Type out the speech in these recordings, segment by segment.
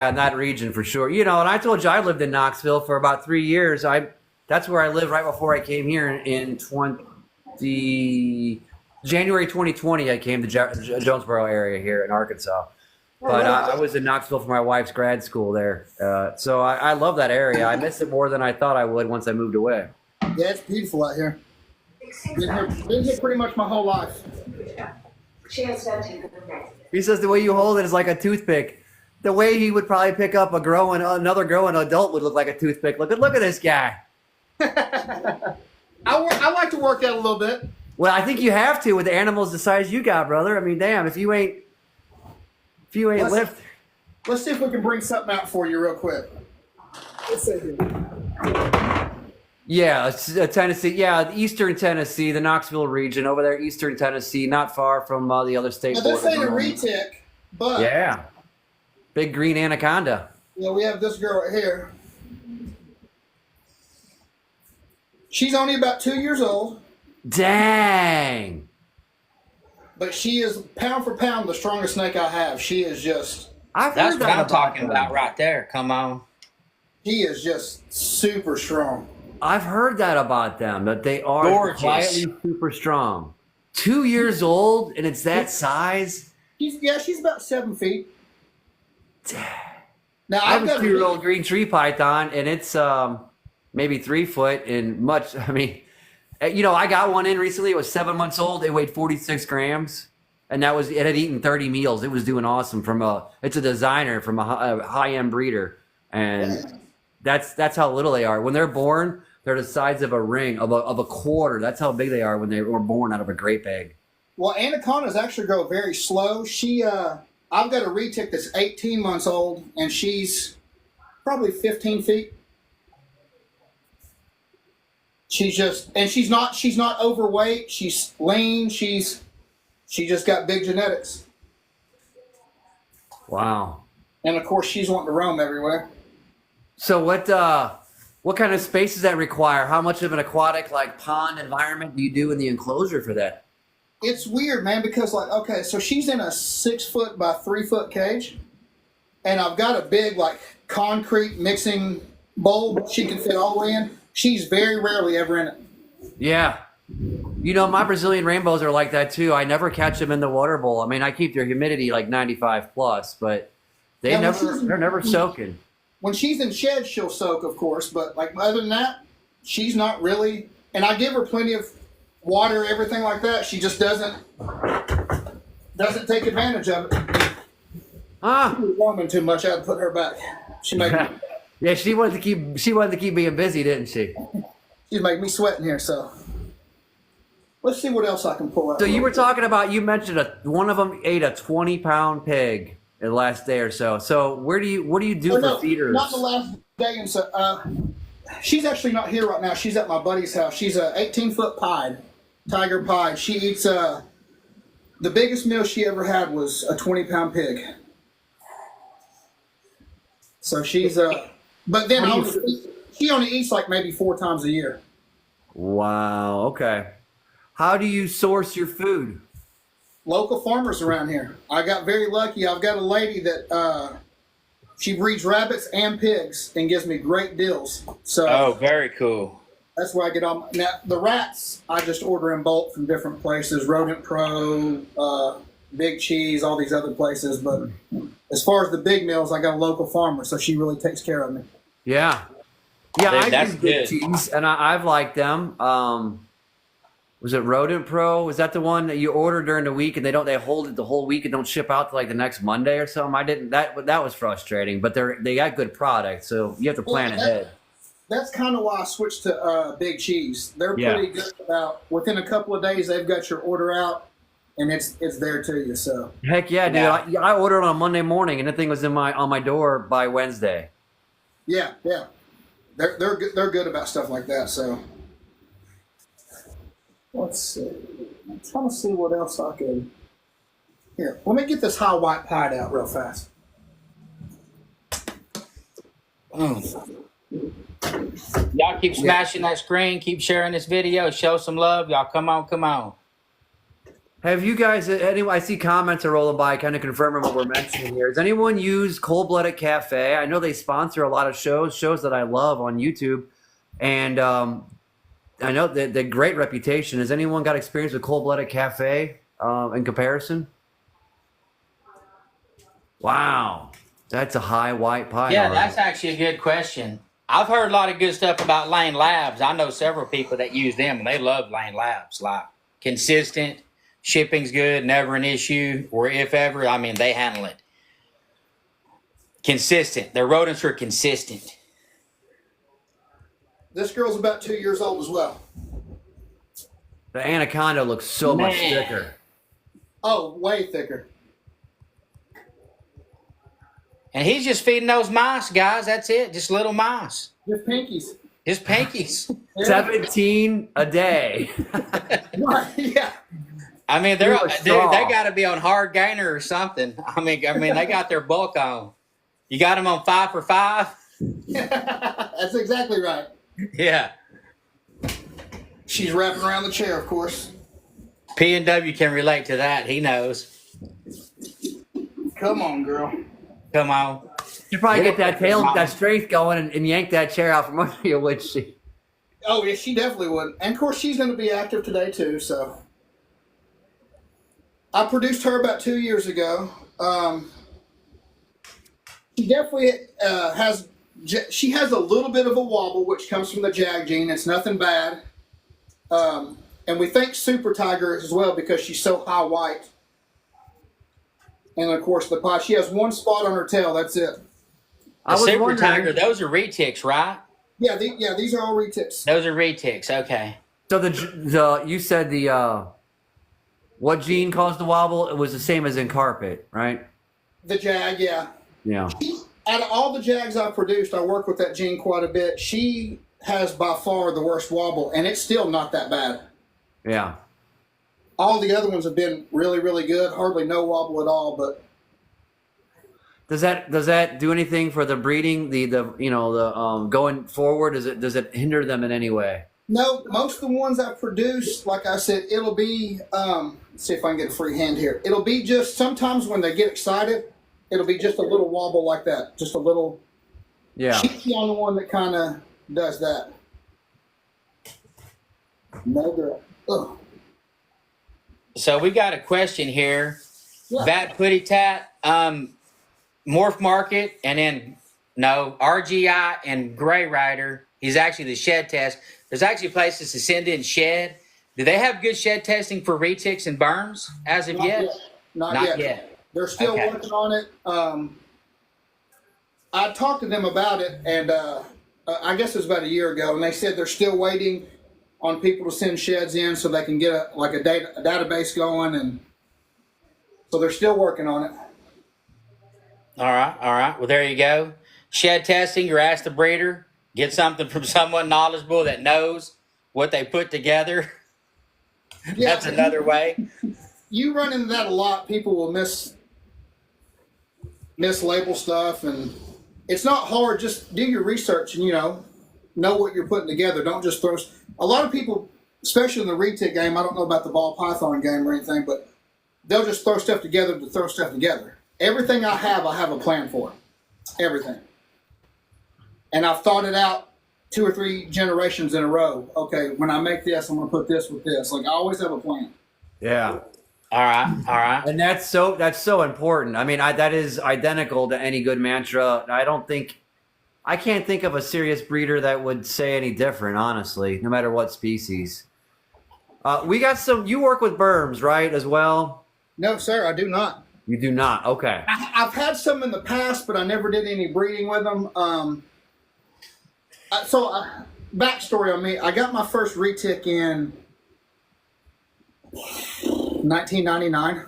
in that region for sure. You know, and I told you I lived in Knoxville for about 3 years. That's where I lived right before I came here in January 2020. I came to Jonesboro area here in Arkansas. But I was in Knoxville for my wife's grad school there. So I love that area. I miss it more than I thought I would once I moved away. Yeah, it's beautiful out here. Been here pretty much my whole life. He says the way you hold it is like a toothpick. The way he would probably pick up another growing adult would look like a toothpick. Look at this guy. I like to work out a little bit. Well, I think you have to with the animals the size you got, brother. I mean, damn, if you ain't lift. Let's see if we can bring something out for you real quick. Let's see here. Yeah, it's Tennessee. Yeah, Eastern Tennessee, the Knoxville region over there, Eastern Tennessee, not far from the other state. Now, this ain't a retic, but yeah, big green anaconda. Yeah, we have this girl right here. She's only about 2 years old. Dang. But she is pound for pound the strongest snake I have. She is just. That's what I'm talking about right there. Come on. She is just super strong. I've heard that about them, that they are gorgeous. Quietly super strong. 2 years old, and it's that size? She's about 7 feet. Now, I have a 2-year-old green tree python, and it's maybe 3 foot and much. I mean, you know, I got one in recently. It was 7 months old. It weighed 46 grams, and it had eaten 30 meals. It was doing awesome. It's a designer from a high-end breeder, and that's how little they are. When they're born, they're the size of a ring, of a quarter. That's how big they are when they were born out of a grape egg. Well, anacondas actually grow very slow. I've got a retic that's 18 months old, and she's probably 15 feet. She's not overweight. She's lean. She just got big genetics. Wow. And of course, she's wanting to roam everywhere. So what kind of space does that require? How much of an aquatic, like pond environment, do you do in the enclosure for that? It's weird, man, because okay, so she's in a 6 foot by 3 foot cage, and I've got a big concrete mixing bowl she can fit all the way in. She's very rarely ever in it. Yeah. You know, my Brazilian rainbows are like that too. I never catch them in the water bowl. I mean, I keep their humidity like 95 plus, but they're never soaking. When she's in shed, she'll soak, of course, but other than that, she's not really. And I give her plenty of water, everything like that. She just doesn't take advantage of it. She was warming too much. I had to put her back. She made me. Yeah, she wanted to keep being busy, didn't she? She'd make me sweat in here. So let's see what else I can pull out. So you were talking about, you mentioned one of them ate a 20-pound pig the last day or so. So what do you do for feeders? Not the last day. And so she's actually not here right now. She's at my buddy's house. She's a 18-foot pied, tiger pied. She eats the biggest meal she ever had was a 20-pound pig. So she's but then she only eats maybe 4 times a year. Wow. Okay. How do you source your food? Local farmers around here. I got very lucky. I've got a lady that she breeds rabbits and pigs and gives me great deals. So very cool. That's where I get all now. The rats I just order in bulk from different places, Rodent Pro, Big Cheese, all these other places. But as far as the big meals, I got a local farmer, so she really takes care of me. Yeah. Yeah, I use Big good. Cheese, and I've liked them. Was it Rodent Pro? Was that the one that you order during the week and they hold it the whole week and don't ship out to the next Monday or something? That was frustrating, but they got good products, so you have to plan ahead. That's kind of why I switched to Big Cheese. They're pretty good about within a couple of days they've got your order out and it's there to you. So heck yeah, dude! I ordered on a Monday morning and the thing was on my door by Wednesday. Yeah, they're good about stuff like that. So let's see. I'm trying to see what else I can. Here, let me get this high white pied out real fast. Y'all keep smashing that screen. Keep sharing this video. Show some love. Y'all come on. Have you guys? Anyone? I see comments are rolling by, kind of confirming what we're mentioning here. Does anyone use Cold Blooded Cafe? I know they sponsor a lot of shows that I love on YouTube, and I know that the great reputation. Has anyone got experience with Cold Blooded Cafe in comparison? Wow, that's a high white pie. Yeah, already. that's actually a good question. I've heard a lot of good stuff about Lane Labs. I know several people that use them, and they love Lane Labs. Like consistent, shipping's good, never an issue, or if ever, I mean, they handle it. Consistent. Their rodents are consistent. This girl's about 2 years old as well. The anaconda looks so much thicker. Oh, way thicker. And he's just feeding those mice, guys. That's it. Just little mice. Just pinkies. Just pinkies. Yeah. 17 a day. Right, yeah. I mean, They got to be on hard gainer or something. I mean, they got their bulk on. You got them on 5 for 5? That's exactly right. Yeah. She's wrapping around the chair, of course. P&W can relate to that. He knows. Come on, girl. Come on. You probably get that that strength going and yank that chair out from under you, would she? Oh, yeah, she definitely would. And, of course, she's going to be active today, too, so. I produced her about 2 years ago. She definitely she has a little bit of a wobble, which comes from the JAG gene. It's nothing bad. And we think Super Tiger as well because she's so high white. And, of course, the pie. She has one spot on her tail. That's it. The Super Tiger, those are retics, right? Yeah, these are all retics. Those are retics, okay. So you said what gene caused the wobble? It was the same as in carpet, right? The JAG, yeah. Yeah. Out of all the JAGs I've produced, I work with that gene quite a bit. She has by far the worst wobble, and it's still not that bad. Yeah. All the other ones have been really, really good. Hardly no wobble at all, but Does that do anything for the breeding? The going forward? Does it hinder them in any way? no, most of the ones I've produced, like I said, it'll be let's see if I can get a free hand here. It'll be just sometimes when they get excited, it'll be just a little wobble like that. Just a little. Yeah. She's the only one that kind of does that. No girl. Ugh. So we got a question here. Yeah. Vat Putty Tat, Morph Market, and then RGI and Gray Rider. He's actually the shed test. There's actually places to send in shed. Do they have good shed testing for retics and berms as of yet? Not yet. They're still working on it. I talked to them about it, and I guess it was about a year ago, and they said they're still waiting on people to send sheds in so they can get a database going, and so they're still working on it. All right. Well, there you go. Shed testing, you're asked the breeder. Get something from someone knowledgeable that knows what they put together. Yeah, That's another way. You run into that a lot. People will mislabel stuff, and it's not hard. Just do your research and know what you're putting together. Don't just throw. A lot of people, especially in the retic game, I don't know about the ball python game or anything, but they'll just throw stuff together to throw stuff together. Everything I have a plan for. Everything. And I've thought it out 2 or 3 generations in a row. Okay, when I make this, I'm going to put this with this. Like, I always have a plan. Yeah. All right. And that's so important. I mean, that is identical to any good mantra. I can't think of a serious breeder that would say any different, honestly, no matter what species. We got you work with berms, right, as well? No, sir, I do not. You do not? Okay. I've had some in the past, but I never did any breeding with them. Backstory on me, I got my first retic in 1999.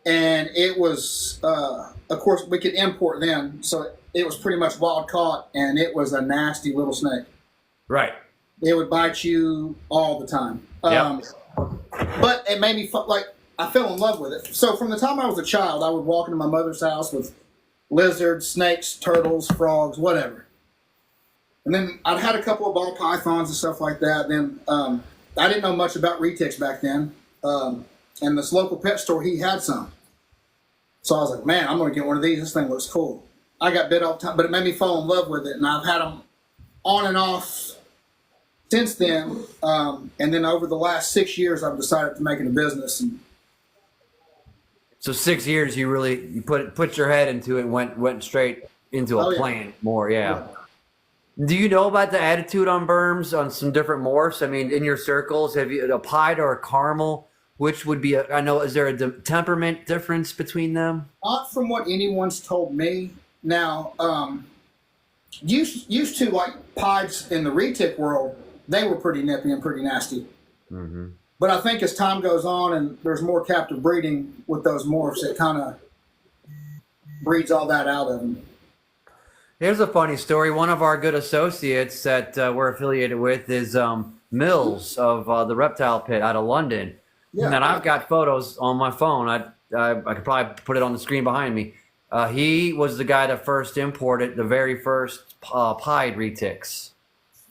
And it was, of course, we could import then, so it was pretty much wild caught, and it was a nasty little snake. Right. It would bite you all the time. Yep. But it made me, I fell in love with it. So from the time I was a child, I would walk into my mother's house with lizards, snakes, turtles, frogs, whatever. And then I'd had a couple of ball pythons and stuff like that. Then I didn't know much about retics back then. And this local pet store, he had some. So I was like, man, I'm going to get one of these. This thing looks cool. I got bit all the time, but it made me fall in love with it. And I've had them on and off since then. And then over the last 6 years, I've decided to make it a business. And So 6 years, you put your head into it and went straight into a plant more. Yeah. Do you know about the attitude on berms on some different morphs? I mean, in your circles, have you a pied or a caramel? Which would be I know, is there a temperament difference between them? not from what anyone's told me. Now, used to like pieds in the retic world, they were pretty nippy and pretty nasty. Mm-hmm. But I think as time goes on and there's more captive breeding with those morphs, it kind of breeds all that out of them. Here's a funny story. One of our good associates that we're affiliated with is Mills of the Reptile Pit out of London. Yeah. And I've got photos on my phone. I could probably put it on the screen behind me. He was the guy that first imported the very first pied retics.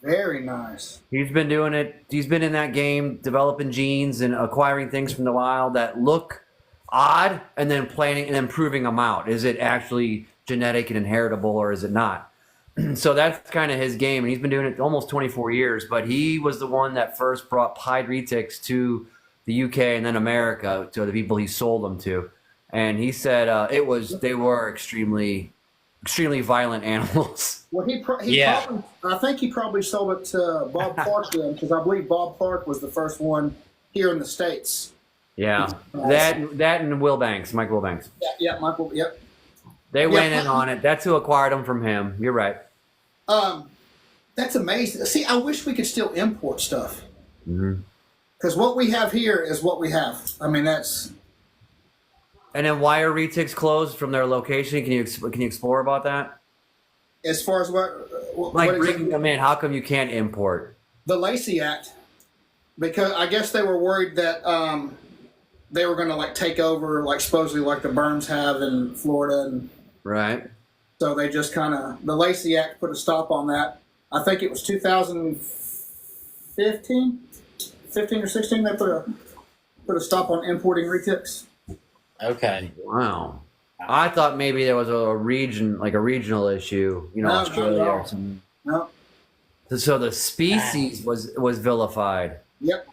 Very nice. He's been doing it. He's been in that game, developing genes and acquiring things from the wild that look odd, and then planning and then proving them out. Is it actually genetic and inheritable, or is it not? So that's kind of his game, and he's been doing it almost 24 years. But he was the one that first brought pied retics to the UK and then America to the people he sold them to. And he said they were extremely violent animals. Well, probably, I think he probably sold it to Bob Clark then, because I believe Bob Clark was the first one here in the States. Yeah, that and Mike Wilbanks. Yeah, Michael. Yep. They went in on it. That's who acquired them from him. You're right. That's amazing. See, I wish we could still import stuff. Mm-hmm. Because what we have here is what we have. I mean, that's. And then why are retics closed from their location? Can you explore about that? As far as what bringing them in, how come you can't import? The Lacey Act, because I guess they were worried that they were going to like take over, like supposedly like the berms have in Florida, and right. So they just the Lacey Act put a stop on that. I think it was 2015 or 16. They put a stop on importing retics. Okay. Wow. I thought maybe there was a regional issue, Australia or something. No. So the species was vilified. Yep.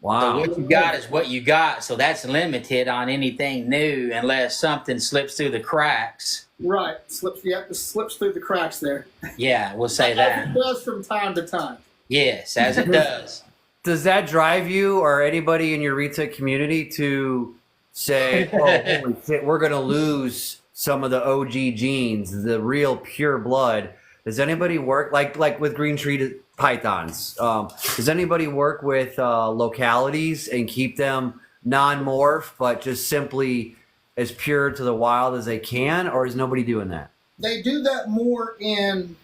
Wow. So what you got is what you got. So that's limited on anything new unless something slips through the cracks. Right. Slips through the cracks there. Yeah, we'll say that. It does from time to time. Yes, as it does. Does that drive you or anybody in your retic community to say, oh, holy shit, we're going to lose some of the OG genes, the real pure blood? Does anybody work, like with green tree pythons, does anybody work with localities and keep them non-morph, but just simply as pure to the wild as they can, or is nobody doing that? They do that more in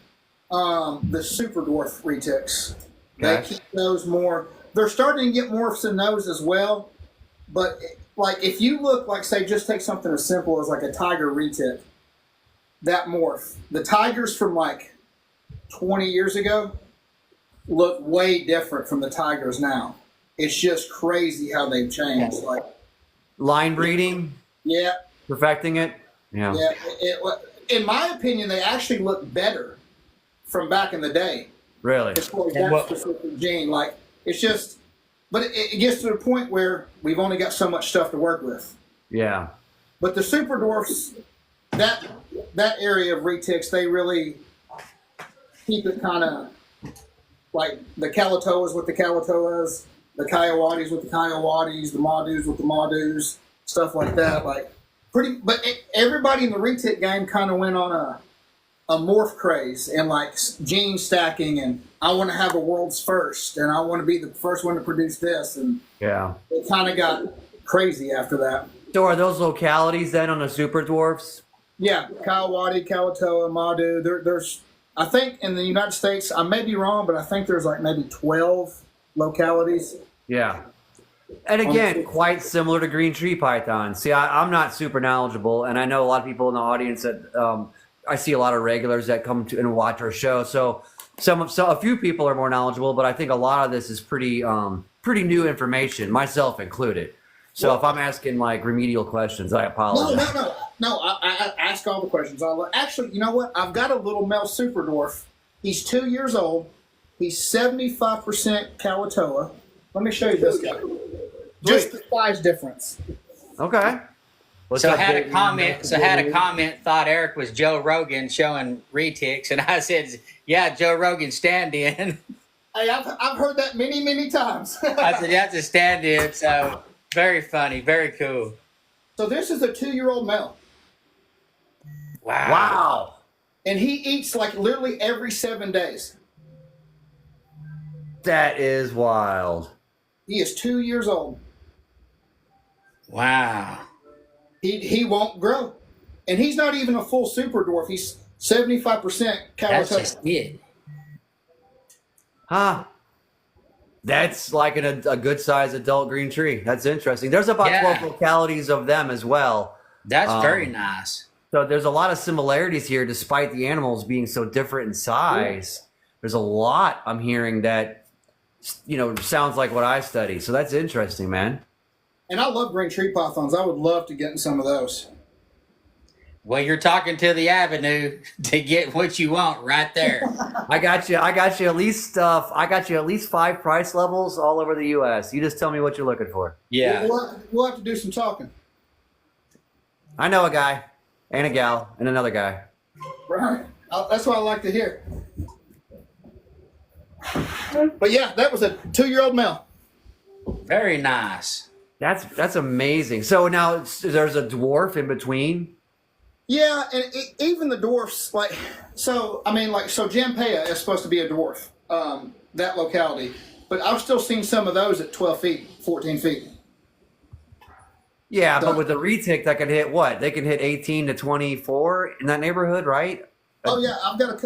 the super dwarf retics. Okay. They keep those more. They're starting to get morphs in those as well, but like if you look, like say, just take something as simple as like a tiger retic, that morph. The tigers from like 20 years ago look way different from the tigers now. It's just crazy how they've changed. Like line breeding, yeah, perfecting it. Yeah. In my opinion, they actually look better from back in the day. Really? As far as that specific gene, like it's just, but it gets to the point where we've only got so much stuff to work with. Yeah. But the super dwarfs, that area of retics, they really keep it kind of like the Calatoas with the Calatoas, the Kiowatis with the Kiowatis, the Madus with the Madus, stuff like that. Like but everybody in the retic game kind of went on a morph craze and like gene stacking, and I want to have a world's first, and I want to be the first one to produce this, and yeah, it kind of got crazy after that. So are those localities then on the super dwarfs? Yeah, Kiowati, Kalatoa, Madu. There's, I think in the United States, I may be wrong, but I think there's like maybe 12 localities. Yeah. And again, quite similar to green tree python. See, I'm not super knowledgeable, and I know a lot of people in the audience that I see a lot of regulars that come to and watch our show. So a few people are more knowledgeable, but I think a lot of this is pretty pretty new information, myself included. So if I'm asking like remedial questions, I apologize. No. I ask all the questions. Actually, you know what? I've got a little male super dwarf. He's 2 years old. He's 75% Kalatoa. Let me show you this guy. Just the size difference. Okay. So had a comment. Thought Eric was Joe Rogan showing retics, and I said, "Yeah, Joe Rogan stand-in." Hey, I've heard that many times. I said, "That's a stand-in." So very funny, very cool. So this is a 2-year-old male, Wow. and he eats like literally every 7 days. That is wild. He is 2 years old. Wow. He won't grow, and he's not even a full super dwarf. He's 75% That's Kalatoa. just it. Huh. That's like a good sized adult green tree. That's interesting. There's about Yeah. 12 localities of them as well. That's very nice. So there's a lot of similarities here, despite the animals being so different in size. There's a lot I'm hearing that, sounds like what I study. So that's interesting, man. And I love green tree pythons. I would love to get in some of those. Well, you're talking to the avenue to get what you want right there. I got you at least 5 price levels all over the U.S. You just tell me what you're looking for. Yeah. We'll have to do some talking. I know a guy and a gal and another guy. Right. That's what I like to hear. But yeah, that was a 2-year-old male. Very nice. That's amazing. So now there's a dwarf in between. Yeah, and even the dwarfs, so Jampea is supposed to be a dwarf, that locality. But I've still seen some of those at 12 feet, 14 feet. Yeah, but with the retic, that could hit what? They can hit 18 to 24 in that neighborhood, right? Oh yeah, I've got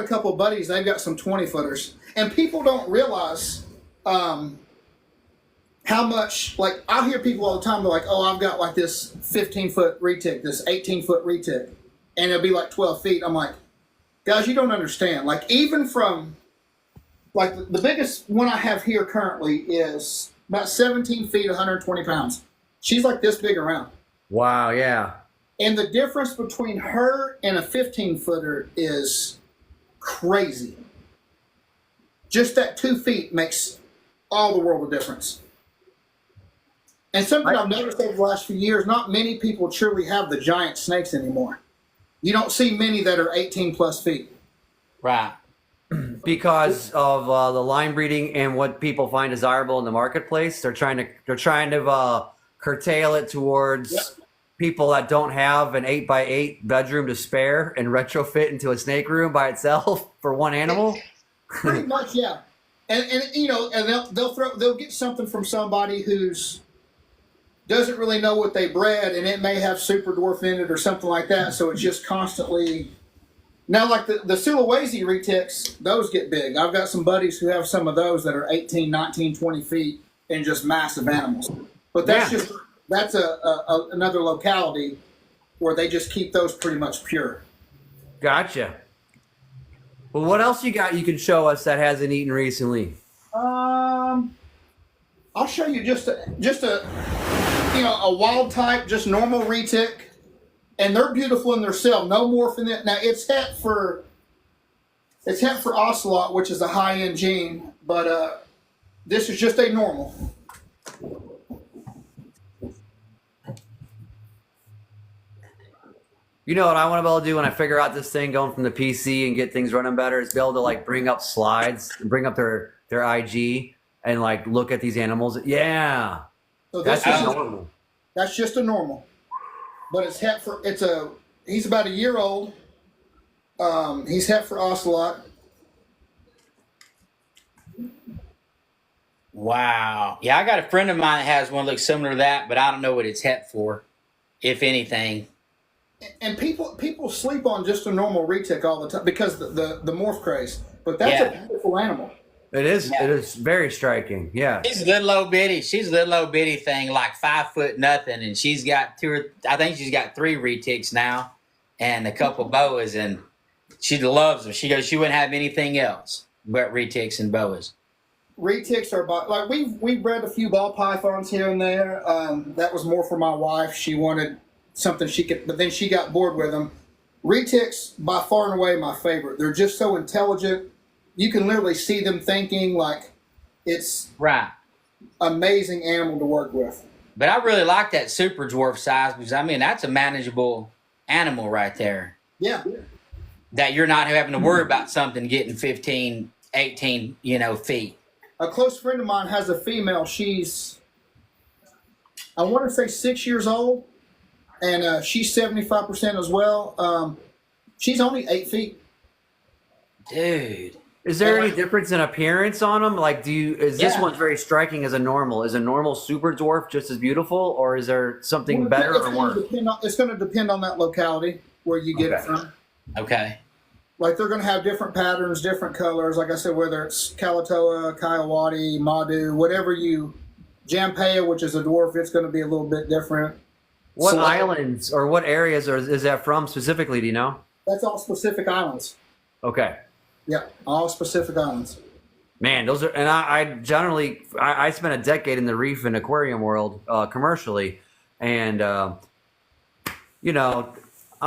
a couple of buddies. They've got some 20-footers, and people don't realize how much. Like I hear people all the time. They're like, "Oh, I've got like this 15-foot retic, this 18-foot retic, and it'll be like 12 feet." I'm like, guys, you don't understand. Like even from like the biggest one I have here currently is about 17 feet, 120 pounds. She's like this big around. Wow, yeah. And the difference between her and a 15-footer is crazy. Just that 2 feet makes all the world of difference. And something I've noticed over the last few years, not many people truly have the giant snakes anymore. You don't see many that are 18 plus feet. Right. Because of the line breeding and what people find desirable in the marketplace, they're trying to curtail it towards people that don't have an 8x8 bedroom to spare and retrofit into a snake room by itself for one animal. Pretty much, yeah. And they'll get something from somebody who's doesn't really know what they bred, and it may have super dwarf in it or something like that. So it's just constantly. Now, like the Sulawesi retics, those get big. I've got some buddies who have some of those that are 18, 19, 20 feet and just massive animals. But that's another locality where they just keep those pretty much pure. Gotcha. Well, what else you got you can show us that hasn't eaten recently? I'll show you just a wild type, just normal retic, and they're beautiful in themselves. No morph in it. Now it's het for ocelot, which is a high end gene, but this is just a normal. You know what I want to be able to do when I figure out this thing going from the PC and get things running better is be able to like bring up slides, bring up their IG and like look at these animals. Yeah. So That's just normal. That's just a normal, but it's het for he's about a year old. He's het for ocelot. Wow. Yeah, I got a friend of mine that has one that looks similar to that, but I don't know what it's het for, if anything. And people sleep on just a normal retic all the time because the morph craze. But that's a beautiful animal. It is. Yeah. It is very striking. Yeah. She's a little old bitty. She's a little old bitty thing, like 5 foot nothing, and she's got I think she's got 3 retics now, and a couple boas, and she loves them. She goes, she wouldn't have anything else but retics and boas. Retics are like we've bred a few ball pythons here and there. That was more for my wife. She wanted something she could, but then she got bored with them. Retics, by far and away, my favorite. They're just so intelligent. You can literally see them thinking. Like, it's Right. amazing animal to work with. But I really like that super dwarf size because, I mean, that's a manageable animal right there. Yeah. That you're not having to worry about something getting 15, 18, feet. A close friend of mine has a female. She's, I want to say 6 years old, and she's 75% as well. She's only 8 feet. Dude. Is there any difference in appearance on them? Like, is this Yeah. one very striking as a normal? Is a normal super dwarf just as beautiful, or is there something better or worse? It's going to depend on that locality where you get it Okay. from. Okay. Like, they're going to have different patterns, different colors. Like I said, whether it's Kalatoa, Kiawati, Madu, whatever Jampea, which is a dwarf, it's going to be a little bit different. What So, islands or what areas is that from specifically? Do you know? That's all Pacific Islands. Okay. Yeah, all Pacific Islands. Man, those are, and I spent a decade in the reef and aquarium world commercially, and I'm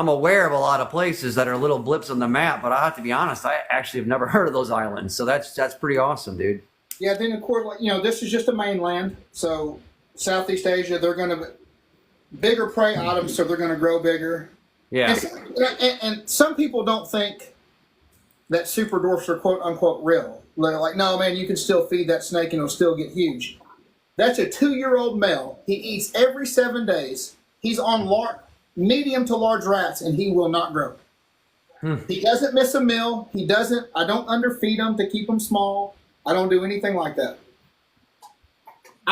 aware of a lot of places that are little blips on the map, but I have to be honest, I actually have never heard of those islands, so that's pretty awesome, dude. Yeah, then of course, this is just a mainland, so Southeast Asia, they're going to bigger prey items, so they're going to grow bigger. Yeah. And some people don't think that super dwarfs are quote unquote real. They're like, no, man, you can still feed that snake and it'll still get huge. That's a 2-year-old male. He eats every 7 days. He's on medium to large rats, and he will not grow. He doesn't miss a meal. I don't underfeed him to keep him small. I don't do anything like that.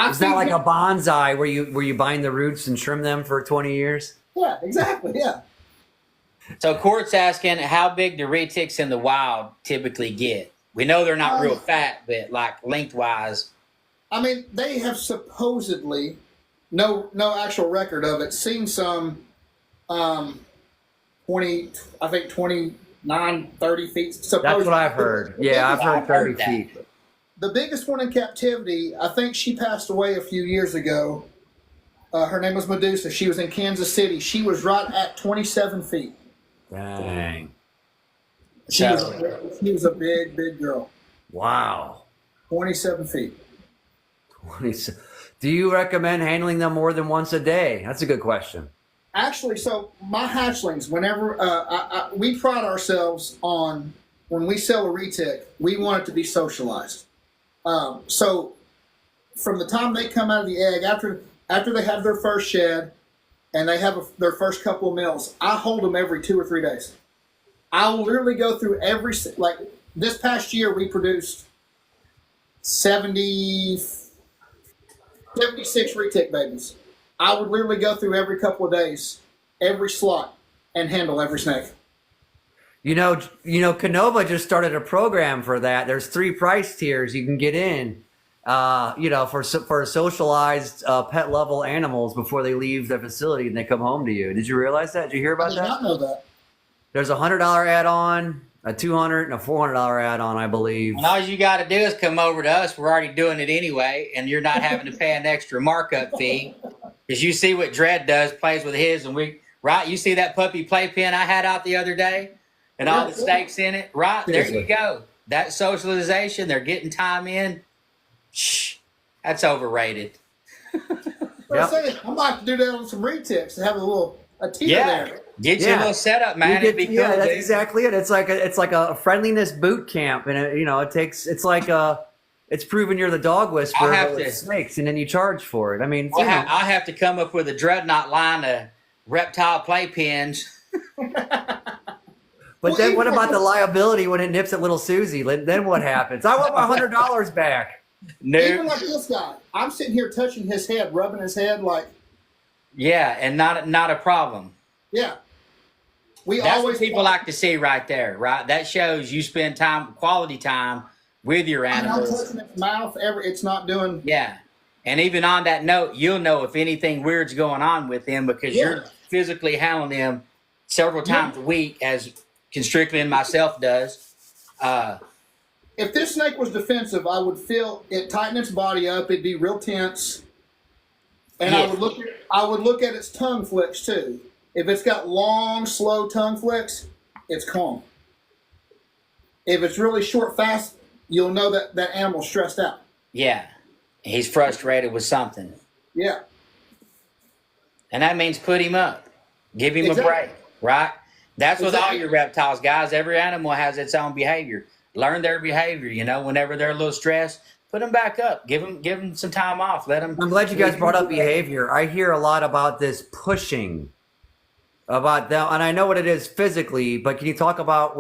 Is that like a bonsai where you bind the roots and trim them for 20 years? Yeah, exactly. Yeah. So Court's asking, how big do retics in the wild typically get? We know they're not real fat, but like lengthwise. I mean, they have supposedly, no actual record of it, seen some 29, 30 feet. That's what I've heard. Yeah, I've heard 30 feet. The biggest one in captivity, I think she passed away a few years ago. Her name was Medusa. She was in Kansas City. She was right at 27 feet. Dang. She was a big, big girl. Wow. 27 feet. 20. Do you recommend handling them more than once a day? That's a good question. Actually, so my hatchlings, whenever we pride ourselves on when we sell a retic, we want it to be socialized. So from the time they come out of the egg, after they have their first shed and they have their first couple of meals, I hold them every 2 or 3 days. I'll literally go through like this past year we produced 76 retic babies. I would literally go through every couple of days, every slot, and handle every snake. Canova just started a program for that. There's 3 price tiers you can get in, for socialized pet level animals before they leave the facility and they come home to you. Did you realize that? Did you hear about that? I did not know that. There's a $100 add-on, a $200, and a $400 add-on, I believe. And all you got to do is come over to us. We're already doing it anyway, and you're not having to pay an extra markup fee. Because you see what Dredd does, plays with his, and you see that puppy playpen I had out the other day, and all the snakes in it, right? There you go. That socialization, they're getting time in. Shh, that's overrated. I might have to do that on some retics and have a tier there. Get you a little setup, man. It'd be cool. Yeah, that's dude. exactly it. It's like a friendliness boot camp, and it's proven you're the dog whisperer with snakes, and then you charge for it. I mean, I'll have to come up with a dreadnought line of reptile playpens. But then what about the liability when it nips at little Susie? Then what happens? I want my $100 back. No. Even like this guy, I'm sitting here touching his head, rubbing his head like. Yeah, and not a problem. Yeah. That's what people like to see right there, right? That shows you spend quality time with your animals. I'm touching its mouth. It's not doing. Yeah. And even on that note, you'll know if anything weird's going on with them because you're physically handling them several times a week, as Constrictly and myself does. if this snake was defensive, I would feel it tighten its body up. It'd be real tense, and Yeah. I would look at its tongue flicks too. If it's got long, slow tongue flicks, it's calm. If it's really short, fast, you'll know that that animal's stressed out. Yeah. He's frustrated with something. Yeah. And that means put him up. Give him Exactly. a break, right? That's with all Exactly. your reptiles, guys. Every animal has its own behavior. Learn their behavior, whenever they're a little stressed, put them back up. Give them some time off. Let them. I'm glad you guys brought up behavior. I hear a lot about this pushing, about them, and I know what it is physically. But can you talk about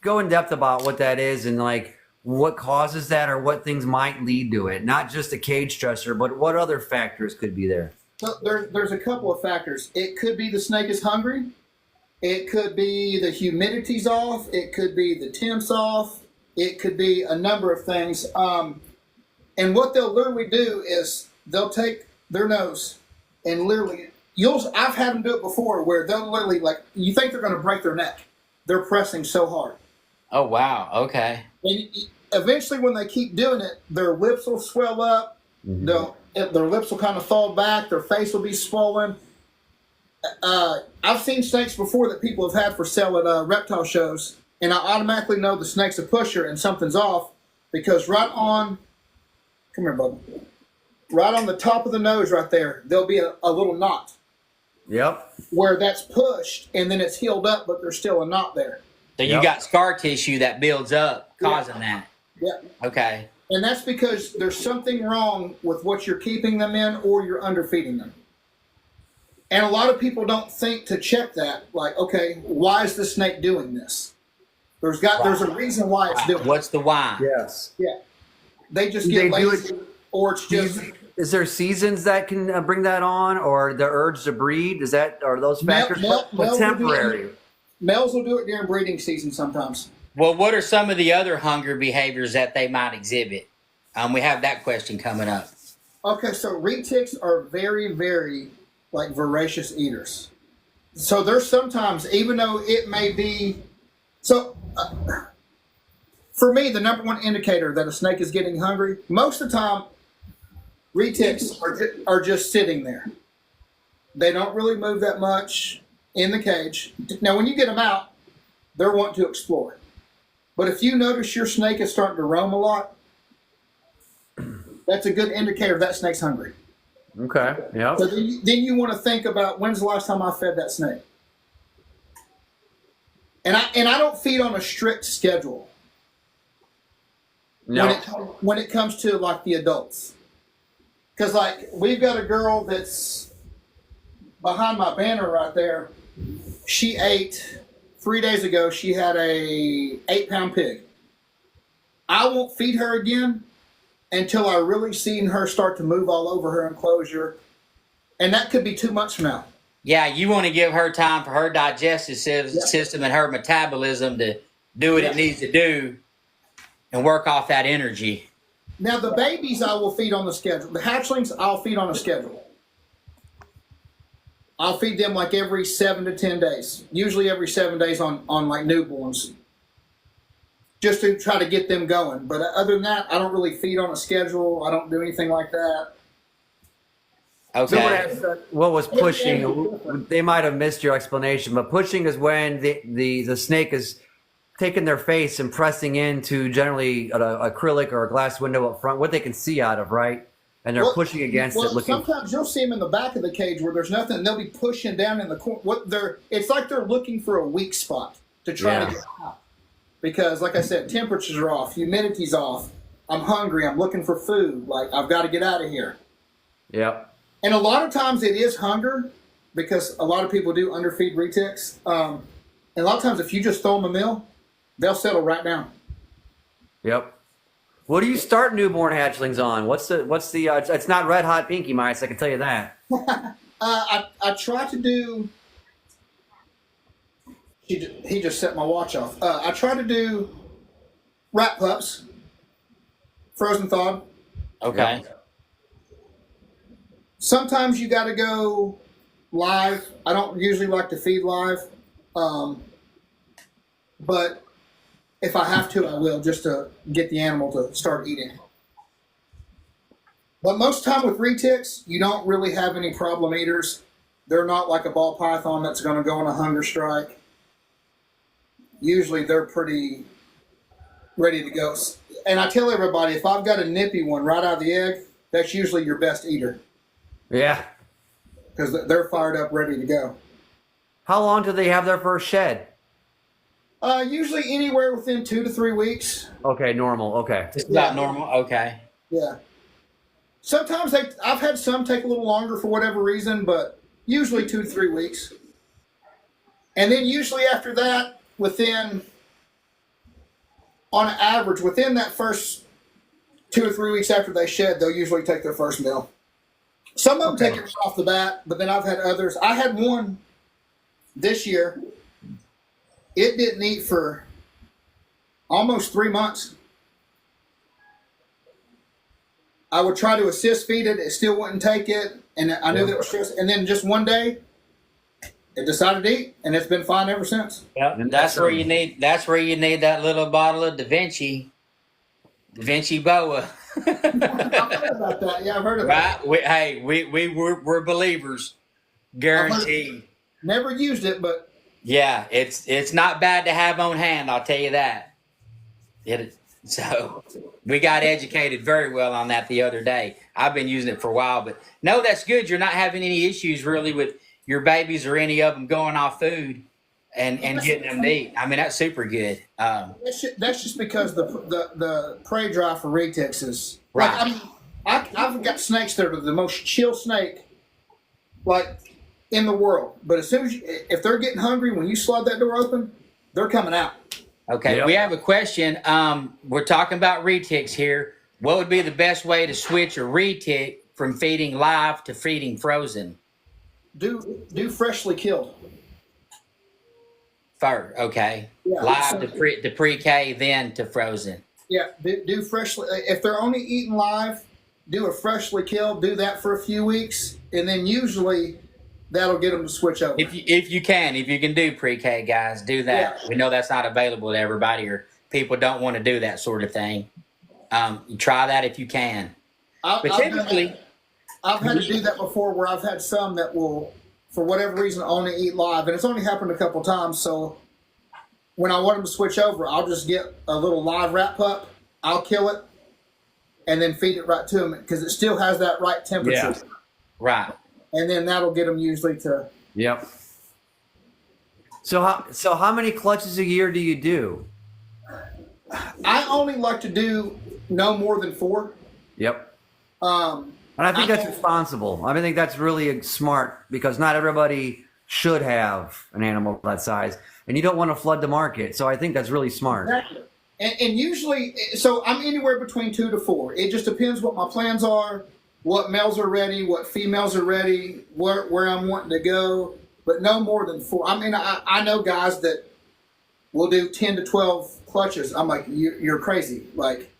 go in depth about what that is and like what causes that or what things might lead to it? Not just a cage stressor, but what other factors could be there? So there's a couple of factors. It could be the snake is hungry. It could be the humidity's off. It could be the temps off. It could be a number of things. And what they'll literally do is they'll take their nose and literally, I've had them do it before where they'll literally, like, you think they're going to break their neck. They're pressing so hard. Oh wow. Okay. And eventually when they keep doing it, their lips will swell up. Their lips will kind of fall back. Their face will be swollen. I've seen snakes before that people have had for sale at reptile shows, and I automatically know the snake's a pusher and something's off because right on the top of the nose right there, there'll be a little knot. Yep. Where that's pushed and then it's healed up, but there's still a knot there. So you got scar tissue that builds up, causing that. Yeah. Okay. And that's because there's something wrong with what you're keeping them in or you're underfeeding them. And a lot of people don't think to check that. Like, okay, why is the snake doing this? There's a reason why it's doing it. What's the why? Yes. Yeah. They just get lazy or it's just... Is there seasons that can bring that on, or the urge to breed? Are those factors? But temporary. Males will do it during breeding season sometimes. Well, what are some of the other hunger behaviors that they might exhibit? We have that question coming up. Okay, so retics are very, very voracious eaters. So there's sometimes, even though it may be, for me, the number one indicator that a snake is getting hungry, most of the time, retics are just sitting there. They don't really move that much in the cage. Now, when you get them out, they're wanting to explore. But if you notice your snake is starting to roam a lot, that's a good indicator that snake's hungry. Okay. Yeah. So then you want to think about when's the last time I fed that snake. And I don't feed on a strict schedule. No. When it comes to the adults. Because we've got a girl that's behind my banner right there. She ate 3 days ago. She had a 8-pound pig. I won't feed her again until I really seen her start to move all over her enclosure, and that could be 2 months from now. Yeah, you want to give her time for her digestive system and her metabolism to do what it needs to do and work off that energy. Now, the babies I will feed on the schedule. The hatchlings, I'll feed on a schedule. I'll feed them every 7 to 10 days. Usually every 7 days on newborns. Just to try to get them going. But other than that, I don't really feed on a schedule. I don't do anything like that. Okay. What was pushing? They might have missed your explanation, but pushing is when the snake is taking their face and pressing into generally an acrylic or a glass window up front, what they can see out of, right? And they're pushing against it. Sometimes you'll see them in the back of the cage where there's nothing, and they'll be pushing down in the corner. It's like they're looking for a weak spot to try to get out. Because, like I said, temperatures are off, humidity's off. I'm hungry. I'm looking for food. I've got to get out of here. Yep. And a lot of times it is hunger, because a lot of people do underfeed retics. And a lot of times if you just throw them a meal, they'll settle right down. Yep. What do you start newborn hatchlings on? What's the? It's not red hot pinky mice. I can tell you that. I try to do. He just set my watch off. I try to do rat pups, frozen thawed. Okay. Sometimes you got to go live. I don't usually like to feed live, but if I have to, I will, just to get the animal to start eating. But most time with retics, you don't really have any problem eaters. They're not like a ball python that's going to go on a hunger strike. Usually they're pretty ready to go. And I tell everybody, if I've got a nippy one right out of the egg, that's usually your best eater. Yeah. Because they're fired up, ready to go. How long do they have their first shed? Usually anywhere within 2 to 3 weeks. Okay, normal. Okay. It's about normal. Okay. Yeah. Sometimes I've had some take a little longer for whatever reason, but usually 2 to 3 weeks. And then usually after that, on average, within that first 2 or 3 weeks after they shed, they'll usually take their first meal. Some of them take it right off the bat, but then I've had others. I had one this year. It didn't eat for almost 3 months. I would try to assist feed it. It still wouldn't take it. And I knew that it was stress. And then just one day, it decided to eat, and it's been fine ever since. Yeah, that's where you need that little bottle of Da Vinci Boa. I've heard about that. Yeah, I've heard about Right? We're believers, guaranteed. Never used it, but Yeah, it's not bad to have on hand. I'll tell you that. So we got educated very well on that the other day. I've been using it for a while, but no, that's good. You're not having any issues really with your babies or any of them going off food and getting them to eat. I mean, that's super good. that's just because the prey drive for retics is Right. Like, I mean, I've got snakes that are the most chill snake, like in the world. But as soon as if they're getting hungry, when you slide that door open, they're coming out. Okay, Yep. We have a question. We're talking about retics here. What would be the best way to switch a retic from feeding live to feeding frozen? Do freshly killed. Okay. Yeah. Live to pre-K, then to frozen. Yeah, do freshly. If they're only eating live, do a freshly killed. Do that for a few weeks, and then usually that'll get them to switch over. If you can do pre-K, guys, do that. Yeah. We know that's not available to everybody, or people don't want to do that sort of thing. You try that if you can. But typically, I've had to do that before, where I've had some that will, for whatever reason, only eat live, and it's only happened a couple times. So when I want them to switch over, I'll just get a little live rat pup. I'll kill it, and then feed it right to them because it still has that right temperature. Yeah. right. And then that'll get them usually to. Yep. So how many clutches a year do you do? I only like to do no more than 4. Yep. Um, And I think that's responsible. I think that's really smart because not everybody should have an animal that size, and you don't want to flood the market. So I think that's really smart. Exactly. And usually, so I'm anywhere between 2 to 4. It just depends what my plans are, what males are ready, what females are ready, where I'm wanting to go, but no more than 4. I mean, I know guys that will do 10 to 12 clutches. I'm like, you're crazy. Like,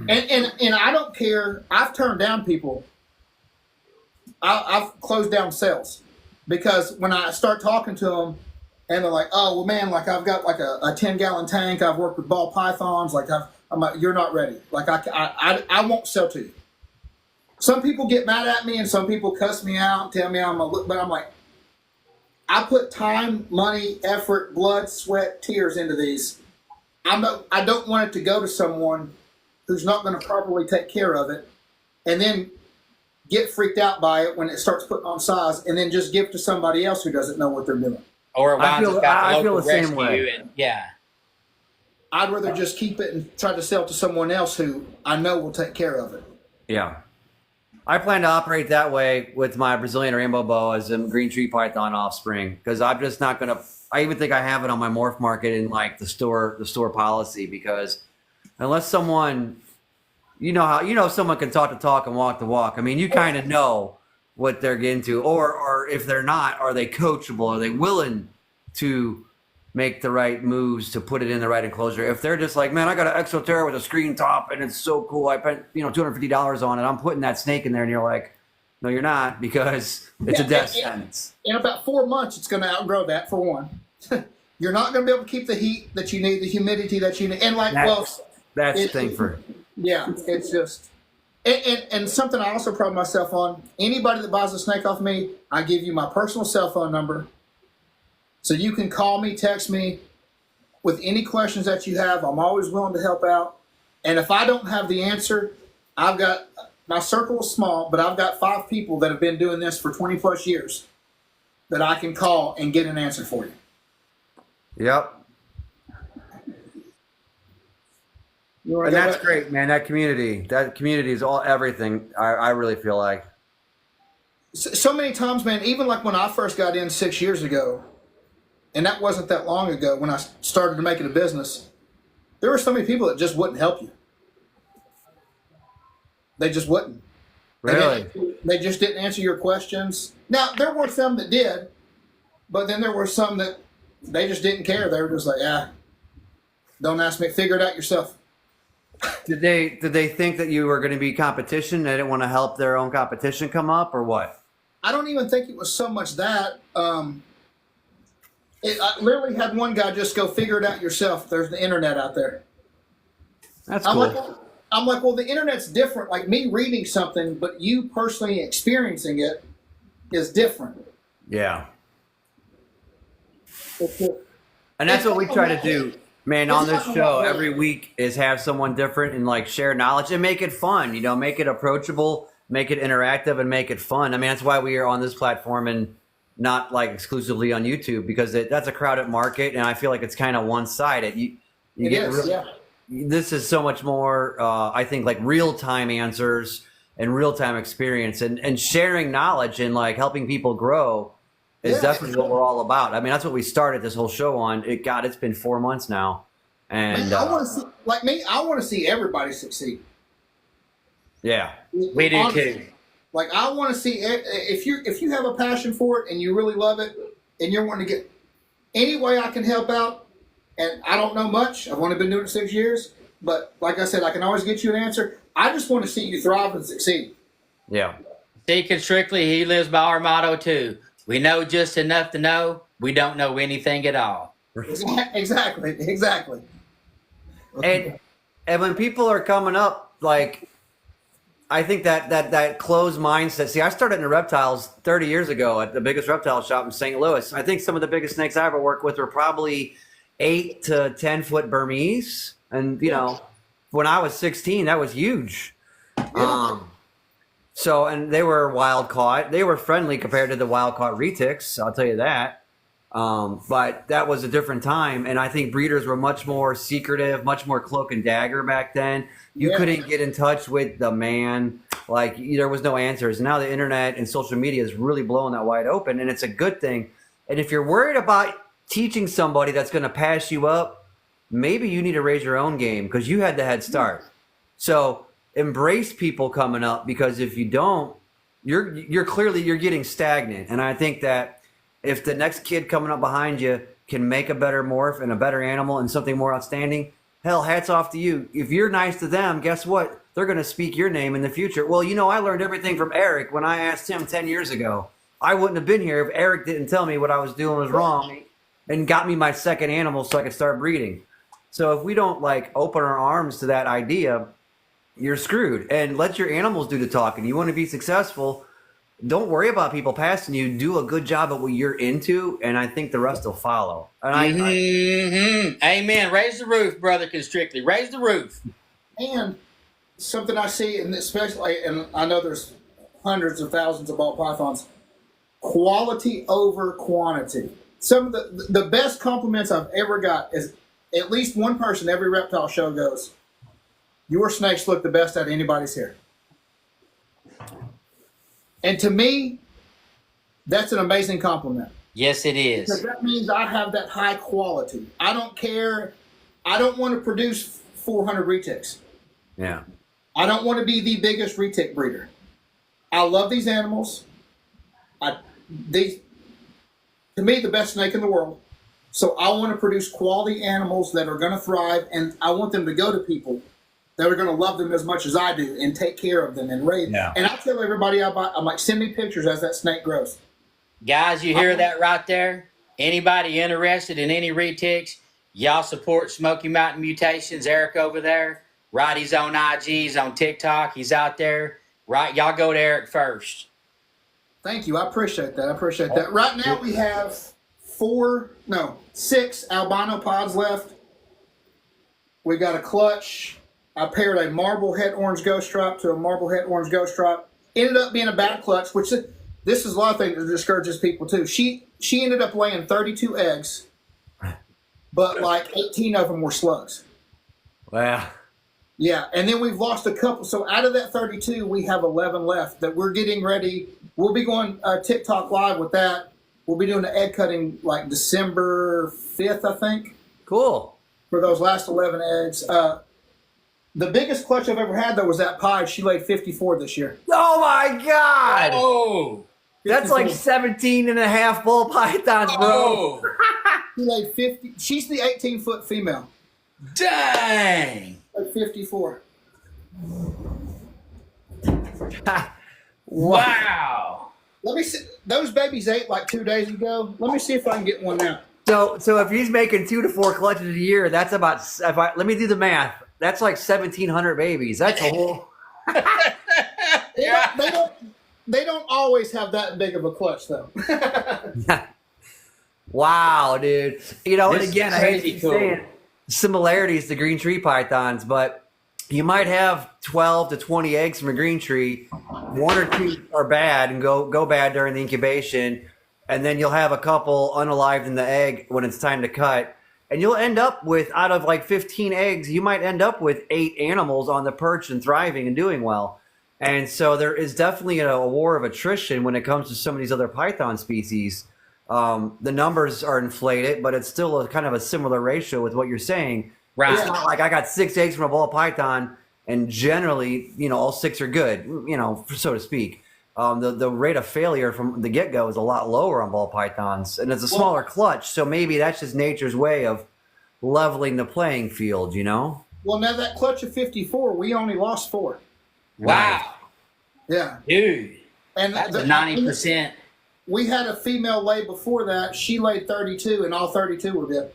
and I don't care. I've turned down people. I've closed down sales because when I start talking to them, and they're like, "Oh, well, man, like I've got like a 10-gallon tank. I've worked with ball pythons. Like I'm like, you're not ready. Like I won't sell to you." Some people get mad at me, and some people cuss me out and tell me but I'm like, I put time, money, effort, blood, sweat, tears into these. I don't want it to go to someone who's not going to properly take care of it, and then get freaked out by it when it starts putting on size, and then just give to somebody else who doesn't know what they're doing. Or I feel the same way. Yeah. I'd rather just keep it and try to sell to someone else who I know will take care of it. Yeah. I plan to operate that way with my Brazilian rainbow boas and green tree python offspring because I'm just not going to. I even think I have it on my morph market in like the store policy because unless someone, someone can talk the talk and walk the walk. I mean, you kind of know what they're getting to, or if they're not, are they coachable? Are they willing to make the right moves to put it in the right enclosure? If they're just like, man, I got an Exoterra with a screen top and it's so cool, I spent $250 on it, I'm putting that snake in there, and you're like, no, you're not, because it's a death sentence. In about 4 months, it's going to outgrow that for one. You're not going to be able to keep the heat that you need, the humidity that you need. And like, that's the thing for yeah, it's just, and something I also pride myself on, anybody that buys a snake off me, I give you my personal cell phone number. So you can call me, text me with any questions that you have. I'm always willing to help out. And if I don't have the answer, I've got, my circle is small, but I've got 5 people that have been doing this for 20 plus years that I can call and get an answer for you. Yep. And that's great, man. That community is all everything. I really feel like. So many times, man, even like when I first got in 6 years ago, and that wasn't that long ago when I started to make it a business, there were so many people that just wouldn't help you. They just wouldn't. Really? They just didn't answer your questions. Now, there were some that did, but then there were some that they just didn't care. They were just like, don't ask me. Figure it out yourself. Did they think that you were going to be competition? They didn't want to help their own competition come up, or what? I don't even think it was so much that. I literally had one guy just go figure it out yourself. There's the internet out there. That's cool. I'm like, well, the internet's different. Like me reading something, but you personally experiencing it is different. Yeah. And that's what we try to do, man, on this show every week is have someone different and like share knowledge and make it fun, you know, make it approachable, make it interactive and make it fun. I mean, that's why we are on this platform and not like exclusively on YouTube, because that's a crowded market. And I feel like it's kind of one-sided. This is so much more, I think, like real-time answers and real-time experience and sharing knowledge and like helping people grow is definitely what we're all about. I mean, that's what we started this whole show on. It's been 4 months now. And man, I want to see, like me, I want to see everybody succeed. Yeah. We do too. Like I want to see if you have a passion for it and you really love it and you're wanting to get any way I can help out. And I don't know much. I've only been doing it 6 years, but like I said, I can always get you an answer. I just want to see you thrive and succeed. Yeah. Deacon Strictly, he lives by our motto too. We know just enough to know. We don't know anything at all. Exactly. And when people are coming up, like, I think that closed mindset. See, I started in reptiles 30 years ago at the biggest reptile shop in St. Louis. I think some of the biggest snakes I ever worked with were probably 8 to 10 foot Burmese. And, you know, when I was 16, that was huge. So, and they were wild caught. They were friendly compared to the wild caught retics, I'll tell you that. But that was a different time. And I think breeders were much more secretive, much more cloak and dagger back then. You couldn't get in touch with the man. Like, there was no answers. Now the internet and social media is really blowing that wide open, and it's a good thing. And if you're worried about teaching somebody that's going to pass you up, maybe you need to raise your own game because you had the head start. So embrace people coming up, because if you don't, you're clearly getting stagnant. And I think that if the next kid coming up behind you can make a better morph and a better animal and something more outstanding, hell, hats off to you. If you're nice to them, guess what? They're going to speak your name in the future. Well, you know, I learned everything from Eric when I asked him 10 years ago. I wouldn't have been here if Eric didn't tell me what I was doing was wrong and got me my second animal so I could start breeding. So if we don't like open our arms to that idea, you're screwed. And let your animals do the talking. You want to be successful, don't worry about people passing you. Do a good job at what you're into, and I think the rest will follow. And Amen. Raise the roof, brother Constrictly. Raise the roof. And something I see, and especially, and I know there's hundreds of thousands of ball pythons, quality over quantity. Some of the best compliments I've ever got is at least one person every reptile show goes, "Your snakes look the best out of anybody's here." And to me, that's an amazing compliment. Yes, it is. Because that means I have that high quality. I don't care. I don't want to produce 400 retics. Yeah. I don't want to be the biggest retic breeder. I love these animals. To me, the best snake in the world. So I want to produce quality animals that are going to thrive, and I want them to go to people that are going to love them as much as I do and take care of them and raise. Yeah. And I tell everybody I'm like, send me pictures as that snake grows. Guys, you hear that right there? Anybody interested in any retics, y'all support Smoky Mountain Mutations. Eric over there. Right, he's on IG, he's on TikTok, he's out there. Right, y'all go to Eric first. Thank you. I appreciate that. I appreciate that. Right now we have 6 albino pods left. We got a clutch. I paired a Marblehead Orange Ghost Stripe to a Marblehead Orange Ghost Stripe. Ended up being a bad clutch, which this is a lot of things that discourages people too. She ended up laying 32 eggs, but like 18 of them were slugs. Wow. Yeah, and then we've lost a couple. So out of that 32, we have 11 left that we're getting ready. We'll be going TikTok live with that. We'll be doing the egg cutting like December 5th, I think. Cool. For those last 11 eggs. The biggest clutch I've ever had, though, was that pie. She laid 54 this year. Oh, my God. Oh. That's like 17 and a half bull pythons, bro. Oh. She laid 50. She's the 18-foot female. Dang. Like 54. Wow. Let me see. Those babies ate like 2 days ago. Let me see if I can get one now. So if he's making 2 to 4 clutches a year, that's about. Let me do the math. That's like 1,700 babies. That's a whole. They don't always have that big of a clutch, though. Wow, dude. You know, This and again, is I hate to crazy keep cool. saying similarities to green tree pythons, but you might have 12 to 20 eggs from a green tree. 1 or 2 are bad and go bad during the incubation, and then you'll have a couple unalived in the egg when it's time to cut. And you'll end up with, out of like 15 eggs, you might end up with 8 animals on the perch and thriving and doing well. And so there is definitely a war of attrition when it comes to some of these other python species. The numbers are inflated, but it's still kind of a similar ratio with what you're saying. Right. It's not like I got 6 eggs from a ball python, and generally, all 6 are good, so to speak. The rate of failure from the get-go is a lot lower on ball pythons, and it's a smaller clutch, so maybe that's just nature's way of leveling the playing field, Well, now that clutch of 54, we only lost 4. Wow. Yeah. Dude. And That's a 90%. We had a female lay before that. She laid 32, and all 32 were good.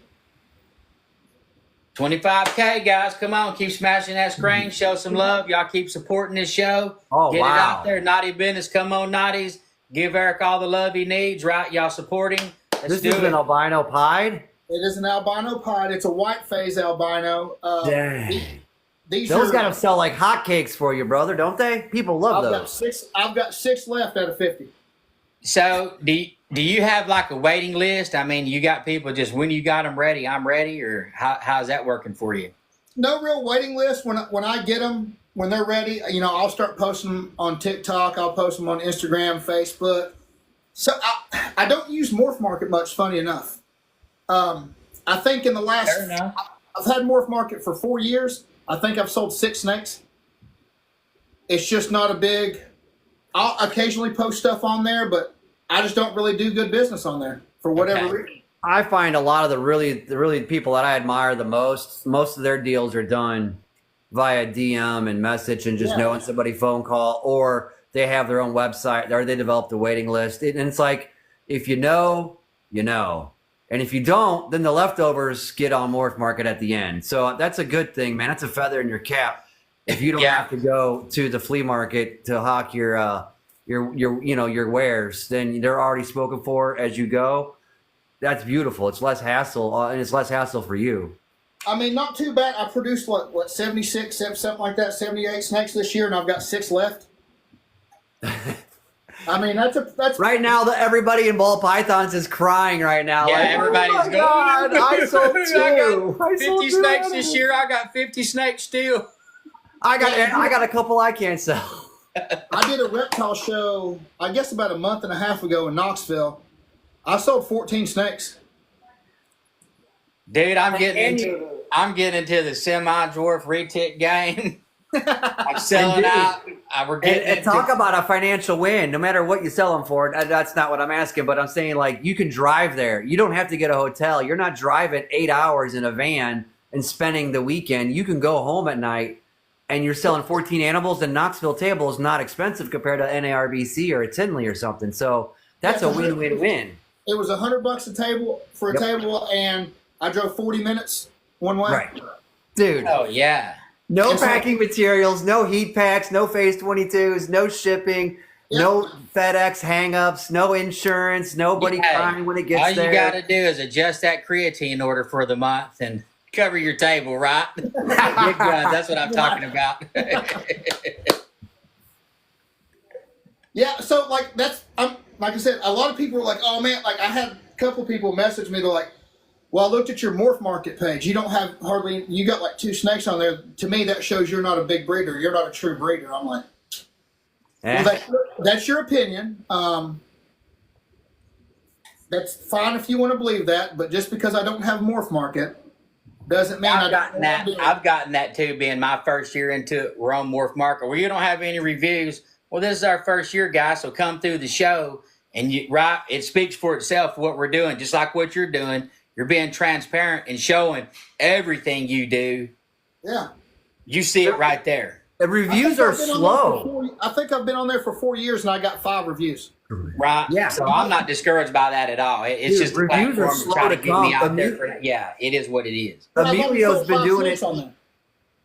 25K, guys. Come on. Keep smashing that screen. Show some love. Y'all keep supporting this show. Oh, Get wow. it out there. Naughty business. Come on, Naughties. Give Eric all the love he needs, right? Y'all supporting. Let's This do is it. an albino pied? It is an albino pod. It's a white phase albino. Dang. These Those are, got to sell like hotcakes for you, brother, don't they? People love I've got 6 left out of 50. So, do you have like a waiting list? I mean, you got people just when you got them ready, I'm ready, or how's that working for you? No real waiting list. When I get them, when they're ready, I'll start posting them on TikTok. I'll post them on Instagram, Facebook. So I don't use Morph Market much, funny enough. I think in the last, Fair enough. I've had Morph Market for 4 years. I think I've sold 6 snakes. It's just not a big, I'll occasionally post stuff on there, but I just don't really do good business on there for whatever reason. I find a lot of the really people that I admire the most of their deals are done via DM and message and just knowing somebody phone call, or they have their own website, or they developed a waiting list. And it's like, if you know, you know. And if you don't, then the leftovers get on Morph Market at the end. So that's a good thing, man. That's a feather in your cap. If you don't have to go to the flea market to hawk your wares, then they're already spoken for as you go. That's beautiful. It's less hassle, and it's less hassle for you. I mean, not too bad. I produced what 76, something like that, 78 snakes this year, and I've got 6 left. I mean, that's Right now, everybody in ball pythons is crying right now. Yeah, like, everybody's oh my going. God, I sold 2. I got 50 snakes this year. I got 50 snakes still. I got a couple I can't sell. I did a reptile show, I guess about a month and a half ago in Knoxville. I sold 14 snakes. Dude, I'm getting into the semi-dwarf retic game. I'm selling out. We're getting And talk about a financial win. No matter what you sell them for, that's not what I'm asking. But I'm saying, like, you can drive there. You don't have to get a hotel. You're not driving 8 hours in a van and spending the weekend. You can go home at night, and you're selling 14 animals. And Knoxville table is not expensive compared to NARBC or a Tinley or something. So that's a win-win-win. It was $100 a table for a table, and I drove 40 minutes one way. Right, dude. Oh yeah. No And so- packing materials, no heat packs, no phase 22s, no shipping, no FedEx hangups, no insurance, nobody Yeah. crying when it gets All there. you got to do is adjust that creatine order for the month and cover your table, right? Big guns, that's what I'm talking about. Yeah, so like that's like I said, a lot of people were like, "Oh man!" Like I had a couple people message me. They're like, "Well, I looked at your Morph Market page. You don't have hardly. You got like 2 snakes on there. To me, that shows you're not a big breeder. You're not a true breeder." I'm like, "Well, that's your opinion. That's fine if you want to believe that. But just because I don't have Morph Market doesn't mean I've gotten that too. Being my first year into it, we're on Morph Market. Where you don't have any reviews. Well, this is our first year, guys. So come through the show, and it speaks for itself what we're doing. Just like what you're doing, you're being transparent and showing everything you do. Yeah, you see it right there. The reviews are slow. I think I've been on there for 4 years, and I got 5 reviews. Right. Yeah. So I'm not discouraged by that at all. It's just reviews are slow to get me out come. there. Yeah, it is what it is. Emilio's been doing it on there.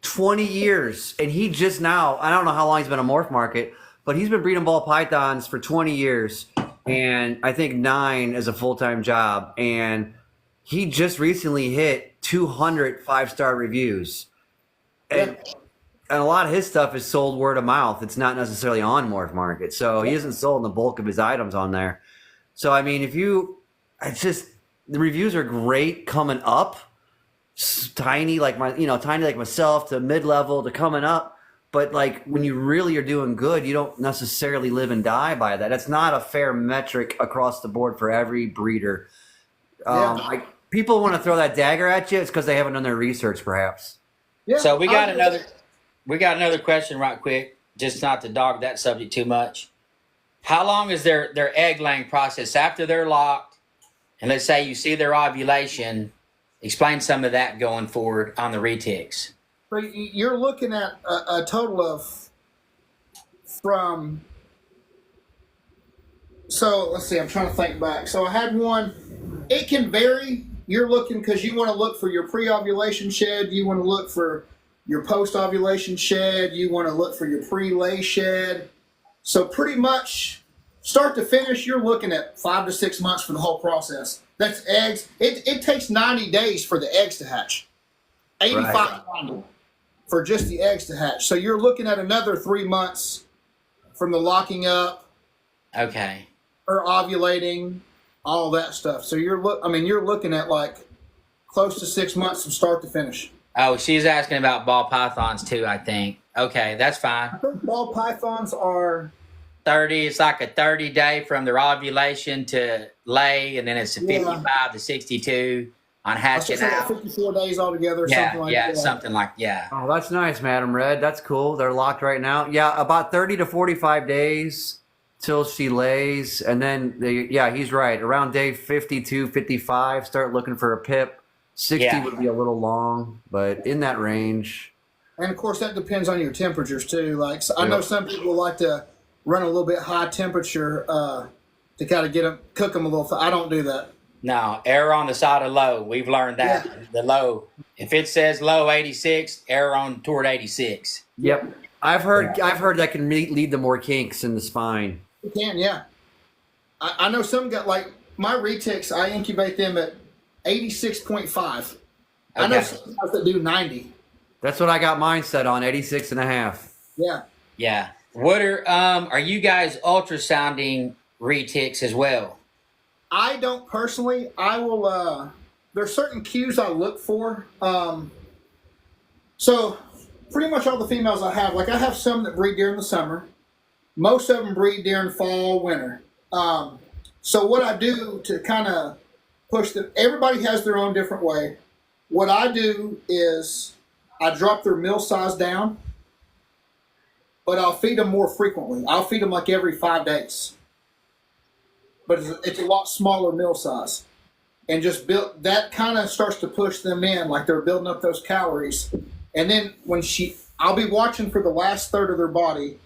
20 years, and he just now, I don't know how long he's been a Morph Market, but he's been breeding ball pythons for 20 years, and I think 9 as a full-time job, and he just recently hit 200 5-star reviews. And a lot of his stuff is sold word of mouth. It's not necessarily on Morph Market, so he isn't sold the bulk of his items on there. So, I mean, it's just, the reviews are great coming up, tiny like myself to mid-level to coming up. But like when you really are doing good, you don't necessarily live and die by that. That's not a fair metric across the board for every breeder. Like people want to throw that dagger at you. It's because they haven't done their research, perhaps. Yeah. So we got another question right quick, just not to dog that subject too much. How long is their egg laying process after they're locked? And let's say you see their ovulation. Explain some of that going forward on the retics. You're looking at a total of so let's see, I'm trying to think back. So I had one, it can vary. You're looking, because you want to look for your pre-ovulation shed, you want to look for your post-ovulation shed, you want to look for your pre-lay shed. So pretty much start to finish, you're looking at 5 to 6 months for the whole process. That's eggs. It takes 90 days for the eggs to hatch. 85 for just the eggs to hatch. So you're looking at another 3 months from the locking up. Okay. Or ovulating, all that stuff. So you're looking at like close to 6 months from start to finish. Oh, she's asking about ball pythons too, I think. Okay, that's fine. I think ball pythons are 30. It's like a 30-day from their ovulation to lay, and then it's a 55 to 62 on hatching out. 54 days altogether, something like that. Something like Oh, that's nice, Madam Red. That's cool. They're locked right now. Yeah, about 30 to 45 days till she lays, and then he's right. Around day 52, 55, start looking for a pip. 60 would be a little long, but in that range. And of course, that depends on your temperatures too. Like I know some people like to run a little bit high temperature to kind of cook them a little. I don't do that. No, error on the side of low. We've learned that the low. If it says low 86, error on toward 86. Yep, I've heard that can lead to more kinks in the spine. It can, yeah. I know some got like my retics. I incubate them at 86.5. Okay. I know some guys that do 90. That's what I got mine set on, 86 and a half. Yeah. Yeah. What are you guys ultrasounding retics as well? I don't personally. I will there's certain cues I look for. So pretty much all the females I have some that breed during the summer. Most of them breed during fall, winter. So what I do to kind of push them, everybody has their own different way. What I do is I drop their meal size down, but I'll feed them more frequently. I'll feed them like every 5 days. But it's a lot smaller meal size. And just that kind of starts to push them in, like they're building up those calories. And then I'll be watching for the last third of their body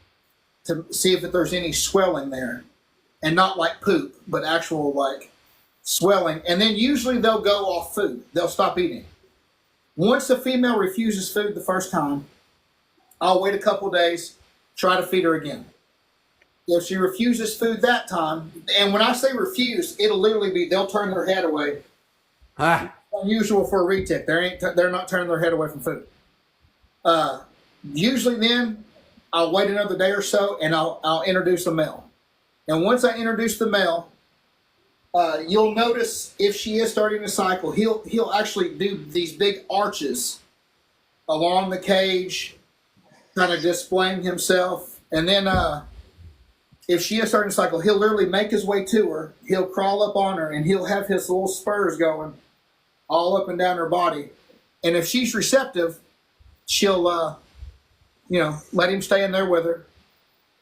to see if there's any swelling there. And not like poop, but actual like swelling, and then usually they'll go off food. They'll stop eating. Once the female refuses food the first time, I'll wait a couple days, try to feed her again. If she refuses food that time, and when I say refuse, it'll literally be they'll turn their head away. Ah, Unusual for a retic. They're not turning their head away from food. Usually then I'll wait another day or so and I'll introduce a male. And once I introduce the male, you'll notice if she is starting to cycle, he'll actually do these big arches along the cage, kind of displaying himself. And then if she is starting to cycle, he'll literally make his way to her. He'll crawl up on her and he'll have his little spurs going all up and down her body. And if she's receptive, she'll let him stay in there with her.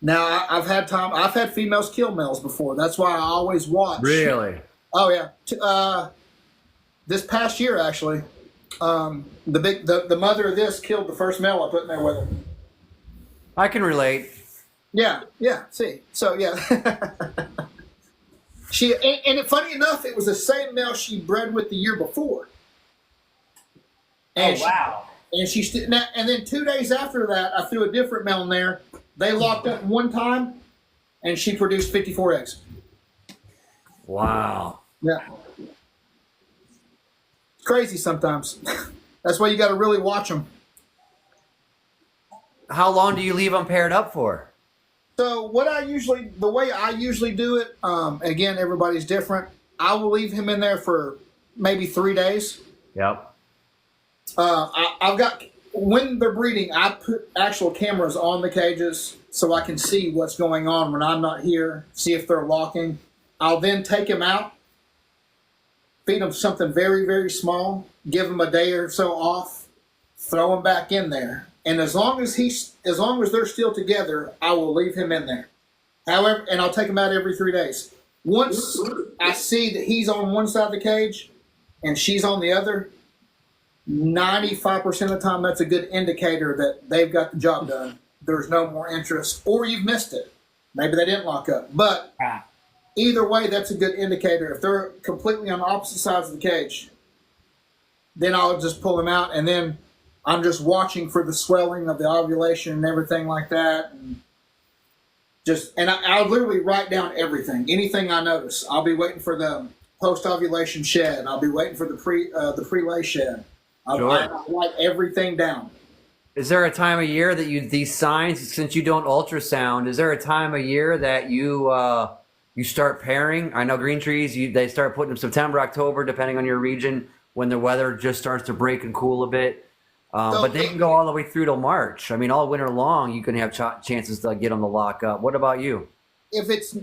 Now I've had females kill males before. That's why I always watch. really? Oh yeah. This past year actually, the mother of this killed the first male I put in there with her. I can relate. Yeah. See, so yeah. Funny enough, it was the same male she bred with the year before. And wow. And then 2 days after that, I threw a different male in there. They locked up one time, and she produced 54 eggs. Wow. Yeah. It's crazy sometimes. That's why you got to really watch them. How long do you leave them paired up for? So the way I usually do it, again, everybody's different. I will leave him in there for maybe 3 days. Yep. I've got, when they're breeding, I put actual cameras on the cages so I can see what's going on when I'm not here, see if they're locking. I'll then take him out, feed him something very, very small, give him a day or so off, throw him back in there. And as long as they're still together, I will leave him in there. However, and I'll take him out every 3 days. Once I see that he's on one side of the cage and she's on the other, 95% of the time that's a good indicator that they've got the job done. There's no more interest, or you've missed it. Maybe they didn't lock up. But either way, that's a good indicator. If they're completely on opposite sides of the cage, then I'll just pull them out, and then I'm just watching for the swelling of the ovulation and everything like that. And I'll literally write down everything, anything I notice. I'll be waiting for the post-ovulation shed. I'll be waiting for the pre-lay shed. I'll write everything down. Is there a time of year that these signs, since you don't ultrasound, is there a time of year that you start pairing? I know green trees, they start putting them September, October, depending on your region, when the weather just starts to break and cool a bit. But they can go all the way through till March. I mean, all winter long, you can have chances to get them to lock up. What about you? If it's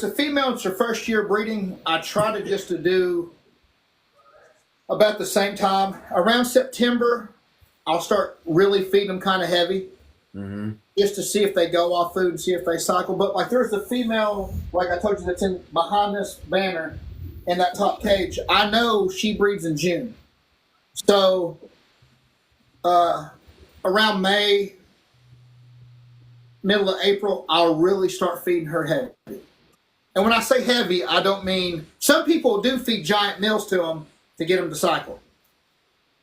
a female, it's her first year breeding, I try to do about the same time. Around September, I'll start really feeding them kind of heavy, just to see if they go off food and see if they cycle. But like there's the female, like I told you, that's in behind this banner in that top cage. I know she breeds in June. So around May, middle of April, I'll really start feeding her heavy. And when I say heavy, I don't mean, some people do feed giant meals to them to get them to cycle.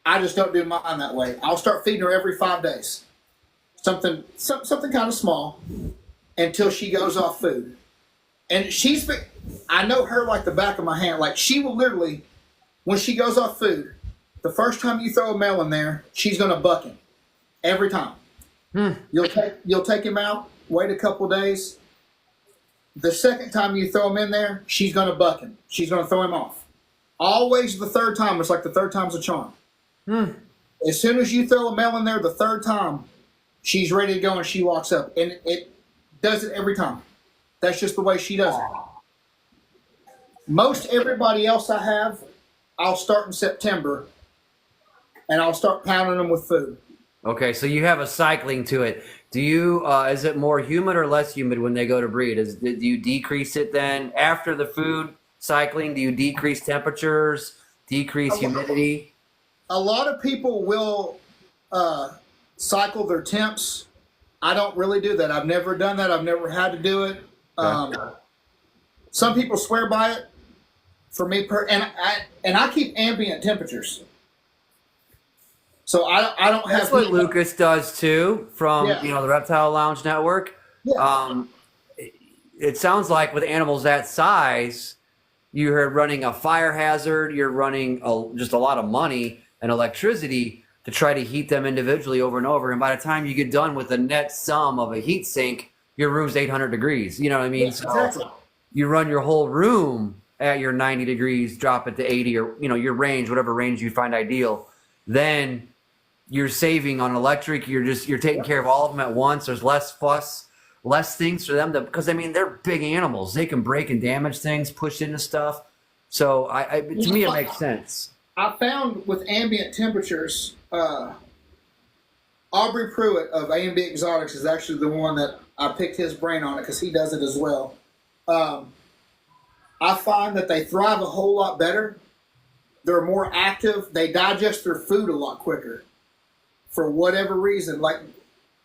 I just don't do mine that way. I'll start feeding her every 5 days. Something kind of small until she goes off food. And I know her like the back of my hand. Like she will literally, when she goes off food, the first time you throw a male in there, she's going to buck him. Every time. You'll take him out, wait a couple days. The second time you throw him in there, she's going to buck him. She's going to throw him off. Always the third time. It's like the third time's a charm. As soon as you throw a male in there the third time, she's ready to go and she walks up. And it does it every time. That's just the way she does it. Most everybody else I have, I'll start in September and I'll start pounding them with food. Okay, so you have a cycling to it. Do you, is it more humid or less humid when they go to breed? Do you decrease it then after the food cycling? Do you decrease temperatures, decrease humidity? A lot of people will cycle their temps. I don't really do that. I've never done that. I've never had to do it. Some people swear by it. for me and I keep ambient temperatures. So I don't have That's what Lucas does too from Yeah. the Reptile Lounge Network. Yeah. It sounds like with animals that size, you're running a fire hazard, you're running just a lot of money and electricity to try to heat them individually over and over. And by the time you get done with the net sum of a heat sink, your room's 800 degrees. You know what I mean? Yeah, So exactly. you run your whole room at your 90 degrees, drop it to 80 or, your range, whatever range you find ideal. Then you're saving on electric. You're taking care of all of them at once. There's less fuss, less things for them because they're big animals. They can break and damage things, push into stuff. So to me, it makes sense. I found with ambient temperatures, Aubrey Pruitt of A&B Exotics is actually the one that I picked his brain on it because he does it as well. I find that they thrive a whole lot better. They're more active. They digest their food a lot quicker for whatever reason. Like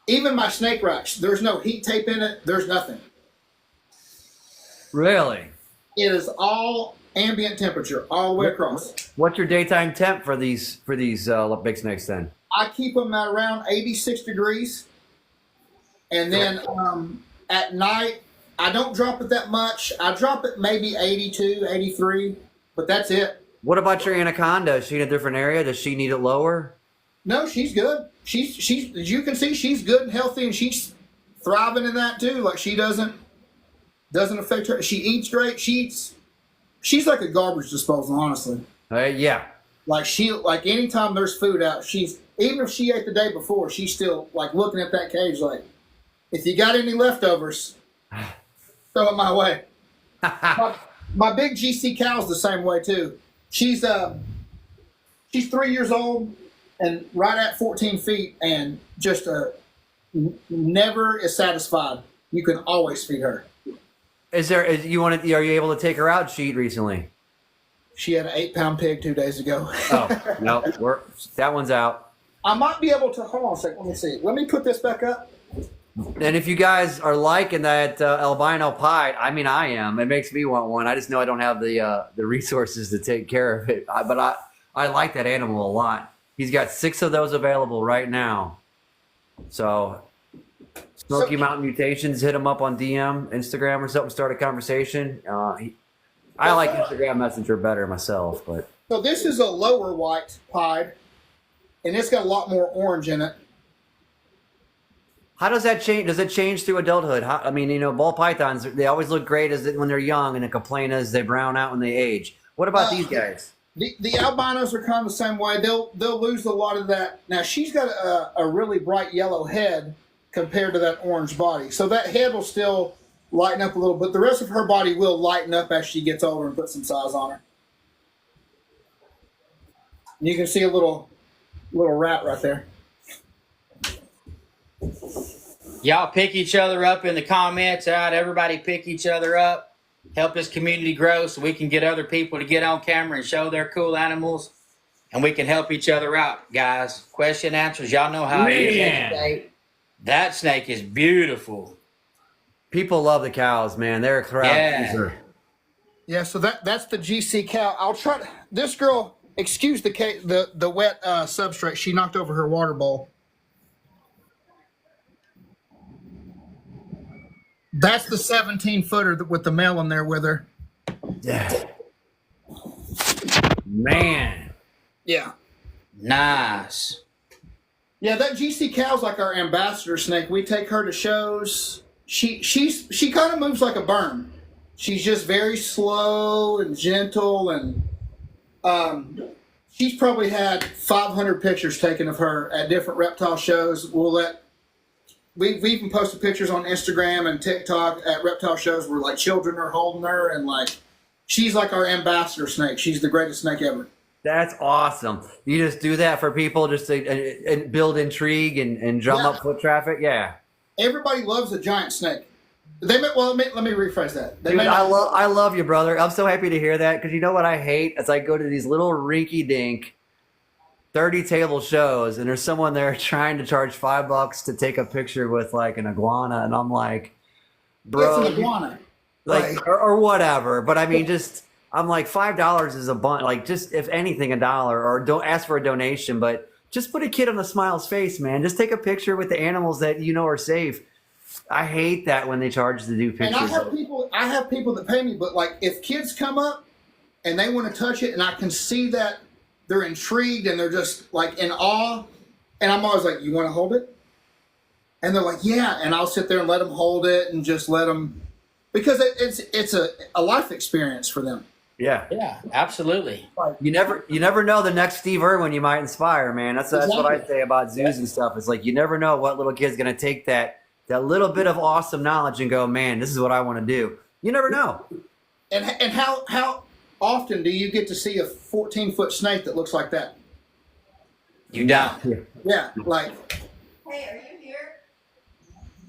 even my snake racks, there's no heat tape in it. There's nothing. Really? It is all ambient temperature all the way across. What's your daytime temp for these big snakes then? I keep them at around 86 degrees. And then at night, I don't drop it that much. I drop it maybe 82, 83, but that's it. What about your anaconda? Is she in a different area? Does she need it lower? No, she's good. She's as you can see, she's good and healthy, and she's thriving in that too. Like she doesn't affect her. She eats great. She's like a garbage disposal, honestly. Yeah. Like anytime there's food out, even if she ate the day before, she's still like looking at that cage like, if you got any leftovers, throw it my way. my big GC cow's the same way too. She's 3 years old and right at 14 feet and just never is satisfied. You can always feed her. Are you able to take her out? She eat recently? She had an 8-pound pig 2 days ago. Oh, no, that one's out. I might be able to, hold on a second, let me see. Let me put this back up. And if you guys are liking that albino pied, I mean, I am. It makes me want one. I just know I don't have the resources to take care of it. But I like that animal a lot. He's got 6 of those available right now. So, Smoky Mountain Mutations, hit him up on DM, Instagram or something, start a conversation. I like Instagram Messenger better myself. But So this is a lower white pied, and it's got a lot more orange in it. how does that change? Does it change through adulthood? Ball pythons, they always look great when they're young, and the complaint is they brown out when they age. What about these guys? The albinos are kind of the same way. They'll lose a lot of that. Now she's got a really bright yellow head compared to that orange body, so that head will still lighten up a little, but the rest of her body will lighten up as she gets older and put some size on her. You can see a little rat right there. Y'all pick each other up in the comments. All right, everybody pick each other up. Help this community grow so we can get other people to get on camera and show their cool animals. And we can help each other out, guys. Question answers. Y'all know how it is. That snake is beautiful. People love the cows, man. They're a crowd pleaser. Yeah, so that's the GC cow. I'll try this girl. Excuse the wet substrate. She knocked over her water bowl. That's the 17-footer with the male in there with her. Yeah. Man. Yeah. Nice. Yeah, that GC cow's like our ambassador snake. We take her to shows. She kind of moves like a berm. She's just very slow and gentle, and she's probably had 500 pictures taken of her at different reptile shows. We've even posted pictures on Instagram and TikTok at reptile shows where like children are holding her, and like she's like our ambassador snake. She's the greatest snake ever. That's awesome. You just do that for people just to and build intrigue and drum up foot traffic. Yeah. Everybody loves a giant snake. Let me rephrase that. Dude, I love you, brother. I'm so happy to hear that because you know what I hate? As I go to these little rinky-dink 30-table shows, and there's someone there trying to charge $5 to take a picture with like an iguana, and I'm like, bro, it's an iguana, like, right. or whatever. But I mean, just I'm like $5 is a bunch. Like just if anything, $1, or don't ask for a donation, but just put a kid on a smile's face, man. Just take a picture with the animals that you know are safe. I hate that when they charge to do And pictures. I have people that pay me, but like if kids come up and they want to touch it, and I can see that they're intrigued and they're just like in awe, and I'm always like, "You want to hold it?" And they're like, "Yeah," and I'll sit there and let them hold it and just let them, because it's a life experience for them. Yeah. Yeah, absolutely. You never know the next Steve Irwin you might inspire, man. That's what I say about zoos and stuff. It's like you never know what little kid's gonna take that little bit of awesome knowledge and go, man, this is what I want to do. You never know. And how often do you get to see a 14-foot snake that looks like that? You don't. Yeah, like Hey, are you here?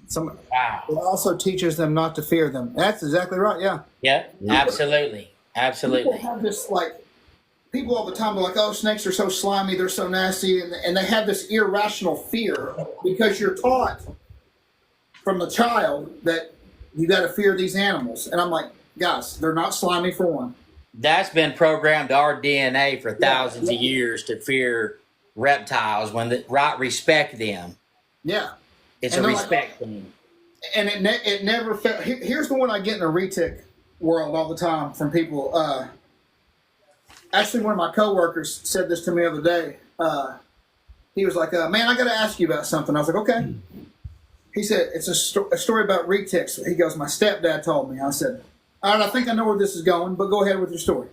some. Wow. It also teaches them not to fear them. That's exactly right. Yeah. Yep. Absolutely. Absolutely. People have this like. People all the time are like, "Oh, snakes are so slimy, they're so nasty," and they have this irrational fear because you're taught from the child that you got to fear these animals. And I'm like, guys, they're not slimy for one. That's been programmed to our DNA for thousands of years to fear reptiles when respect them. Yeah. It's And a they're like, respect thing. and it never felt. Here's the one I get in the retic world all the time from people. Actually, one of my coworkers said this to me the other day. He was like, "Man, I got to ask you about something." I was like, "Okay." He said, "It's a story about retics." He goes, "My stepdad told me." I said, "All right, I think I know where this is going, but go ahead with your story."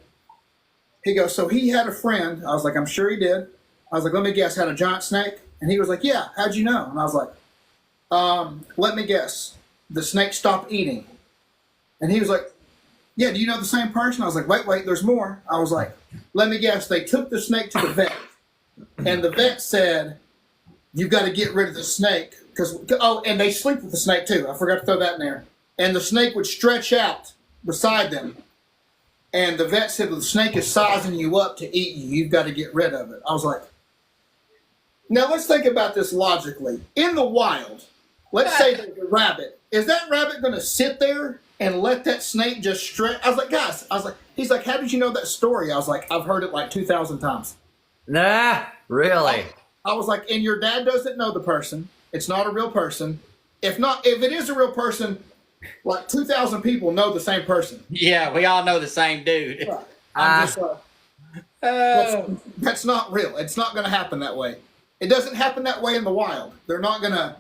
He goes, "So he had a friend." I was like, "I'm sure he did." I was like, "Let me guess, had a giant snake?" And he was like, "Yeah, how'd you know?" And I was like, "Let me guess. The snake stopped eating." And he was like, "Yeah, do you know the same person?" I was like, wait, there's more. I was like, "Let me guess. They took the snake to the vet. And the vet said, you got to get rid of the snake. And they sleep with the snake too. I forgot to throw that in there. And the snake would stretch out beside them. And the vet said, well, the snake is sizing you up to eat you. You've got to get rid of it." I was like, now let's think about this logically. In the wild, let's say there's a rabbit. Is that rabbit going to sit there and let that snake just stretch? I was like, guys, he's like, how did you know that story? I was like, I've heard it like 2,000 times. Nah, really? I was like, and your dad doesn't know the person. It's not a real person. If it is a real person, like 2,000 people know the same person. Yeah, we all know the same dude. I'm just that's not real. It's not going to happen that way. It doesn't happen that way in the wild. They're not going to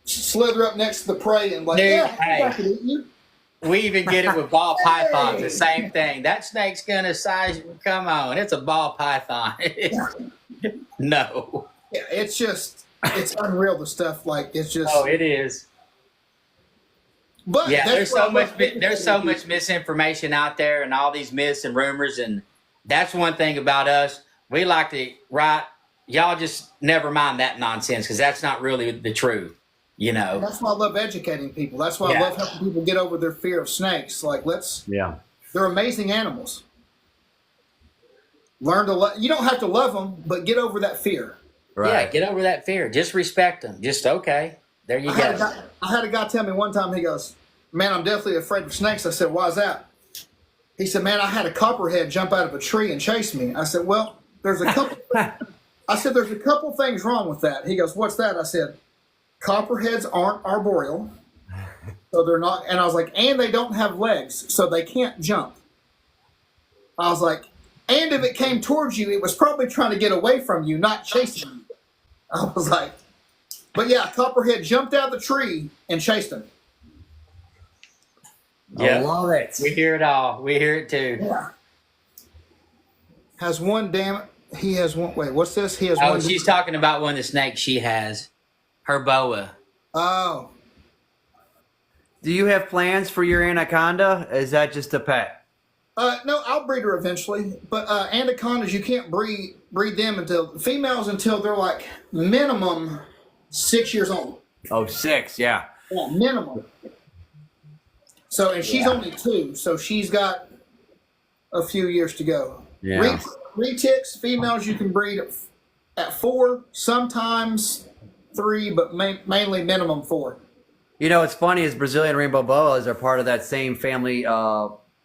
slither up next to the prey and like, Dude, yeah, hey. I could eat you. We even get it with ball pythons, the same thing. That snake's gonna size. Come on, it's a ball python. No. Yeah, it's unreal. The stuff like it's just. Oh, it is. But Yeah, that's there's so much misinformation out there, and all these myths and rumors, and that's one thing about us. We like to write. Y'all just never mind that nonsense because that's not really the truth. You know. That's why I love educating people. That's why I love helping people get over their fear of snakes. Like, they're amazing animals. Learn to love. You don't have to love them, but get over that fear. Right. Yeah, get over that fear. Just respect them. Just okay. There you go. I had a guy tell me one time. He goes, "Man, I'm definitely afraid of snakes." I said, "Why is that?" He said, "Man, I had a copperhead jump out of a tree and chase me." I said, "Well, there's a couple." There's a couple things wrong with that. He goes, "What's that?" I said, "Copperheads aren't arboreal, so they're not." And I was like, "And they don't have legs, so they can't jump." I was like, "And if it came towards you, it was probably trying to get away from you, not chasing you." I was like, but yeah, Copperhead jumped out of the tree and chased him. I love it. We hear it all. We hear it too. Yeah. Has one, damn it. He has one. Wait, what's this? He has Oh, one. she's talking about one of the snakes she has. Her boa. Oh. Do you have plans for your anaconda? Is that just a pet? No, I'll breed her eventually. But anacondas, you can't breed them until they're like minimum 6 years old. Oh, 6, yeah. Yeah, minimum. So, and she's only 2, so she's got a few years to go. Yeah. Retics, females, you can breed at 4, sometimes 3, but mainly minimum 4. You know, what's funny is Brazilian rainbow boas are part of that same family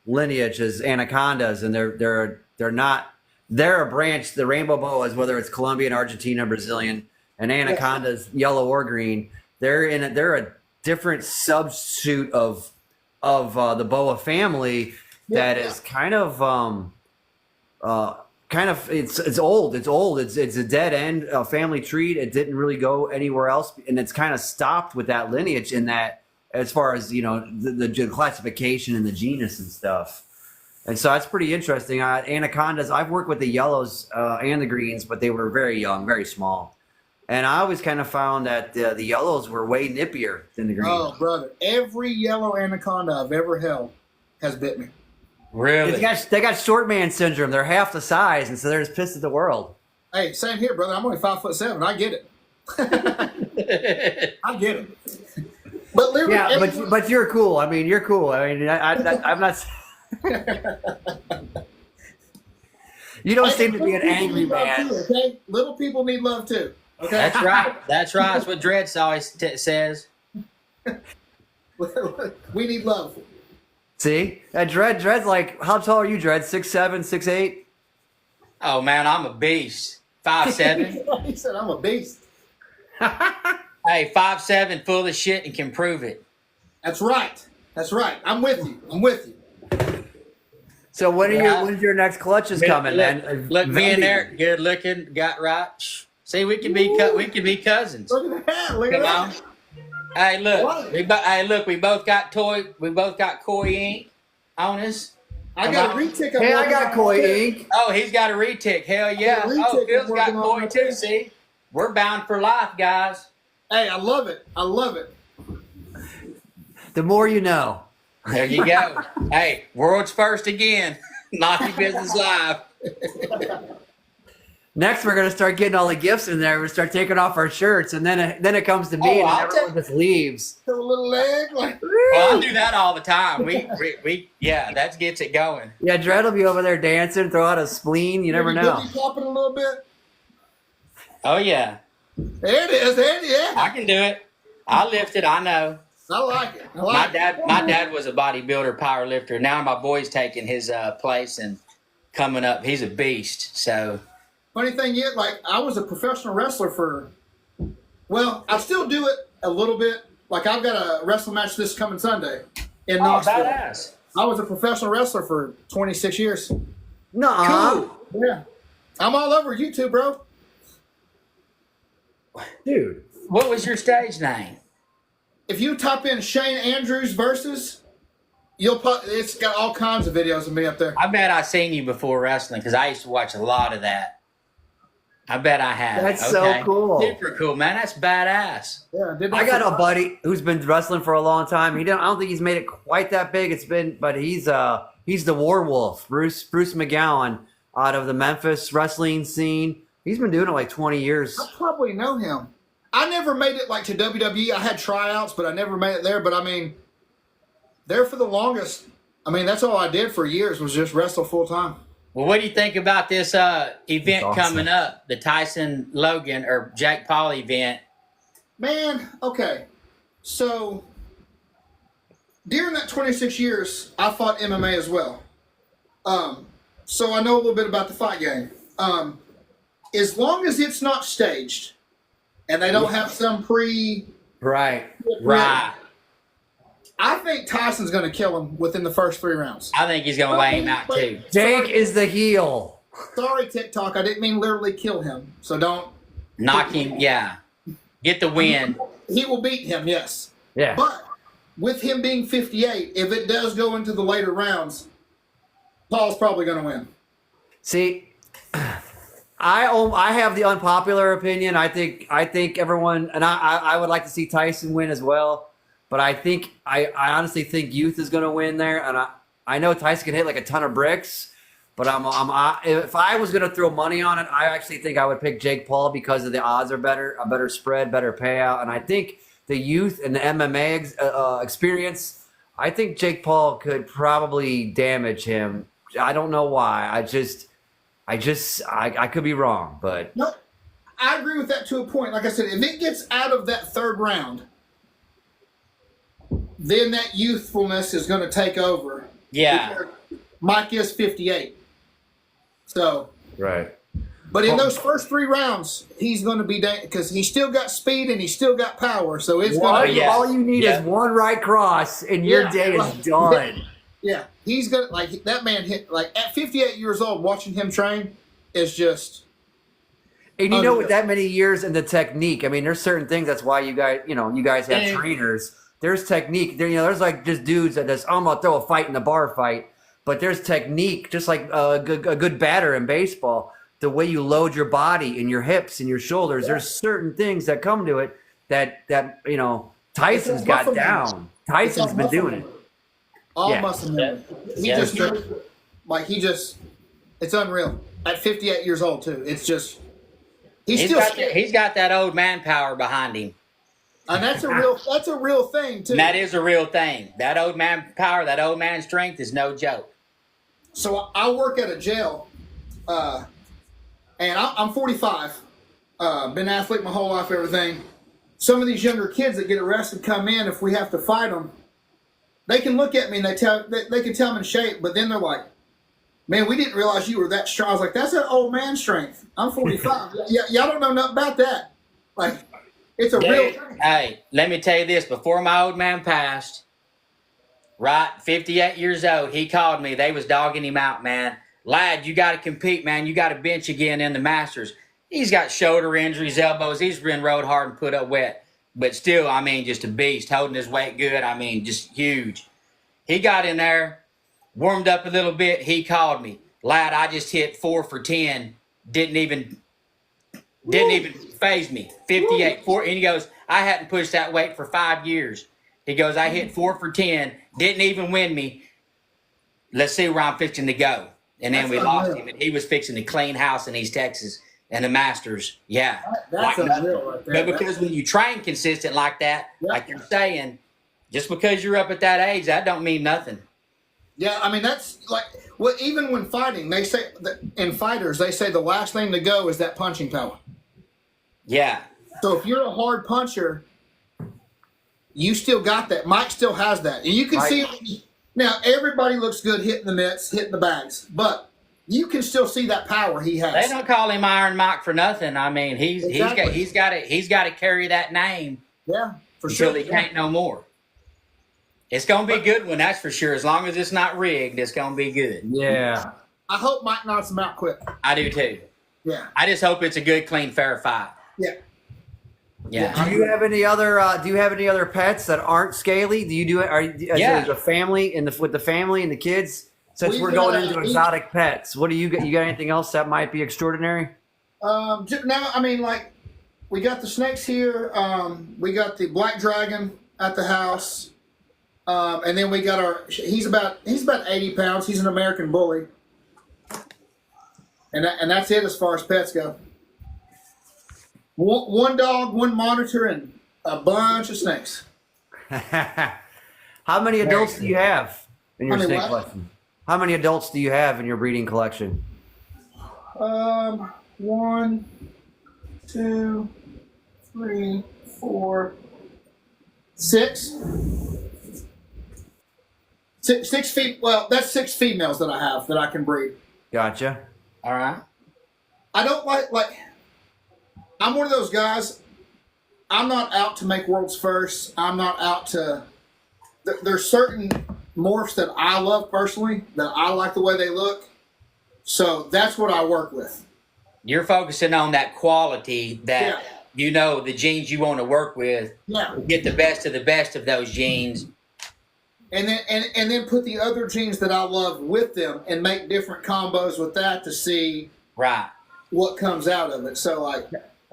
lineage as anacondas, and they're not. They're a branch. The rainbow boas, whether it's Colombian, Argentina, Brazilian, and anacondas, yellow or green, they're a different subsuit of the boa family that is kind of it's old. It's a dead end family tree. It didn't really go anywhere else, and it's kind of stopped with that lineage in that, as far as the classification and the genus and stuff. And so that's pretty interesting. Anacondas, I've worked with the yellows and the greens, but they were very young, very small. And I always kind of found that the yellows were way nippier than the greens. Oh, brother. Every yellow anaconda I've ever held has bit me. Really? They got short man syndrome. They're half the size, and so they're just pissed at the world. Hey, same here, brother. I'm only 5'7". I get it. I get it. But literally, Yeah, but you're cool. I mean, you're cool. I mean, I'm not. You don't seem to be an angry man. Too, okay? Little people need love too. Okay. That's right. That's right. That's what Dreads always says. We need love. See, Dred's like, how tall are you, Dred? 6'7", 6'8"? Oh man, I'm a beast. 5'7". He said I'm a beast. Hey, 5'7", full of shit, and can prove it. That's right. That's right. I'm with you. I'm with you. So when's your next clutches coming, man? Look, me and Eric, good looking, got right. See, we can be cousins. Look at that. Look at Come on. that. Hey, look, we both got koi ink on us. I got a retic. Hey, I got koi ink. Oh, he's got a retic. Hell yeah. Oh, Phil's got koi too. See, we're bound for life, guys. Hey, I love it. I love it. The more you know. There you go. Hey, world's first again. Naughty Business Live. Next, we're gonna start getting all the gifts in there. We start taking off our shirts, and then it comes to me, and everyone just leaves. A little leg, like. Well, I do that all the time. We that gets it going. Yeah, Dred will be over there dancing, throw out a spleen. You never know. Maybe popping a little bit. Oh yeah, There it is. There it is. Yeah. I can do it. I lift it. I know. I like it. I like My dad was a bodybuilder, power lifter. Now my boy's taking his place and coming up. He's a beast. So. Funny thing is, like, I was a professional wrestler I still do it a little bit. Like, I've got a wrestling match this coming Sunday in Knoxville. Badass. I was a professional wrestler for 26 years. Nuh-uh. Cool. Yeah. I'm all over YouTube, bro. Dude. What was your stage name? If you type in Shane Andrews versus, it's got all kinds of videos of me up there. I bet I seen you before wrestling because I used to watch a lot of that. I bet I have. That's so cool. Super cool, man. That's badass. Yeah, I got a buddy who's been wrestling for a long time. I don't think he's made it quite that big. But he's the Warwolf, Bruce McGowan, out of the Memphis wrestling scene. He's been doing it like 20 years. I probably know him. I never made it like to WWE. I had tryouts, but I never made it there. But I mean, there for the longest. I mean, that's all I did for years was just wrestle full time. Well, what do you think about this event awesome. coming up? The Tyson Logan or Jake Paul event? Man, okay. So during that 26 years, I fought MMA as well. So I know a little bit about the fight game. As long as it's not staged and they don't have some Right. I think Tyson's going to kill him within the first 3 rounds. I think he's going to lay him out too. Jake is the heel. Sorry, TikTok. I didn't mean literally kill him. So don't. Knock him, yeah. Get the win. He will beat him, yes. Yeah. But with him being 58, if it does go into the later rounds, Paul's probably going to win. See, I have the unpopular opinion. I think everyone, and I would like to see Tyson win as well. But I honestly think Youth is going to win there, and I know Tyson can hit like a ton of bricks. But if I was going to throw money on it, I actually think I would pick Jake Paul because of the odds are better, a better spread, better payout, and I think the Youth and the MMA experience. I think Jake Paul could probably damage him. I don't know why. I could be wrong, but No, I agree with that to a point. Like I said, if it gets out of that 3rd round, then that youthfulness is going to take over. Yeah. Mike is 58. So, Right. but in those first 3 rounds, he's going to be because he's still got speed and he's still got power. So it's going to be All you need is one right cross, and your day is done. Yeah, he's gonna that man hit at 58 years old. Watching him train is just. And you know, with that many years in the technique, I mean, there's certain ththings. That's why you guys have trainers. There's technique. There's like just dudes that just I'm gonna throw a fight in the bar fight, but there's technique. Just like a good batter in baseball, the way you load your body and your hips and your shoulders. There's certain things that come to it that Tyson's got down. Tyson's been doing it. All muscle memory. It's unreal. At 58 years old too. It's just he's got that old man power behind him. And that's a real thing too. And that is a real thing. That old man power, that old man strength is no joke. So I work at a jail, and I'm 45. Been an athlete my whole life, everything. Some of these younger kids that get arrested come in. If we have to fight them, they can look at me and they can tell I'm in shape, but then they're like, "Man, we didn't realize you were that strong." I was like, "That's an old man strength. I'm 45. Y'all don't know nothing about that. Like, it's a real thing." Hey, let me tell you this. Before my old man passed, right, 58 years old, he called me. They was dogging him out, man. Lad, you got to compete, man. You got to bench again in the Masters. He's got shoulder injuries, elbows. He's been rode hard and put up wet. But still, I mean, just a beast, holding his weight good. I mean, just huge. He got in there, warmed up a little bit. He called me. Lad, I just hit 4 for 10. Didn't even phase me. 58, 4. And he goes, I hadn't pushed that weight for 5 years. He goes, I hit 4 for 10. Didn't even win me. Let's see where I'm fixing to go. And then we lost him. And he was fixing to clean house in East Texas and the Masters. Yeah. That's unreal right there. But because when you train consistent like that, like you're saying, just because you're up at that age, that don't mean nothing. Yeah, I mean, that's like, well, even when fighting, they say, in fighters, they say the last thing to go is that punching power. Yeah. So if you're a hard puncher, you still got that. Mike still has that. And you can see, now everybody looks good hitting the mitts, hitting the bags, but you can still see that power he has. They don't call him Iron Mike for nothing. I mean, he's got to carry that name. Yeah, for sure. Until he can't no more. It's going to be a good one, that's for sure. As long as it's not rigged, it's going to be good. Yeah. I hope Mike knocks him out quick. I do too. Yeah. I just hope it's a good, clean, fair fight. Yeah. Yeah. Do you have any other pets that aren't scaly? Do you do it? Is a family with the family and the kids? Since we're going into exotic pets, what do you got? You got anything else that might be extraordinary? Now, I mean, like, we got the snakes here. We got the black dragon at the house. And then we got he's about 80 pounds. He's an American bully. And that's it as far as pets go. One dog, one monitor, and a bunch of snakes. How many adults do you have in your snake collection? How many adults do you have in your breeding collection? 1, 2, 3, 4, 6. 6 feet. Well, that's 6 females that I have that I can breed. Gotcha. All right. I don't like. I'm one of those guys. I'm not out to make world's first. I'm not out to. There's certain morphs that I love personally, that I like the way they look. So that's what I work with. You're focusing on that quality that the genes you want to work with. Yeah. Get the best of those genes. And then put the other genes that I love with them and make different combos with that to see what comes out of it. So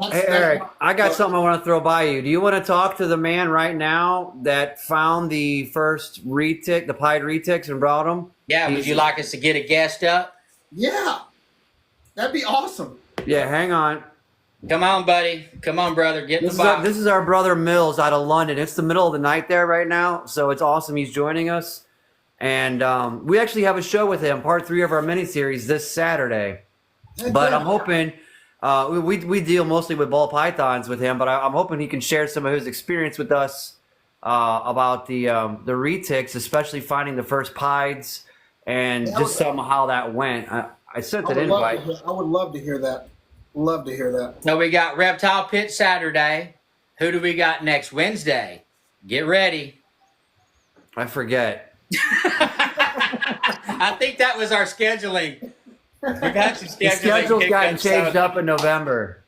hey, Eric, I got something I want to throw by you. Do you want to talk to the man right now that found the first retic, the pied retics, and brought them? Yeah, would you like us to get a guest up? Yeah, that'd be awesome. Yeah, hang on. Come on, buddy. Come on, brother. Get in the box. This is our brother Mills out of London. It's the middle of the night there right now, so it's awesome he's joining us. And we actually have a show with him, part 3 of our miniseries this Saturday. But I'm hoping we deal mostly with ball pythons with him, but I'm hoping he can share some of his experience with us about the retics, especially finding the first pieds and just somehow that went. I sent an invite. I would love to hear that. Love to hear that. So we got Reptile Pit Saturday. Who do we got next Wednesday? Get ready. I forget. I think that was our scheduling. We got some scheduling. The schedule's kicked gotten up, changed so up in November.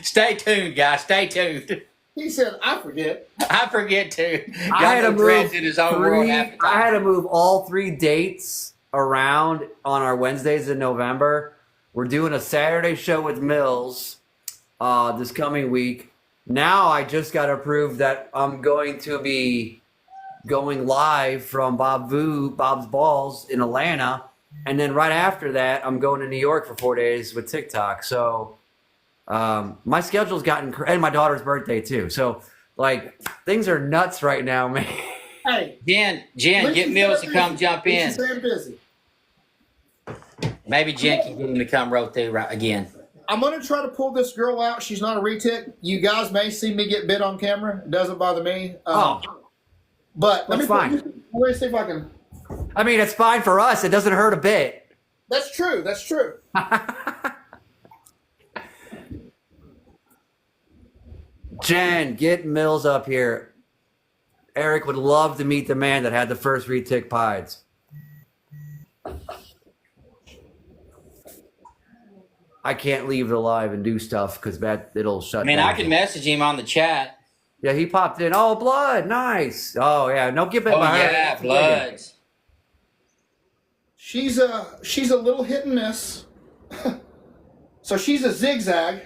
Stay tuned, guys. Stay tuned. He said, "I forget." I forget too. I had to move in his own world half the time. I had to move all 3 dates around on our Wednesdays in November. We're doing a Saturday show with Mills this coming week. Now I just got approved that I'm going to be going live from Bob's Balls in Atlanta. And then right after that, I'm going to New York for 4 days with TikTok. So my schedule's gotten, and my daughter's birthday too. So like things are nuts right now, man. Hey, Jen, get Mills to come jump in. Staying busy. Maybe Jen can get him to come roll through again. I'm gonna try to pull this girl out. She's not a retic. You guys may see me get bit on camera. It doesn't bother me. But let me see if I can. I mean, it's fine for us. It doesn't hurt a bit. That's true. That's true. Jen, get Mills up here. Eric would love to meet the man that had the first retic pies. I can't leave the live and do stuff because it'll shut down. I can message him on the chat. Yeah, he popped in. Oh, blood. Nice. Oh, yeah. No, get back behind her. Yeah, bloods. She's a little hit and miss. So she's a zigzag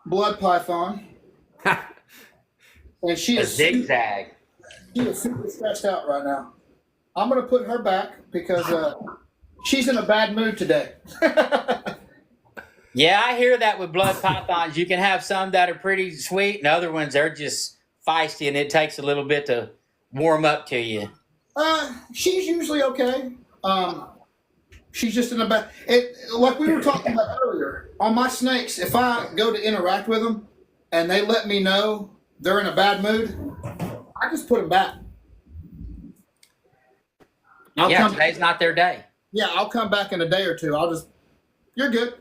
blood python. And she is zigzag. She is super stressed out right now. I'm gonna put her back because she's in a bad mood today. Yeah, I hear that with blood pythons. You can have some that are pretty sweet, and other ones they're just feisty, and it takes a little bit to warm up to you. She's usually okay. She's just in a bad. Like we were talking about earlier. On my snakes, if I go to interact with them, and they let me know they're in a bad mood, I just put them back. Today's not their day. Yeah, I'll come back in a day or two. You're good.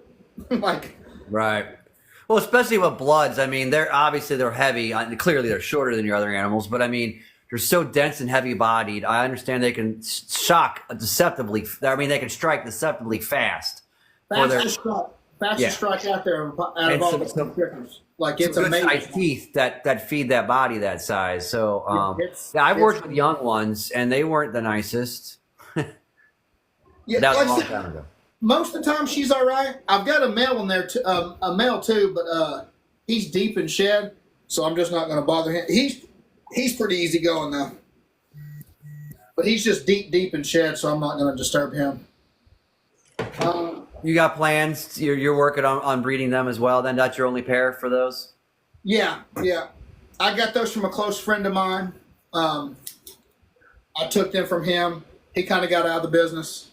Right. Well, especially with bloods. I mean, they're heavy. Clearly, they're shorter than your other animals, but I mean, they're so dense and heavy bodied. I understand they can shock deceptively. I mean, they can strike deceptively fast. Fastest strike out there out of all the critters. Like it's amazing. Size teeth that feed that body that size. So I've worked with young ones, and they weren't the nicest. Yeah, that was a long time ago. Most of the time she's all right. I've got a male in there, a male too, but he's deep in shed, so I'm just not going to bother him. He's pretty easy going though, but he's just deep in shed, so I'm not going to disturb him. You got plans? You're working on breeding them as well. Then that's your only pair for those? Yeah. I got those from a close friend of mine. I took them from him. He kind of got out of the business.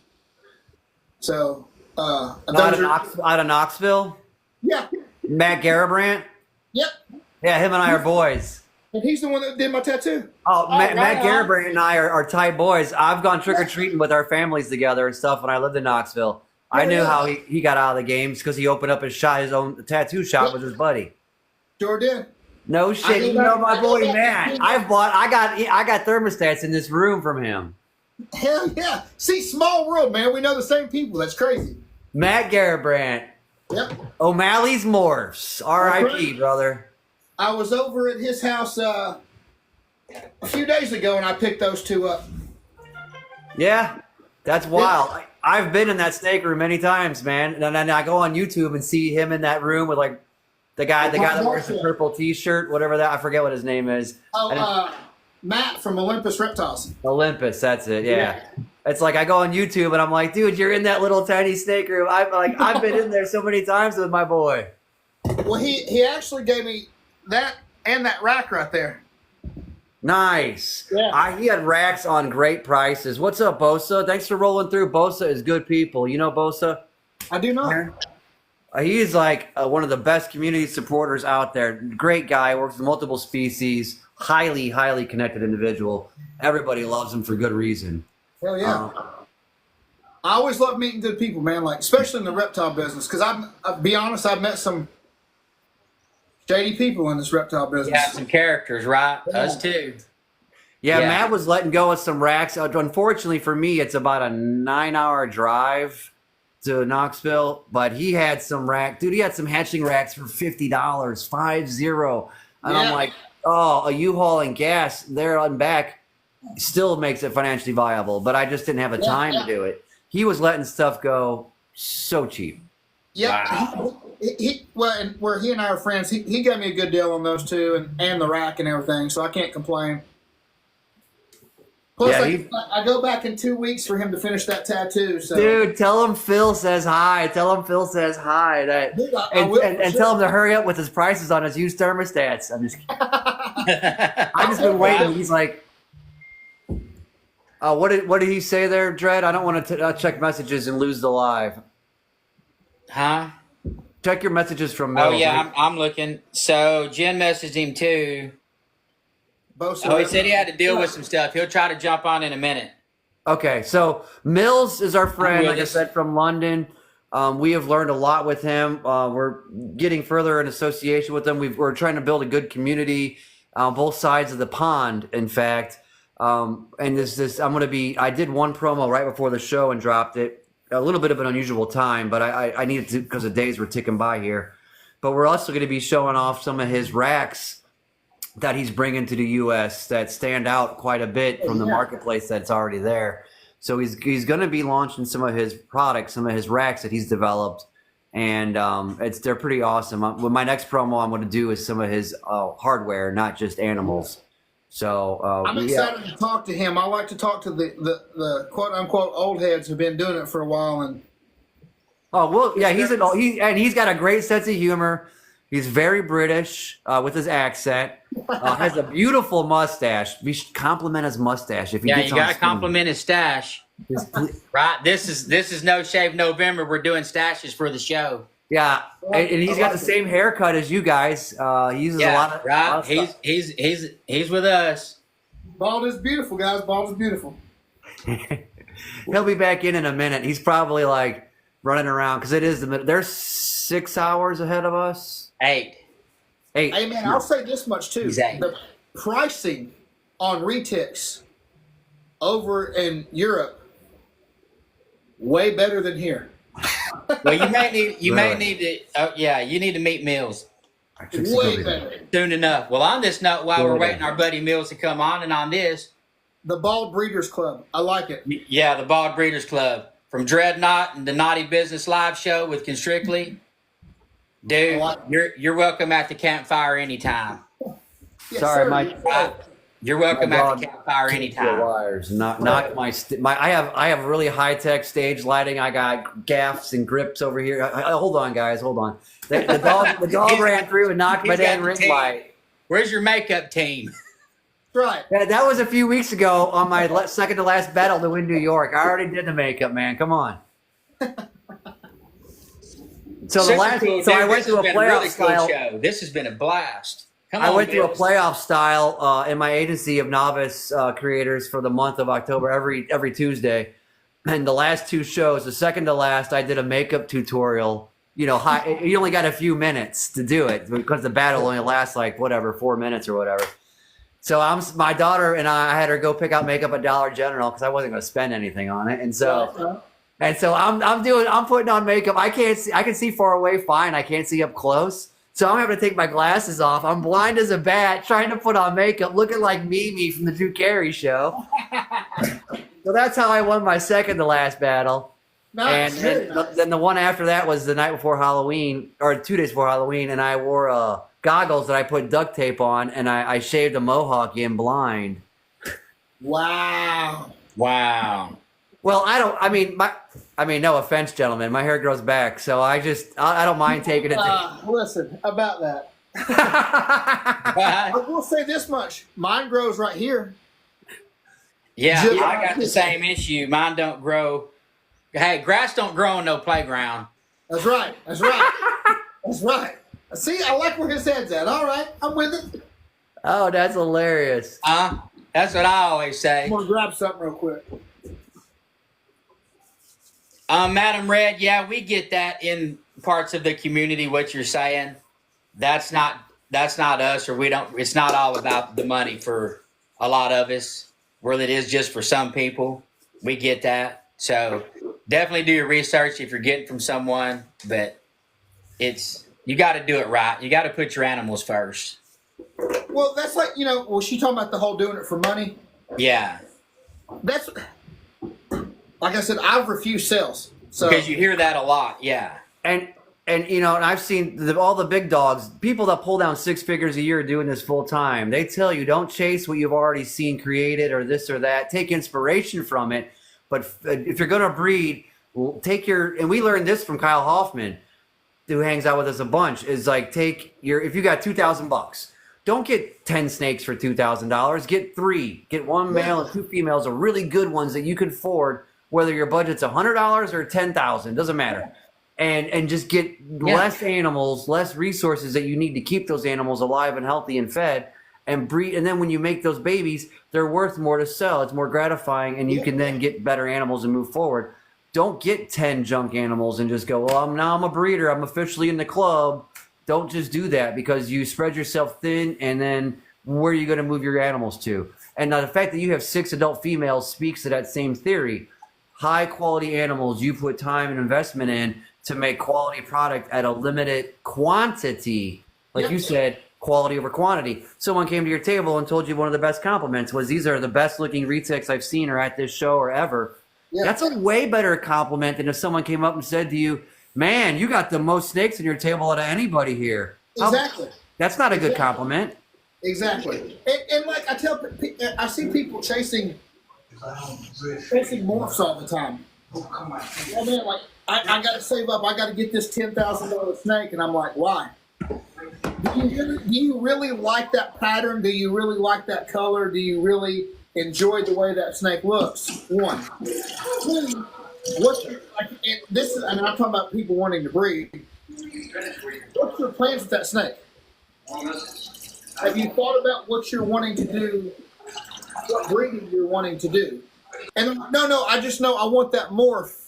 So, out of Knoxville? Yeah. Matt Garabrandt? Yep. Yeah, him and I are boys. And he's the one that did my tattoo. Matt Garabrandt and I are tight boys. I've gone trick-or-treating with our families together and stuff when I lived in Knoxville. I knew how he got out of the games because he opened up his own tattoo shop with his buddy. Sure did. No shit. You know my boy Matt. I got thermostats in this room from him. Hell yeah. See, small world, man. We know the same people. That's crazy. Matt Garabrandt. Yep. O'Malley's Morphs. R.I.P., brother. I was over at his house a few days ago, and I picked those two up. Yeah, that's wild. Yeah. I've been in that snake room many times, man. And then I go on YouTube and see him in that room with like the guy that wears the purple T-shirt, whatever that. I forget what his name is. Matt from Olympus Reptiles. Olympus, that's it. Yeah. It's like I go on YouTube and I'm like, dude, you're in that little tiny snake room. I've been in there so many times with my boy. Well, he actually gave me that and that rack right there. Nice. Yeah. He had racks on great prices. What's up, Bosa? Thanks for rolling through. Bosa is good people. You know Bosa? I do not. He's like one of the best community supporters out there. Great guy. Works with multiple species. highly, highly connected individual. Everybody loves him for good reason. Hell yeah. I always love meeting good people, man. Like especially in the reptile business, because I'll be honest, I've met some shady people in this reptile business. You have some characters, right? Yeah. Us too. Yeah, Yeah. Matt was letting go of some racks. Unfortunately for me, it's about a 9-hour drive to Knoxville, but he had some rack. Dude, he had some hatchling racks for $50, 50. And I'm Yeah. like, oh, a U-Haul and gas there and back still makes it financially viable, but I just didn't have the time to do it. He was letting stuff go so cheap. Yeah, Wow. well, and where he and I are friends, he got me a good deal on those two, and the rack and everything, so I can't complain. Plus, Yeah, I go back in 2 weeks for him to finish that tattoo. So, Dude, tell him Phil says hi. Tell him Phil says hi. That Dude, I and, will and, for and sure. tell him to hurry up with his prices on his used thermostats. I'm just kidding. I just been waiting. He's like, what did he say there, Dredd? I don't want to check messages and lose the live. Huh? Check your messages from Oh Mills. yeah, I'm looking. So Jen messaged him too. Both Oh, he said he had to deal with some stuff. He'll try to jump on in a minute. Okay, so Mills is our friend, I'm like I with said, from London. We have learned a lot with him. We're getting further in association with him. We're trying to build a good community on both sides of the pond, in fact. And I did one promo right before the show and dropped it. A little bit of an unusual time, but I needed to because the days were ticking by here. But we're also going to be showing off some of his racks that he's bringing to the U.S. that stand out quite a bit from the marketplace that's already there. So he's going to be launching some of his products, some of his racks that he's developed, and they're pretty awesome. Well, my next promo I'm going to do is some of his hardware, not just animals. So I'm excited to talk to him. I like to talk to the quote unquote old heads who've been doing it for a while, and Oh well, yeah, he's got a great sense of humor. He's very British with his accent. Has a beautiful mustache. We should compliment his mustache if he Yeah, gets you on got to screen. compliment his stash. Right? This is No Shave November. We're doing stashes for the show. Yeah, and he's got the same haircut as you guys. He uses a lot of right. stuff. He's with us. bald is beautiful, guys. Bald is beautiful. He'll be back in a minute. He's probably like running around because it is the middle. There's 6 hours ahead of us. 8. 8. Hey man, I'll say this much too: He's eight. the pricing on retics over in Europe way better than here. Well, you may need Really? to. Oh yeah, you need to meet Mills Way better. soon enough. Well, on this note, while we're Really? waiting our buddy Mills to come on, and on this, The Bald Breeders Club. I like it. yeah, the Bald Breeders Club from Dreadnought and the Naughty Business Live Show with Constrictly. Dude, you're welcome at the campfire anytime. Yes, Sorry, sir. Mike. Right? You're welcome My at dog the campfire The anytime. wires, not my. I have really high tech stage lighting. I got gaffs and grips over here. Hold on, guys. Hold on. The dog ran through and knocked my He's got dang the ring tape. light. Where's your makeup team? Right. That was a few weeks ago on my second to last battle to win New York. I already did the makeup, man. Come on. So Super I cool, went dude. to a This has been playoff really cool style. show. This has been a blast. Come I on, went through a Mills. playoff style in my agency of novice creators for the month of October every Tuesday. And the last 2 shows, the second to last, I did a makeup tutorial. You know, you only got a few minutes to do it because the battle only lasts like 4 minutes or whatever. So my daughter and I had her go pick out makeup at Dollar General because I wasn't going to spend anything on it. And so I'm putting on makeup. I can't see. I can see far away fine. I can't see up close. So I'm having to take my glasses off. I'm blind as a bat, trying to put on makeup, looking like Mimi from the Drew Carey show. So that's how I won my second to last battle. Nice. Very And nice. then the one after that was the night before Halloween, or 2 days before Halloween, and I wore goggles that I put duct tape on, and I shaved a mohawk in blind. Wow. Wow. Well, no offense, gentlemen, my hair grows back, so I don't mind taking it. Listen about that. yeah, I will say this much: mine grows right here. I got the same issue. Mine don't grow. Hey, grass don't grow on no playground. That's right. That's right. That's right. See, I like where his head's at. All right, I'm with it. Oh, that's hilarious. That's what I always say. I'm gonna grab something real quick. Madam Red, yeah, we get that in parts of the community. What you're saying, that's not us, or we don't. It's not all about the money for a lot of us. Where it is just for some people, we get that. So definitely do your research if you're getting from someone, but you got to do it right. You got to put your animals first. Well, that's like, was she talking about the whole doing it for money? Yeah, That's like I said, I've refused sales. So because you hear that a lot. Yeah. And and I've seen all the big dogs, people that pull down 6 figures a year doing this full time. They tell you don't chase what you've already seen created or this or that. Take inspiration from it, but if you're going to breed, and we learned this from Kyle Hoffman, who hangs out with us a bunch. Is like if you got $2,000, don't get 10 snakes for $2,000. Get 3. Get 1 male and 2 females, are really good ones that you can afford. Whether your budget's $100 or $10,000, doesn't matter. And just get less animals, less resources that you need to keep those animals alive and healthy and fed and breed. And then when you make those babies, they're worth more to sell. It's more gratifying, and you can then get better animals and move forward. Don't get 10 junk animals and just go, well, now I'm a breeder. I'm officially in the club. Don't just do that, because you spread yourself thin, and then where are you going to move your animals to? And now the fact that you have 6 adult females speaks to that same theory. High quality animals you put time and investment in to make quality product at a limited quantity. Like you said, quality over quantity. Someone came to your table and told you one of the best compliments was, these are the best looking retics I've seen or at this show or ever. Yeah. That's a way better compliment than if someone came up and said to you, man, you got the most snakes in your table out of anybody here. Exactly. That's not a good compliment. Exactly. And like I see people chasing morphs all the time. I mean, like, I got to save up. I got to get this $10,000 snake, and I'm like, why? Do you really like that pattern? Do you really like that color? Do you really enjoy the way that snake looks? One. Two, and I'm talking about people wanting to breed. What's your plans with that snake? Have you thought about what you're wanting to do? What breeding you're wanting to do? And no, I just know I want that morph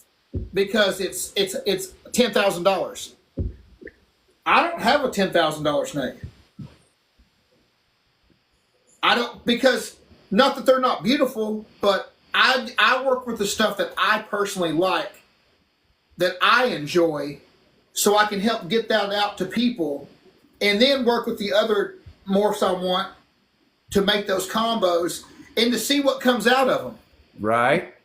because it's $10,000. I don't have a $10,000 snake. I don't, because not that they're not beautiful, but I work with the stuff that I personally like, that I enjoy, so I can help get that out to people, and then work with the other morphs I want to make those combos and to see what comes out of them. Right.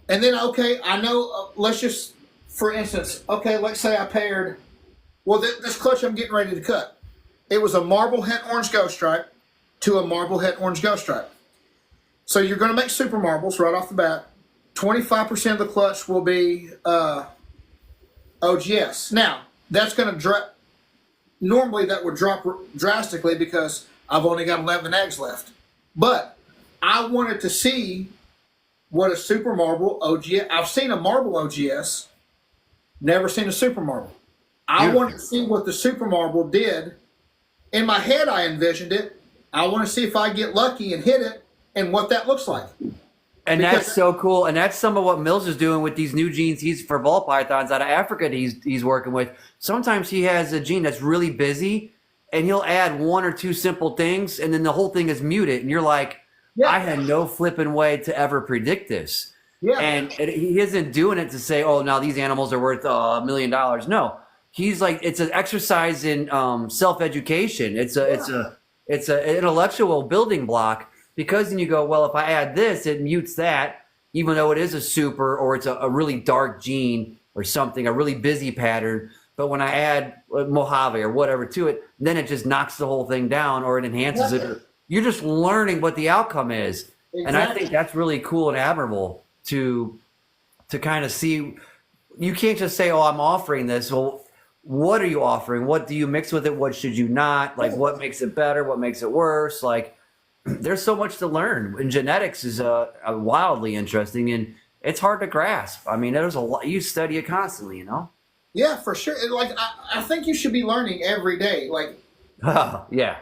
And then, okay, I know, let's just, for instance, okay, let's say I paired, this clutch I'm getting ready to cut, it was a marble het orange ghost stripe to a marble het orange ghost stripe. So you're going to make super marbles right off the bat. 25% of the clutch will be OGS. Now, that's going to drop, normally that would drop drastically because I've only got 11 eggs left. But I wanted to see what a super marble OGS, I've seen a marble OGS, never seen a super marble. I wanted to see what the super marble did. In my head, I envisioned it. I want to see if I get lucky and hit it and what that looks like. And that's so cool. And that's some of what Mills is doing with these new genes he's for ball pythons out of Africa that he's working with. Sometimes he has a gene that's really busy, and he'll add 1 or 2 simple things, and then the whole thing is muted. And you're like, I had no flipping way to ever predict this. Yeah. And he isn't doing it to say, oh, now these animals are worth $1 million. No, he's like, it's an exercise in self-education. It's an intellectual building block, because then you go, well, if I add this, it mutes that, even though it is a super or it's a really dark gene or something, a really busy pattern. But when I add Mojave or whatever to it, then it just knocks the whole thing down, or it enhances it. You're just learning what the outcome is. Exactly. And I think that's really cool and admirable to kind of see. You can't just say, oh, I'm offering this. Well, what are you offering? What do you mix with it? What should you not? Like, what makes it better? What makes it worse? Like, there's so much to learn. And genetics is wildly interesting, and it's hard to grasp. I mean, there's a lot. You study it constantly, you know? Yeah, for sure. Like, I think you should be learning every day. Like, Oh, yeah.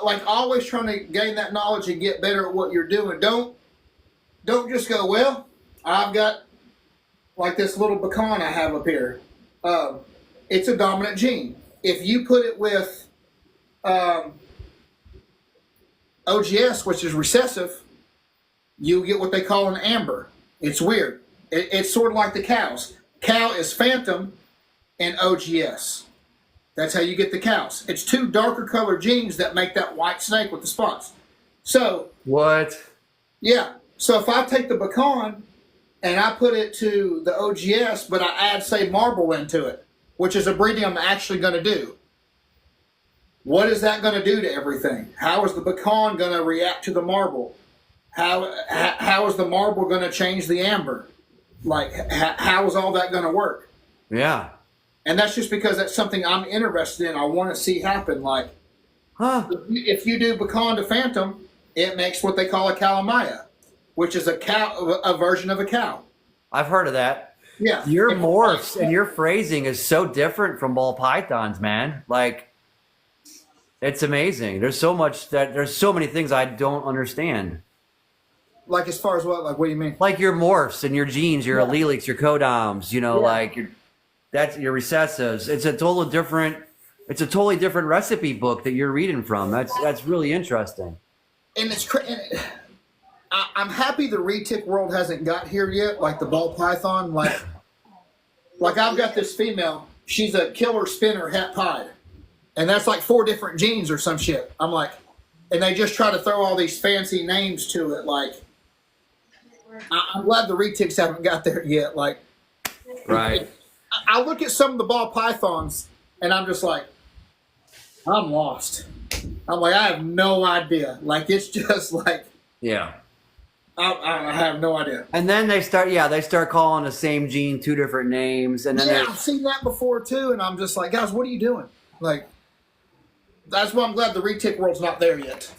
Like always trying to gain that knowledge and get better at what you're doing. Don't just go, well, I've got like this little pecan I have up here. It's a dominant gene. If you put it with OGS, which is recessive, you get what they call an amber. It's weird. It's sort of like the cows. Cow is phantom and OGS. That's how you get the cows. It's two darker colored genes that make that white snake with the spots. So, What? yeah. So if I take the pecan and I put it to the OGS, but I add, say, marble into it, which is a breeding I'm actually going to do, what is that going to do to everything? How is the pecan going to react to the marble? How is the marble going to change the amber? Like, how is all that going to work? Yeah. And that's just because that's something I'm interested in. I want to see happen. Like, Huh. if you do pecan to phantom, it makes what they call a calamaya, which is a version of a cow. I've heard of that. Yeah. Your morphs and your phrasing is so different from ball pythons, man. Like, it's amazing. There's so many things I don't understand. Like as far as what? Like what do you mean? Like your morphs and your genes, your Yeah. allelics, your codoms, Yeah. like that's your recessives. It's a totally different recipe book that you're reading from. That's really interesting. And I'm happy the retic world hasn't got here yet. Like the ball python, like I've got this female. She's a killer spinner het pied, and that's like 4 different genes or some shit. I'm like, and they just try to throw all these fancy names to it. Like, I'm glad the retics haven't got there yet. Like, Right. I look at some of the ball pythons, and I'm just like, I'm lost. I'm like, I have no idea. Like, it's just like, Yeah. I have no idea. And then they start calling the same gene 2 different names, and then Yeah, I've seen that before too, and I'm just like, guys, what are you doing? Like, that's why I'm glad the retic world's not there yet.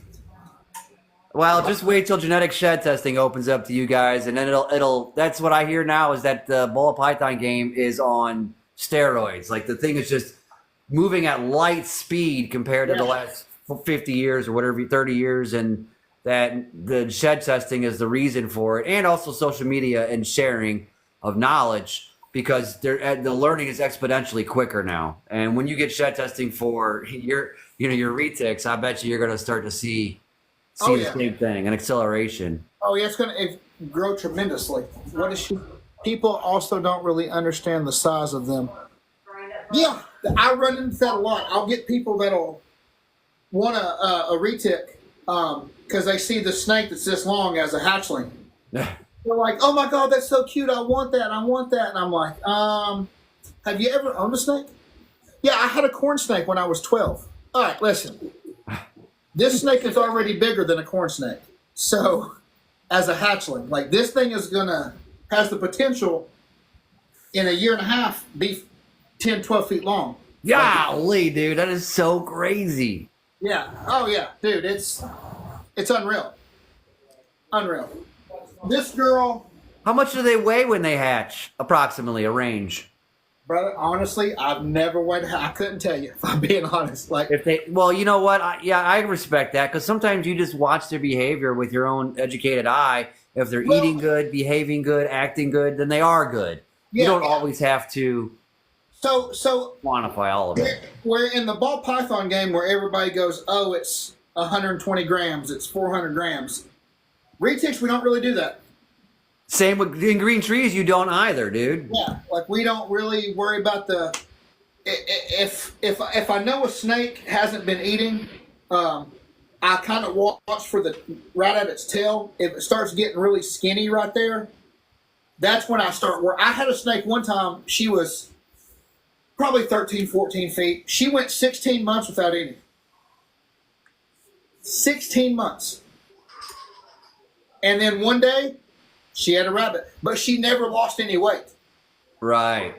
well, just wait till genetic shed testing opens up to you guys, and then it'll. That's what I hear now is that the ball python game is on steroids. Like the thing is just moving at light speed compared to the last 50 years or whatever, 30 years, and that the shed testing is the reason for it, and also social media and sharing of knowledge because the learning is exponentially quicker now. And when you get shed testing for your retics, I bet you're going to start to see the same thing, an acceleration. Oh yeah, it's gonna grow tremendously. What is she? People also don't really understand the size of them. Yeah, I run into that a lot. I'll get people that'll want a retic because they see the snake that's this long as a hatchling. They're like, "Oh my god, that's so cute! I want that! I want that!" And I'm like, "Have you ever owned a snake?" Yeah, I had a corn snake when I was 12. All right, listen. This snake is already bigger than a corn snake. So, as a hatchling, like this thing has the potential in a year and a half be 10, 12 feet long. Golly, dude, that is so crazy. Yeah. Oh yeah, dude, it's unreal. Unreal. This girl, How much do they weigh when they hatch? Approximately a range. brother, honestly, I've never went. I couldn't tell you if I'm being honest. Like, Well, you know what? I respect that because sometimes you just watch their behavior with your own educated eye. If they're eating good, behaving good, acting good, then they are good. You don't always have to so quantify all of it. we're in the ball python game where everybody goes, oh, it's 120 grams, it's 400 grams. Retics, we don't really do that. Same with in green trees, you don't either, dude. Yeah, like we don't really worry about the. If I know a snake hasn't been eating, I kind of watch for the right at its tail. If it starts getting really skinny right there, that's when I start. Where I had a snake one time, she was probably 13, 14 feet. She went 16 months without eating. 16 months, and then one day. She had a rabbit, but she never lost any weight. Right.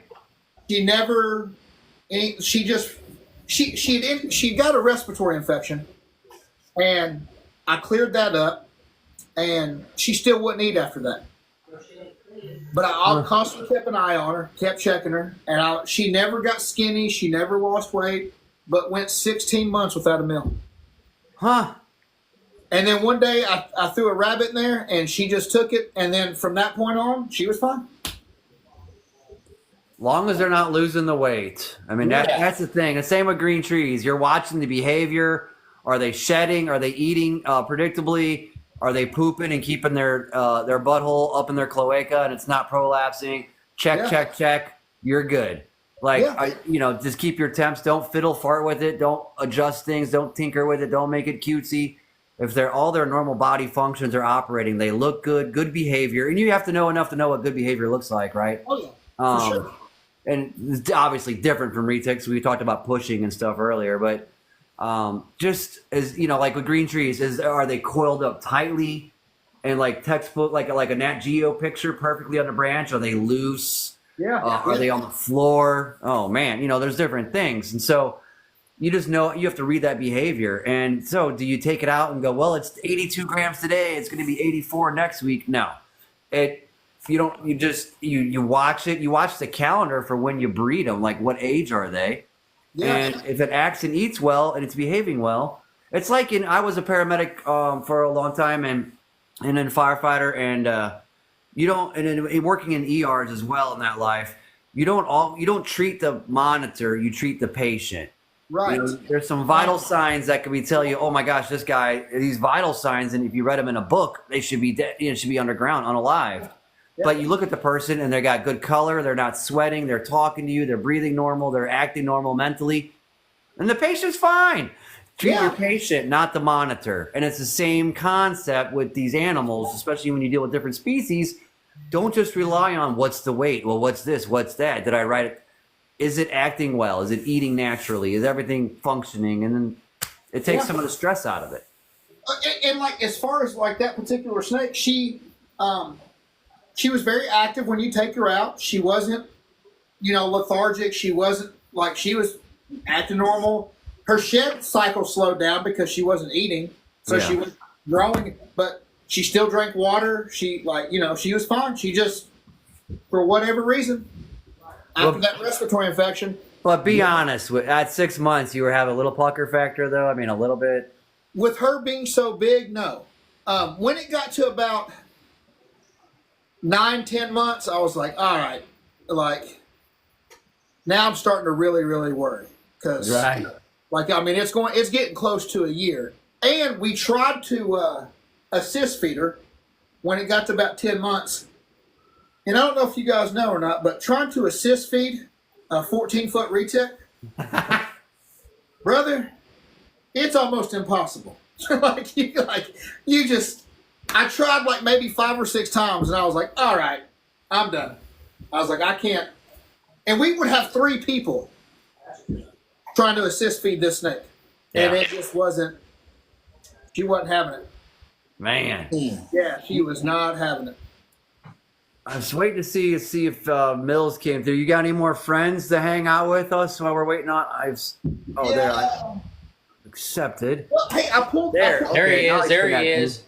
She never. She got a respiratory infection, and I cleared that up, and she still wouldn't eat after that. But I constantly kept an eye on her, kept checking her, and she never got skinny. She never lost weight. but went 16 months without a meal. Huh? And then one day I threw a rabbit in there and she just took it. And then from that point on, she was fine. Long as they're not losing the weight. I mean, that's the thing. The same with green trees. You're watching the behavior. Are they shedding? Are they eating predictably? Are they pooping and keeping their butthole up in their cloaca and it's not prolapsing? Check. You're good. Like, just keep your temps. Don't fiddle fart with it. Don't adjust things. Don't tinker with it. Don't make it cutesy. If all their normal body functions are operating, they look good, good behavior. And you have to know enough to know what good behavior looks like, right? Oh, yeah. For sure. And it's obviously different from retics. We talked about pushing and stuff earlier, but just as like with green trees, are they coiled up tightly and like textbook, like a Nat Geo picture, perfectly on the branch? Are they loose? Are they on the floor? Oh man, there's different things, and so you just know you have to read that behavior. And so, do you take it out and go, well, it's 82 grams today, it's going to be 84 next week? No, you don't. You watch it. You watch the calendar for when you breed them. Like, what age are they? Yeah. And if it acts and eats well and it's behaving well, it's like I was a paramedic for a long time and then a firefighter, and you don't, and in working in ERs as well in that life, you don't treat the monitor, you treat the patient. Right. There's some vital signs that can tell you, oh my gosh, this guy, these vital signs, and if you read them in a book, they should be dead, should be underground, unalived. Yeah. But you look at the person and they got good color, they're not sweating, they're talking to you, they're breathing normal, they're acting normal mentally, and the patient's fine. Treat your patient, not the monitor. And it's the same concept with these animals, especially when you deal with different species. Don't just rely on what's the weight. Well, what's this? What's that? Did I write it? Is it acting well? Is it eating naturally? Is everything functioning? And then it takes some of the stress out of it. And like, as far as like that particular snake, she was very active when you take her out. She wasn't, lethargic. She wasn't she was acting normal. Her shed cycle slowed down because she wasn't eating, so she was growing, but she still drank water. She she was fine. She just, for whatever reason, after that respiratory infection. But be honest, at 6 months, you were having a little pucker factor, though. I mean, a little bit. With her being so big, no. When it got to about 9-10 months, I was like, all right, now I'm starting to really, really worry because. Right. It's getting close to a year. And we tried to assist feed her when it got to about 10 months. And I don't know if you guys know or not, but trying to assist feed a 14-foot retic, brother, it's almost impossible. I tried maybe 5 or 6 times, and I was like, all right, I'm done. I was like, I can't. And we would have 3 people trying to assist feed this snake. And it just she wasn't having it. Man. Yeah, she was not having it. I was waiting to see if Mills came through. You got any more friends to hang out with us while we're waiting on? There. I accepted. Well, hey, I pulled. There Okay, he is.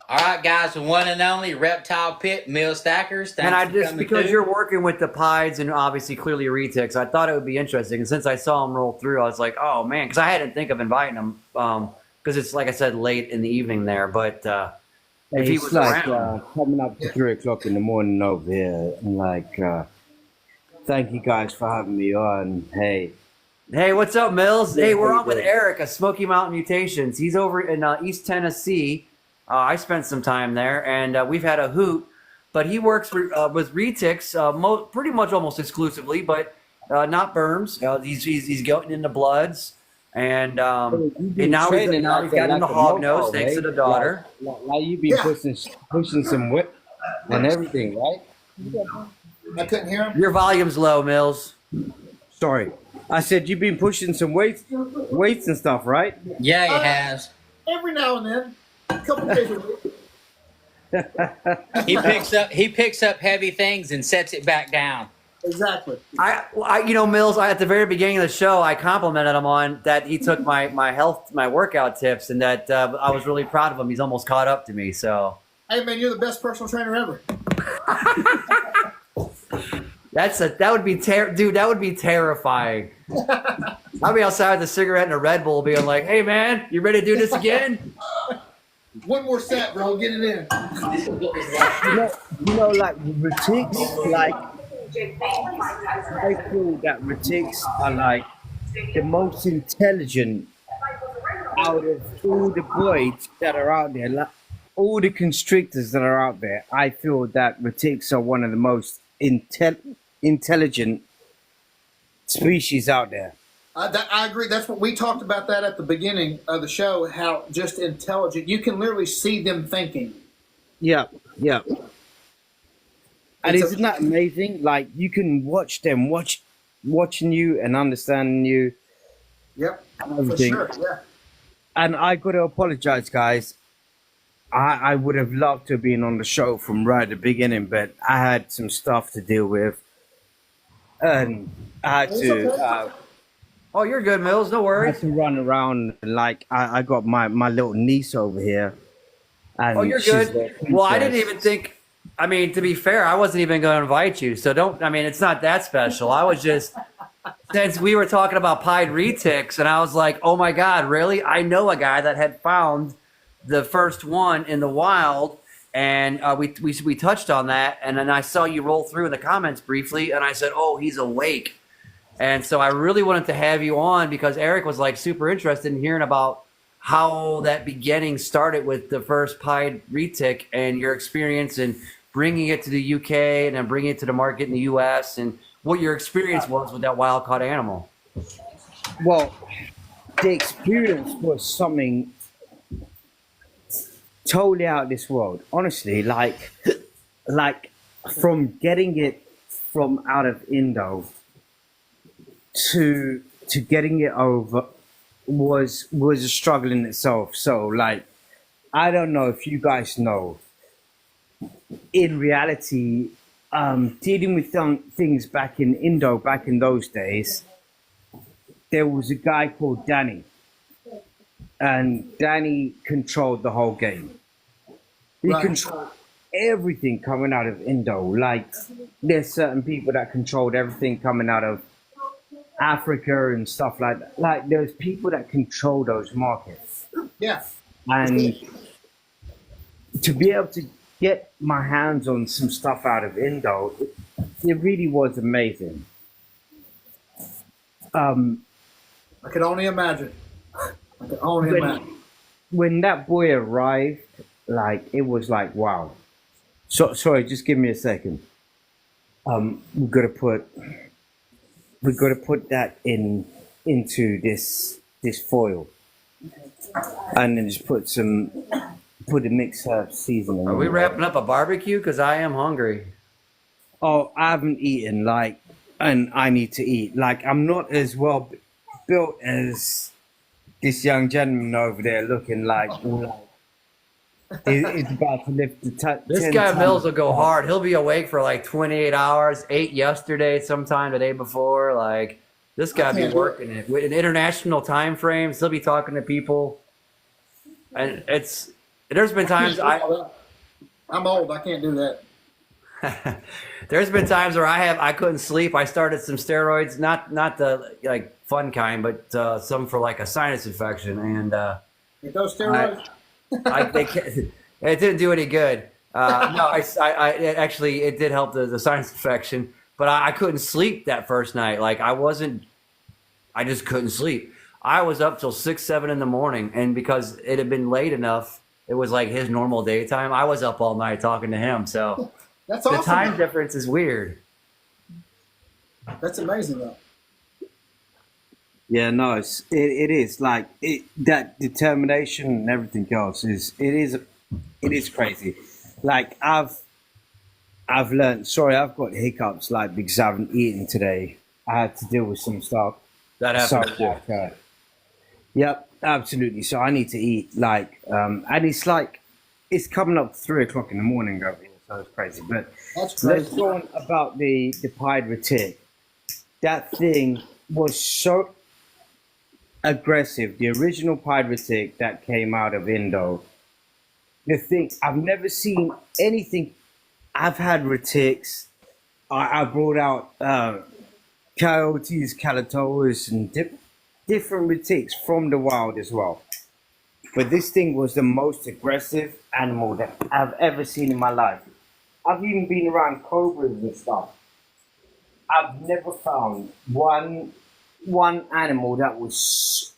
All right, guys, the one and only Reptile Pit Mill Stackers. Thanks because you're working with the pieds and obviously clearly retics, I thought it would be interesting. And since I saw them roll through, I was like, oh man, because I hadn't think of inviting them because it's like I said, late in the evening there. But if he was around, coming up to 3 o'clock in the morning over here, and thank you guys for having me on. Hey, what's up, Mills? Hey, we're on with Eric of Smoky Mountain Mutations. He's over in East Tennessee. I spent some time there, and we've had a hoot. But he works with retics pretty much almost exclusively, but not berms. He's getting into bloods, and now he's got into hognose thanks to the daughter. Like you be pushing some whip and everything, right? I couldn't hear him. Your volume's low, Mills. Sorry, I said you've been pushing some weights and stuff, right? Yeah, he has. Every now and then. A couple days a week. He picks up heavy things and sets it back down. Exactly. Mills, at the very beginning of the show, I complimented him on that he took my workout tips, and that I was really proud of him. He's almost caught up to me. So, hey man, you're the best personal trainer ever. That would be terrifying. I'll be outside with a cigarette and a Red Bull, being like, "Hey, man, you ready to do this again?" One more set, bro. Get it in. Like retics, like I feel that retics are like the most intelligent out of all the boys that are out there. Like all the constrictors that are out there, I feel that retics are one of the most intelligent species out there. I agree. That's what we talked about that at the beginning of the show. How just intelligent you can literally see them thinking. Yeah, yeah. And It's isn't that amazing? Like you can watch them watching you and understanding you. Yep, And for everything. sure. Yeah. And I got to apologize, guys. I would have loved to have been on the show from right at the beginning, but I had some stuff to deal with, and I had It's to. okay. Oh, you're good, Mills. No I worries. had to run around like I got my little niece over here. And Oh, you're she's good. the Well, I didn't princess. even think. I mean, to be fair, I wasn't even going to invite you. So don't. I mean, it's not that special. I was just since we were talking about pied retics, and I was like, oh my god, really? I know a guy that had found the first one in the wild, and we touched on that, and then I saw you roll through in the comments briefly, and I said, oh, he's awake. And so I really wanted to have you on because Eric was like super interested in hearing about how that beginning started with the first pied retic and your experience in bringing it to the UK and then bringing it to the market in the US and what your experience was with that wild caught animal. Well, the experience was something totally out of this world. Honestly, like from getting it from out of Indo to getting it over was a struggle in itself. So like I don't know if you guys know, in reality, dealing with things back in Indo back in those days, there was a guy called Danny, and Danny controlled the whole game. He Right. controlled everything coming out of Indo. Like there's certain people that controlled everything coming out of Africa and stuff like that. Like there's people that control those markets, Yeah. and to be able to get my hands on some stuff out of Indo, it really was amazing. I can only imagine. I can only imagine. When that boy arrived, like it was like wow. So sorry, just give me a second. We've got to put that into this foil, and then just put a mixed herb seasoning. Are we on it. wrapping up a barbecue? Because I am hungry. Oh, I haven't eaten, like, and I need to eat. Like, I'm not as well built as this young gentleman over there, looking like he's about to lift the This 10 guy tons. Mills will go hard. He'll be awake for like 28 hours, 8 yesterday, sometime the day before. Like this guy be working it in international time frames. He'll be talking to people, and there's been times I'm old. I can't do that. there's been times where I couldn't sleep. I started some steroids, not the like fun kind, but some for like a sinus infection, and Get those steroids. it didn't do any good. No, it actually it did help the sinus infection, but I couldn't sleep that first night. Like I just couldn't sleep. I was up till 6, 7 in the morning, and because it had been late enough, it was like his normal daytime. I was up all night talking to him. So That's the awesome. time difference is weird. That's amazing, though. Yeah, no, it is like that determination and everything else it is crazy. Like I've learned. Sorry, I've got hiccups like because I haven't eaten today. I had to deal with some stuff. That happened too. Yep, absolutely. So I need to eat and it's like it's coming up 3 o'clock in the morning over here, so it's crazy. But That's let's crazy. go on about the pied retic. That thing was so aggressive. The original pied retic that came out of Indo. The thing I've never seen anything. I've had retics. I brought out coyotes, calatoas, and different retics from the wild as well. But this thing was the most aggressive animal that I've ever seen in my life. I've even been around cobras and stuff. I've never found one animal that was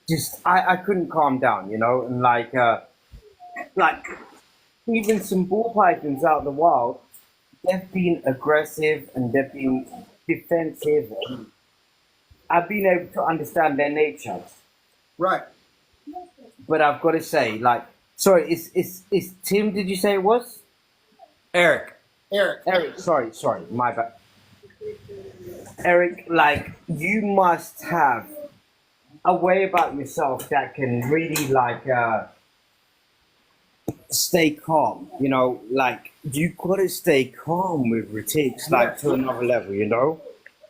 just I couldn't calm down, you know, and like even some bull pythons out in the wild, they've been aggressive and they've been defensive. And I've been able to understand their nature. Right. But I've got to say, like, sorry, is Tim? Did you say it was Eric. Eric. Eric? Sorry, my bad. Eric, like, you must have a way about yourself that can really stay calm. You know, like you gotta stay calm with retics, like to another level. You know.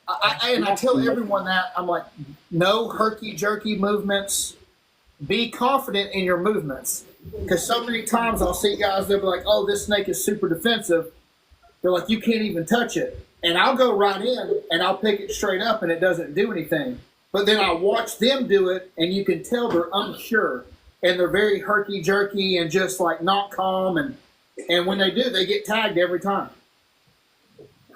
I tell everyone that I'm like, no herky jerky movements. Be confident in your movements, because so many times I'll see guys they'll be like, "Oh, this snake is super defensive." They're like, "You can't even touch it," and I'll go right in and I'll pick it straight up, and it doesn't do anything. But then I watch them do it, and you can tell they're unsure, and they're very herky jerky and just like not calm, and when they do, they get tagged every time.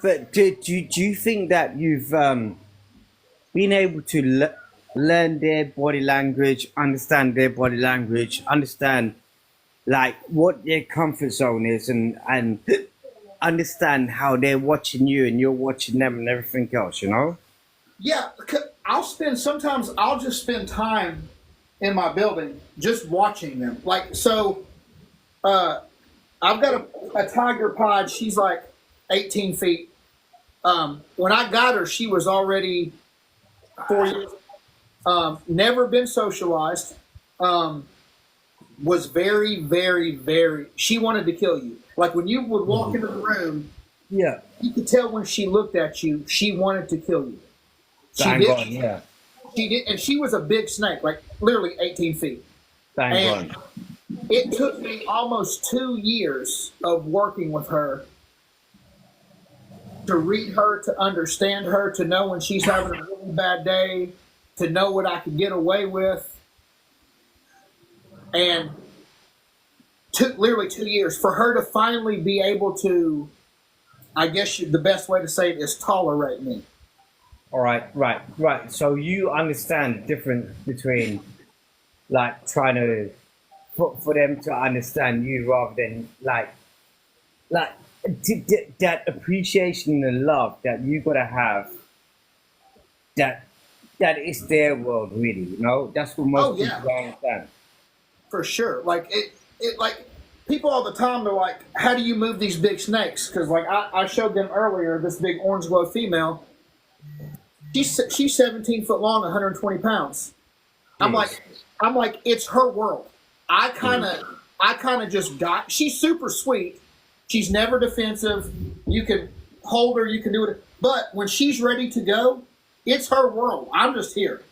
But do you think that you've been able to learn their body language, understand their body language, understand like what their comfort zone is, and understand how they're watching you and you're watching them and everything else, you know? Yeah, sometimes I'll just spend time in my building just watching them. Like, so I've got a tiger pod. She's like 18 feet. When I got her, she was already 4 years. Never been socialized. Was very, very, very. She wanted to kill you. Like when you would walk into the room, Yeah. you could tell when she looked at you, she wanted to kill you. Bang did. on, yeah. She did, and she was a big snake, like literally 18 feet. Bang And on. it took me almost 2 years of working with her to read her, to understand her, to know when she's having a really bad day, to know what I could get away with. And took literally 2 years for her to finally be able to, I guess the best way to say it is tolerate me. All right, right. So you understand the difference between like trying to for them to understand you rather than like that appreciation and love that you gotta have. That is their world, really. You know, that's what most Oh, yeah. people don't understand. For sure. Like it like people all the time, they're like, how do you move these big snakes? Because like I showed them earlier, this big orange glow female. She's 17 foot long, 120 pounds. I'm like, it's her world. I kind of just got. She's super sweet. She's never defensive. You can hold her. You can do it. But when she's ready to go, it's her world. I'm just here.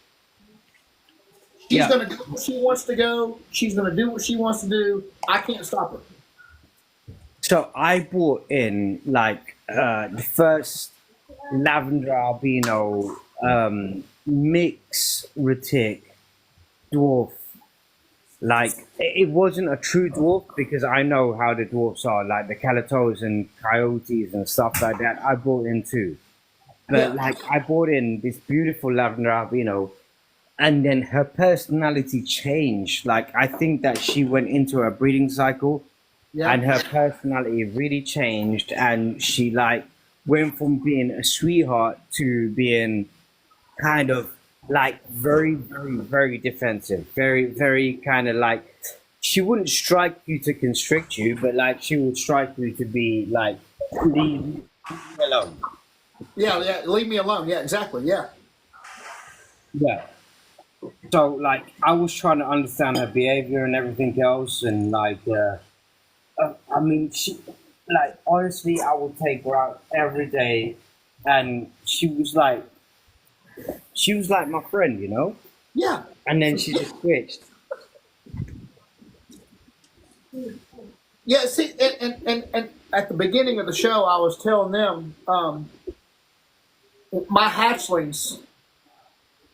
She's gonna go where she wants to go. She's gonna do what she wants to do. I can't stop her. So I bought in like the first lavender albino mix retic dwarf. Like it wasn't a true dwarf because I know how the dwarfs are, like the calatos and coyotes and stuff like that. I bought in too, but like I bought in this beautiful lavender albino, and then her personality changed. Like I think that she went into a breeding cycle, and her personality really changed, and she like went from being a sweetheart to being kind of like very, very, very defensive, very, very kind of like she wouldn't strike you to constrict you, but like she would strike you to be like leave me alone. Yeah, leave me alone. Yeah, exactly. Yeah. Yeah. So like I was trying to understand her behavior and everything else, and like I mean, she like honestly, I would take her out every day, and she was like my friend, you know. Yeah. And then she just switched. Yeah, see, and at the beginning of the show, I was telling them my hatchlings,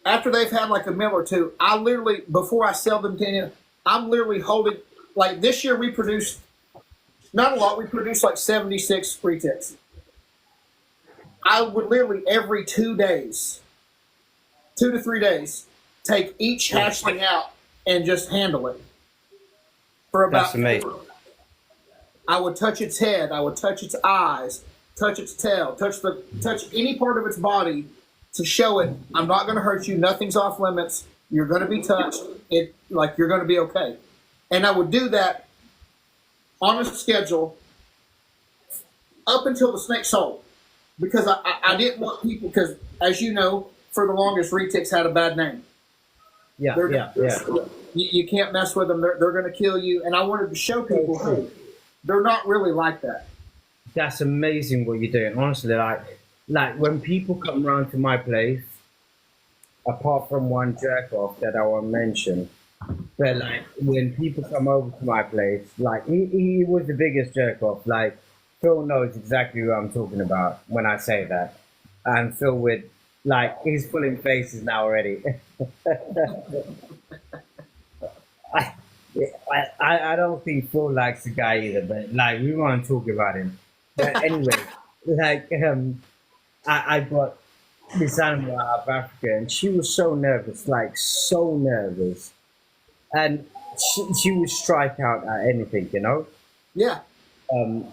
after they've had like a meal or two, I literally, before I sell them to anyone, I'm literally holding, like this year we produced, not a lot, we produced like 76 retics. I would literally every 2 days, 2 to 3 days, take each hatchling out and just handle it for about. That's amazing. I would touch its head, I would touch its eyes, touch its tail, touch any part of its body to show it I'm not going to hurt you. Nothing's off limits. You're going to be touched. You're going to be okay. And I would do that on a schedule up until the snake sold, because I didn't want people, because as you know, for the longest, retics had a bad name. Yeah. You can't mess with them. They're going to kill you. And I wanted to show people, hey, they're not really like that. That's amazing what you're doing. Honestly, like when people come around to my place, apart from one jerk off that I won't mention, but like when people come over to my place, like he was the biggest jerk off. Like Phil knows exactly what I'm talking about when I say that. And Phil with like he's pulling faces now already. I don't think Phil likes the guy either, but like we want to talk about him. But anyway, like I got this animal out of Africa, and she was so nervous, like so nervous, and she would strike out at anything, you know. Yeah. And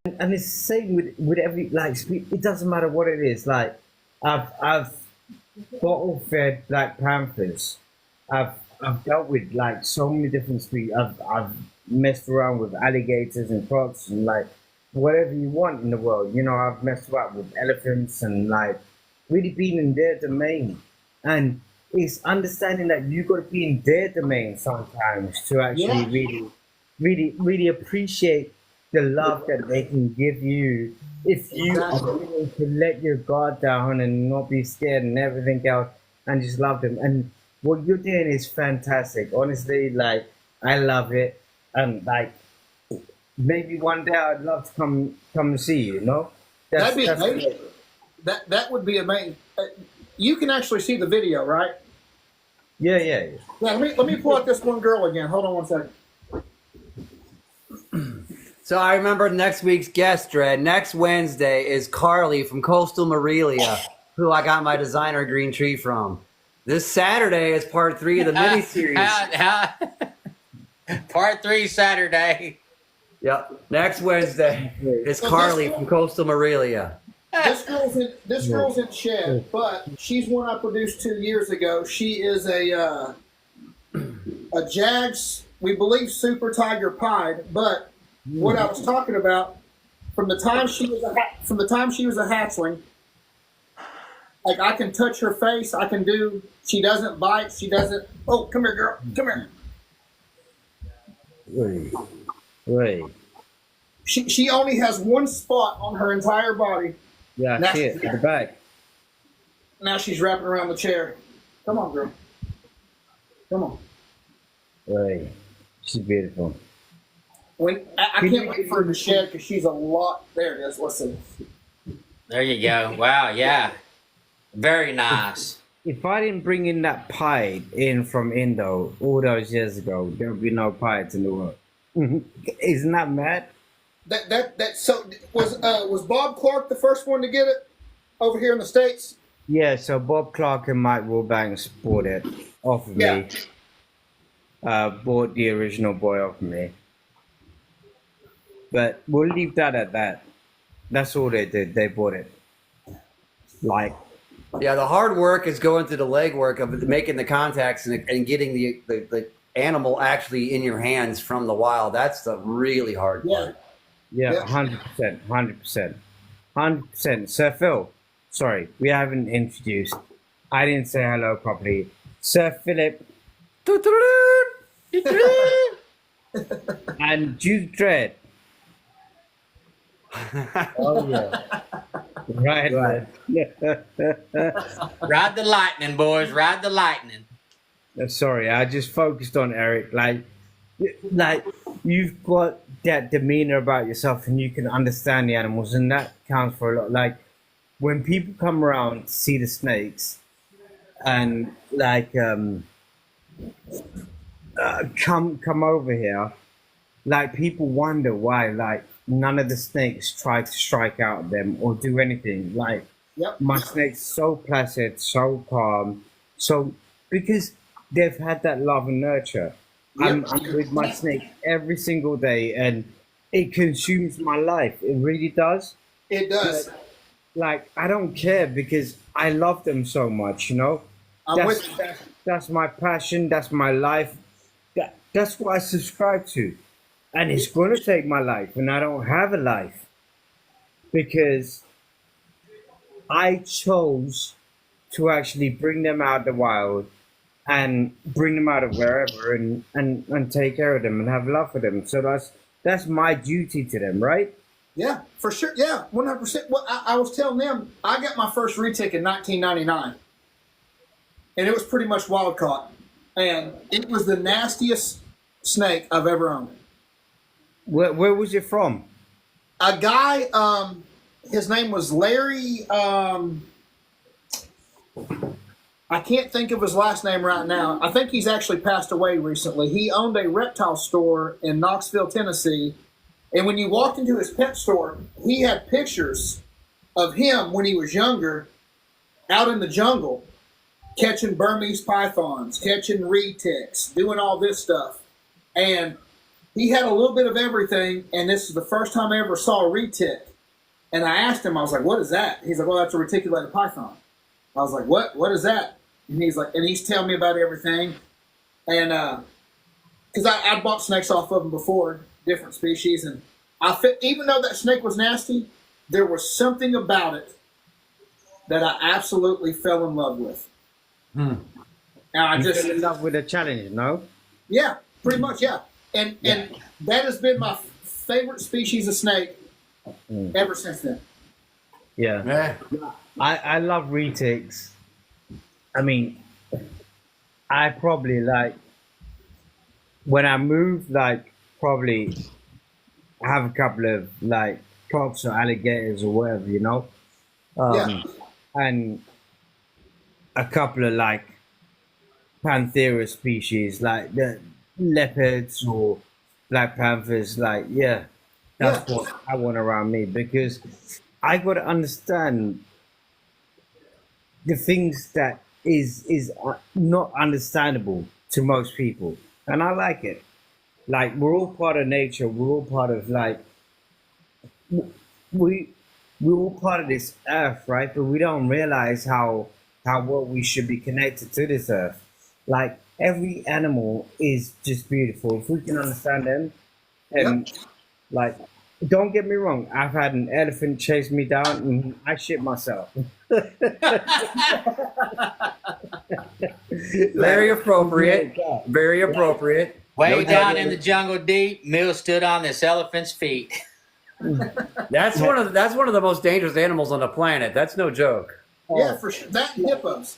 it's the same with every, like, it doesn't matter what it is. Like I've bottle fed Black Panthers. I've dealt with like so many different species. I've messed around with alligators and crocs and like whatever you want in the world. You know, I've messed around with elephants and like really being in their domain. And it's understanding that you got to be in their domain sometimes to actually really appreciate the love that they can give you if you are willing to let your guard down and not be scared and everything else and just love them. And what you're doing is fantastic. Honestly, like I love it. And like maybe one day I'd love to come and see you, you know? That'd be amazing. That would be amazing. You can actually see the video, right? Yeah. Now, let me pull up this one girl again. Hold on one second. So I remember next week's guest, Dred. Next Wednesday is Carly from Coastal Morelia, who I got my designer green tree from. This Saturday is part 3 of the mini-series. Part 3 Saturday. Yep. Next Wednesday is Carly from Coastal Morelia. This girl's in shed, but she's one I produced 2 years ago. She is a Jags, we believe, Super Tiger Pied. But what I was talking about, from the time she was a hatchling, like I can touch her face, I can do. She doesn't bite. She doesn't. Oh, come here, girl. Come here. Wait. She only has one spot on her entire body. Yeah, I see it at the back. Now she's wrapping around the chair. Come on, girl. Come on. Wait. She's beautiful. I can't wait for her to shed because she's a lot. There it is. Let's see. There you go. Wow, yeah. Very nice. If I didn't bring in that pied in from Indo all those years ago, there would be no pieds in the world. Isn't that mad? So was Bob Clark the first one to get it over here in the States? Yeah, so Bob Clark and Mike Wilbanks bought it off of me. Bought the original boy off of me. But we'll leave that at that. That's all they did. They bought it. Like, yeah, the hard work is going through the legwork of making the contacts and getting the animal actually in your hands from the wild. That's the really hard part. Yeah, 100%. 100%. Sir Phil, sorry, we haven't introduced. I didn't say hello properly. Sir Philip. And Duke Dredd. Oh, yeah. Right. Ride the lightning, boys. Ride the lightning. Sorry, I just focused on Eric. Like you've got that demeanor about yourself, and you can understand the animals, and that counts for a lot. Like when people come around to see the snakes, and like come over here. Like people wonder why like none of the snakes try to strike out at them or do anything. Like Yep. my snake's so placid, so calm, so because they've had that love and nurture. I'm with my snake every single day, and it consumes my life. It really does. It does. Like I don't care because I love them so much. You know, I'm with you. that's my passion. That's my life. That's what I subscribe to, and it's going to take my life, and I don't have a life because I chose to actually bring them out of the wild and bring them out of wherever and take care of them and have love for them. So that's my duty to them, right? Yeah, for sure. Yeah, 100%. Well, I was telling them I got my first retic in 1999, and it was pretty much wild caught, and it was the nastiest snake I've ever owned. Where was it from? A guy, his name was Larry. I can't think of his last name right now. I think he's actually passed away recently. He owned a reptile store in Knoxville, Tennessee. And when you walked into his pet store, he had pictures of him when he was younger out in the jungle, catching Burmese pythons, catching retics, doing all this stuff. And he had a little bit of everything, and this is the first time I ever saw a retic. And I asked him, I was like, what is that? He's like, well, that's a reticulated python. I was like, what is that? And he's like, and he's telling me about everything. And because I bought snakes off of him before, different species, and even though that snake was nasty, there was something about it that I absolutely fell in love with. And I You just fell in love with the challenge, no? yeah, pretty much, yeah. And that has been my favorite species of snake ever since then. Yeah. Yeah. I love retics. I mean, I probably like when I move, like probably have a couple of like crocs or alligators or whatever, you know, Yeah. and a couple of like Panthera species, like the leopards or black panthers. Like, yeah, that's what I want around me because I got to understand the things that is not understandable to most people, and I like it. Like we're all part of nature. We're all part of like we're all part of this earth, right? But we don't realize how well we should be connected to this earth. Like every animal is just beautiful. If we can understand them, and like, don't get me wrong, I've had an elephant chase me down and I shit myself. Very appropriate. Very appropriate. Way No down doubt. in the jungle deep, Mill stood on this elephant's feet. That's one of the most dangerous animals on the planet. That's no joke. Yeah, for sure. That and hippos.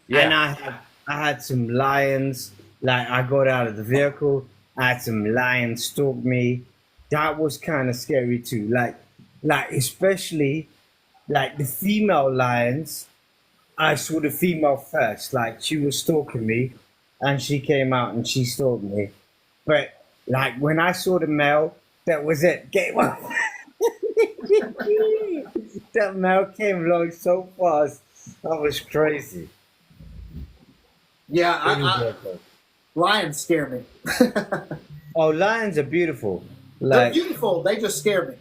And I had some lions. Like I got out of the vehicle, I had some lions stalk me. That was kind of scary too. Like especially like the female lions. I saw the female first. Like she was stalking me, and she came out and she stalked me. But like when I saw the male, that was it. Game on. That male came along so fast. That was crazy. Yeah, lions scare me. Oh, lions are beautiful. They're Like, beautiful. They just scare me.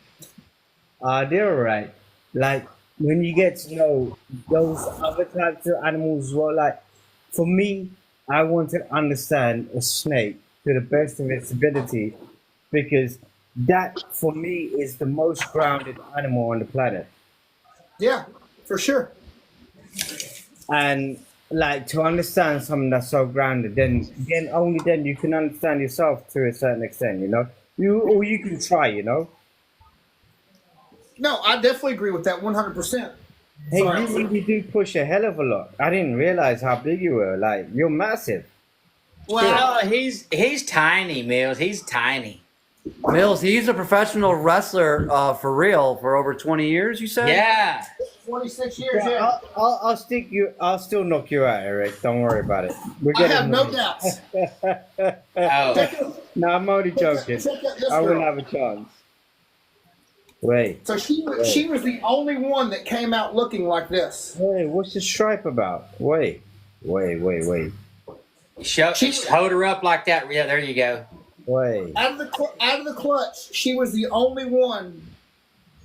they're alright. Like, when you get to know those other types of animals as well, like, for me, I want to understand a snake to the best of its ability because that, for me, is the most grounded animal on the planet. Yeah, for sure. And, like, to understand something that's so grounded, then only then you can understand yourself to a certain extent, you know? Or you can try, you know? No, I definitely agree with that 100%. Hey, Sorry. you really do push a hell of a lot. I didn't realize how big you were. Like, you're massive. Well, Oh, he's tiny, Mills. He's tiny. Mills, he's a professional wrestler for real for over 20 years, you said? Yeah. 26 years. Yeah, Yeah, I'll stick you. I'll still knock you out, Eric. Don't worry about it. We're I getting have no money. doubts. Oh, No, I'm only joking. Check out this I will girl. have a chance. Wait, So she was the only one that came out looking like this. wait. What's the stripe about? Wait. hold her up like that. Yeah, there you go. Wait. Out of the clutch, she was the only one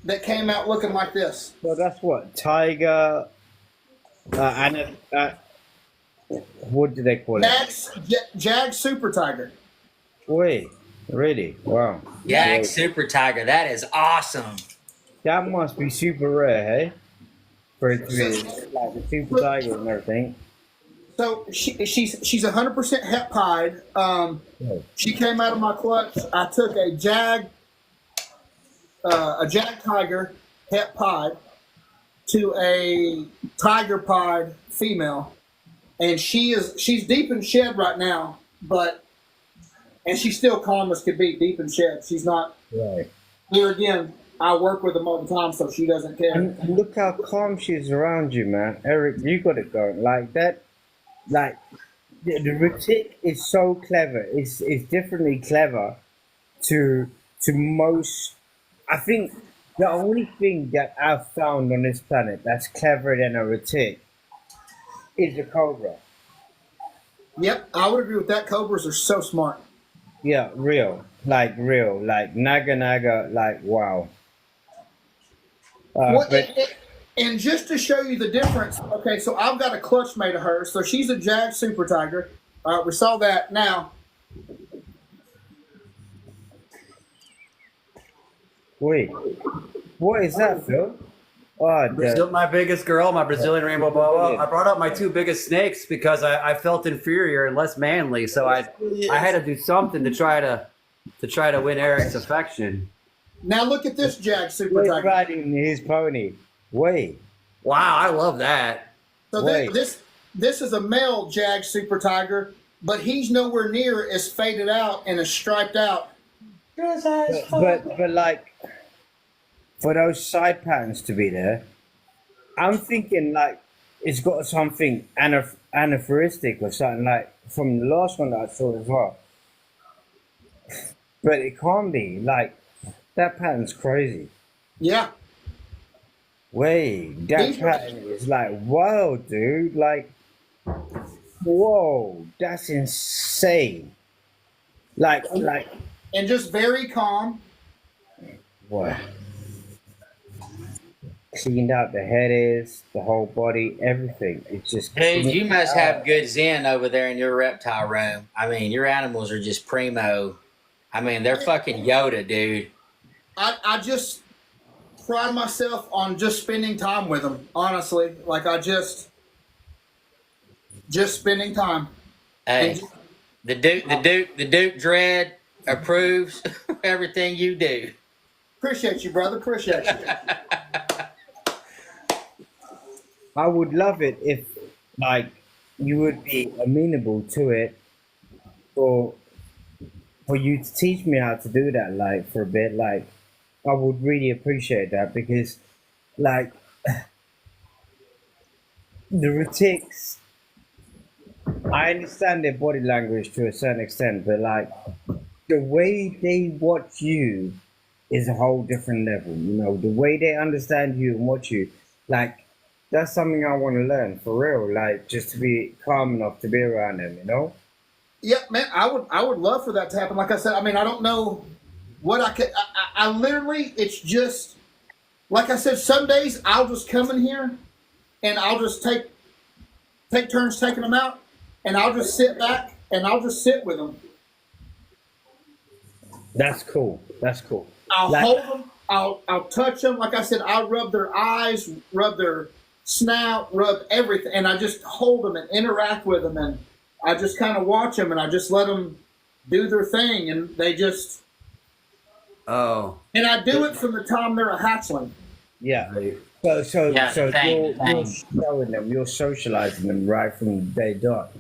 that came out looking like this. So that's what tiger. What do they call it? Jag Super Tiger. Wait, really? Wow. Jag Wait. Super Tiger. That is awesome. That must be super rare, hey? For it to be like the super tiger and everything. So she's 100% het pied. She came out of my clutch. I took a Jag Tiger het pied to a tiger pied female, and she's deep in shed right now, and she's still calm as could be, deep in shed. She's not. Right. Here again, I work with them all the time, so she doesn't care. And look how calm she is around you, man. Eric, you got it going like that. Like the retic is so clever. It's differently clever to most. I think the only thing that I've found on this planet that's cleverer than a retic is a cobra. Yep, I would agree with that. Cobras are so smart. Yeah, real, like naga, like wow. What, But and just to show you the difference, okay, so I've got a clutch made of her. So she's a Jag Super Tiger. We saw that. Now, wait, what is that, Phil? Oh, Brazil, my biggest girl, my Brazilian rainbow boa. I brought up my two biggest snakes because I felt inferior and less manly, so I had to do something to try to win Eric's affection. now look at this Jag Super Wait, Tiger. riding his pony. Wait, Wow, I love that. So Wait. this is a male Jag Super Tiger, but he's nowhere near as faded out and as striped out. but like for those side patterns to be there, I'm thinking like it's got something anaphoristic or something like from the last one that I saw as well. But it can't be like that pattern's crazy. Yeah. Wait, that These- pattern is like whoa, dude! Like, whoa, that's insane. Like, And just very calm. what? Cleaned out the head is, the whole body, everything. It's just. Dude, you must have good zen over there in your reptile room. I mean, your animals are just primo. I mean, they're fucking Yoda, dude. I just pride myself on just spending time with them. Honestly, like I just spending time. Hey, the Duke Dread approves everything you do. Appreciate you, brother. Appreciate you. I would love it if, like, you would be amenable to it, or for you to teach me how to do that, like, for a bit. Like, I would really appreciate that because, like, the retics, I understand their body language to a certain extent, but like the way they watch you is a whole different level. You know, the way they understand you and watch you, like that's something I want to learn for real. Like just to be calm enough to be around them. You know. Yeah, man, I would love for that to happen. Like I said, I mean, I don't know what I could. I literally, it's just like I said. Some days I'll just come in here and I'll just take turns taking them out, and I'll just sit back and I'll just sit with them. That's cool. That's cool. I'll Like- hold them. I'll touch them. Like I said, I'll rub their eyes, rub their snout, rub everything, and I just hold them and interact with them, and I just kind of watch them, and I just let them do their thing, and they just. Oh, And I do it from the time they're a hatchling. Yeah. right. So Yeah, you're thank. showing them, you're socializing them right from day dot.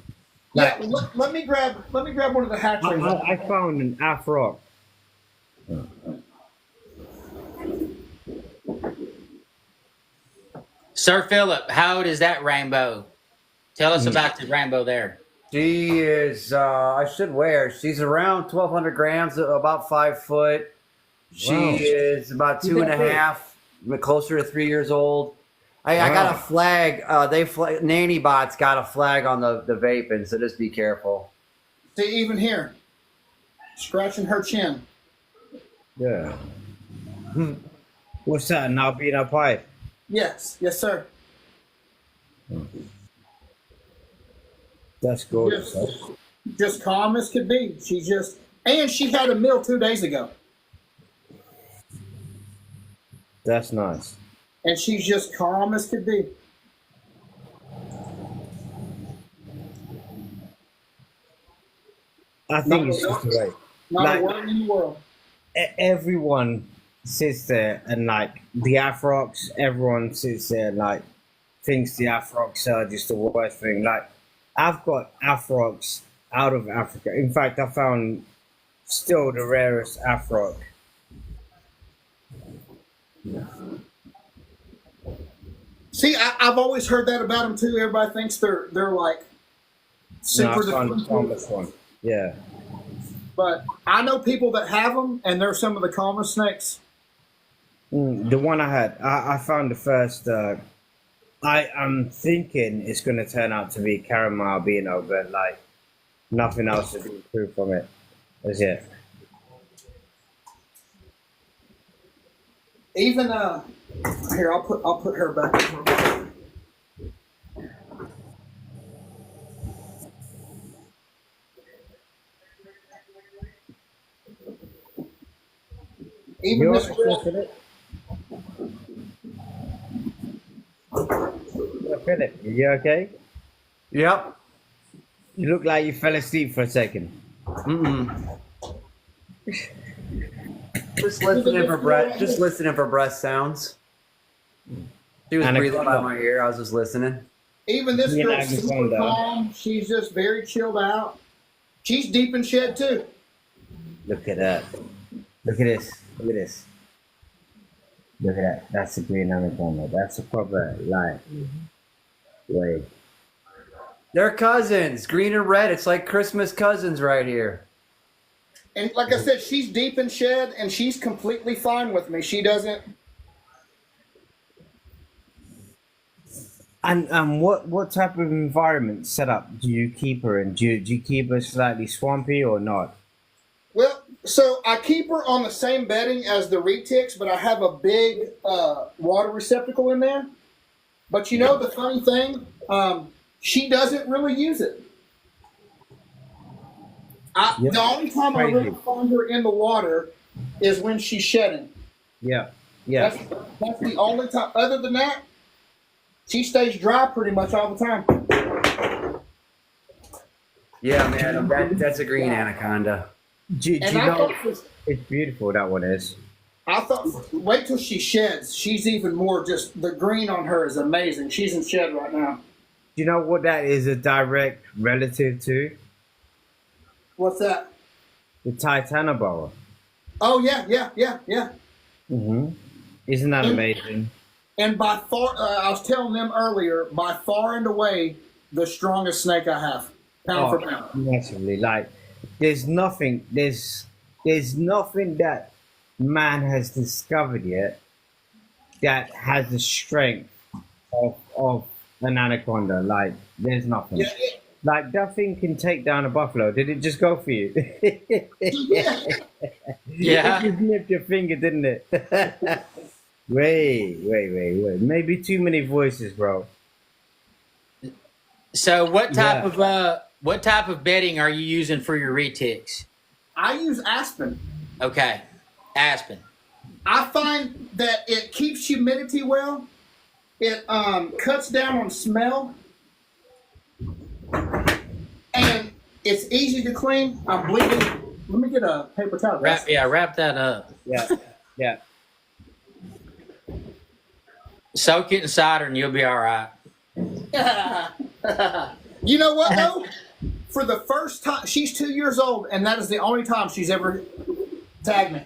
Yeah, let me grab one of the hatchlings. I found an afro. Sir Philip, how old is that rainbow? Tell us about the rainbow there. She is, I should weigh her. She's around 1,200 grams, about 5 foot. She Wow. is about two and a half, closer to 3 years old. I got a flag. Nanny Bot's got a flag on the vaping, so just be careful. See, even here, scratching her chin. Yeah. What's that? Now being up high? Yes, yes, sir. That's gorgeous. Just calm as could be. And she had a meal 2 days ago. That's nice. And she's just calm as could be. I think it's just right. Not a word in the world. Everyone sits there and like the Afrox, everyone sits there and like thinks the Afrox are just the worst thing. Like I've got Afrox out of Africa. In fact, I found still the rarest Afrox. See, I've always heard that about them too. Everybody thinks they're like super. No, I found this one. Yeah. But I know people that have them, and they're some of the calmest snakes. The one I had, I found the first. I'm thinking it's going to turn out to be caramel albino, but like nothing else to be true from it. That's it. Even here, I'll put her back. Even this girl, Philip, are you okay? Yep. You look like you fell asleep for a second. Just listening for breath. Just listening for breath sounds. She was breathing by my ear. I was just listening. even this Yeah, girl's super calm. She's just very chilled out. She's deep in shed too. Look at that. Look at this. Look at this. Look at that. That's a green anaconda. That's a proper like. Wait. They're cousins, green and red. It's like Christmas cousins right here. And like I said, she's deep in shed, and she's completely fine with me. She doesn't. And what type of environment setup do you keep her in? Do you keep her slightly swampy or not? Well, so I keep her on the same bedding as the retics, but I have a big water receptacle in there. But you know the funny thing, she doesn't really use it. The only time I really find her in the water is when she's shedding. Yeah, yeah. That's the only time. Other than that, she stays dry pretty much all the time. Yeah, man, that's a green anaconda. Do you know it's beautiful? That one is. I thought, wait till she sheds. She's even more. Just the green on her is amazing. She's in shed right now. Do you know what that is a direct relative to? What's that? The Titanoboa. Oh yeah. Mm-hmm. Isn't that amazing? And by far, I was telling them earlier, by far and away, the strongest snake I have, pound for pound. Massively. Like, there's nothing that man has discovered yet that has the strength of an anaconda. Like, there's nothing. Yeah, like, that thing can take down a buffalo. Did it just go for you? yeah. Yeah. It just nipped your finger, didn't it? Wait. Maybe too many voices, bro. So what type of bedding are you using for your retics? I use aspen. Okay, aspen. I find that it keeps humidity well. It cuts down on smell. And it's easy to clean. I'm bleeding. Let me get a paper towel. Wrap that up. Yeah. Soak it in cider and you'll be all right. You know what though? For the first time, she's 2 years old, and that is the only time she's ever tagged me.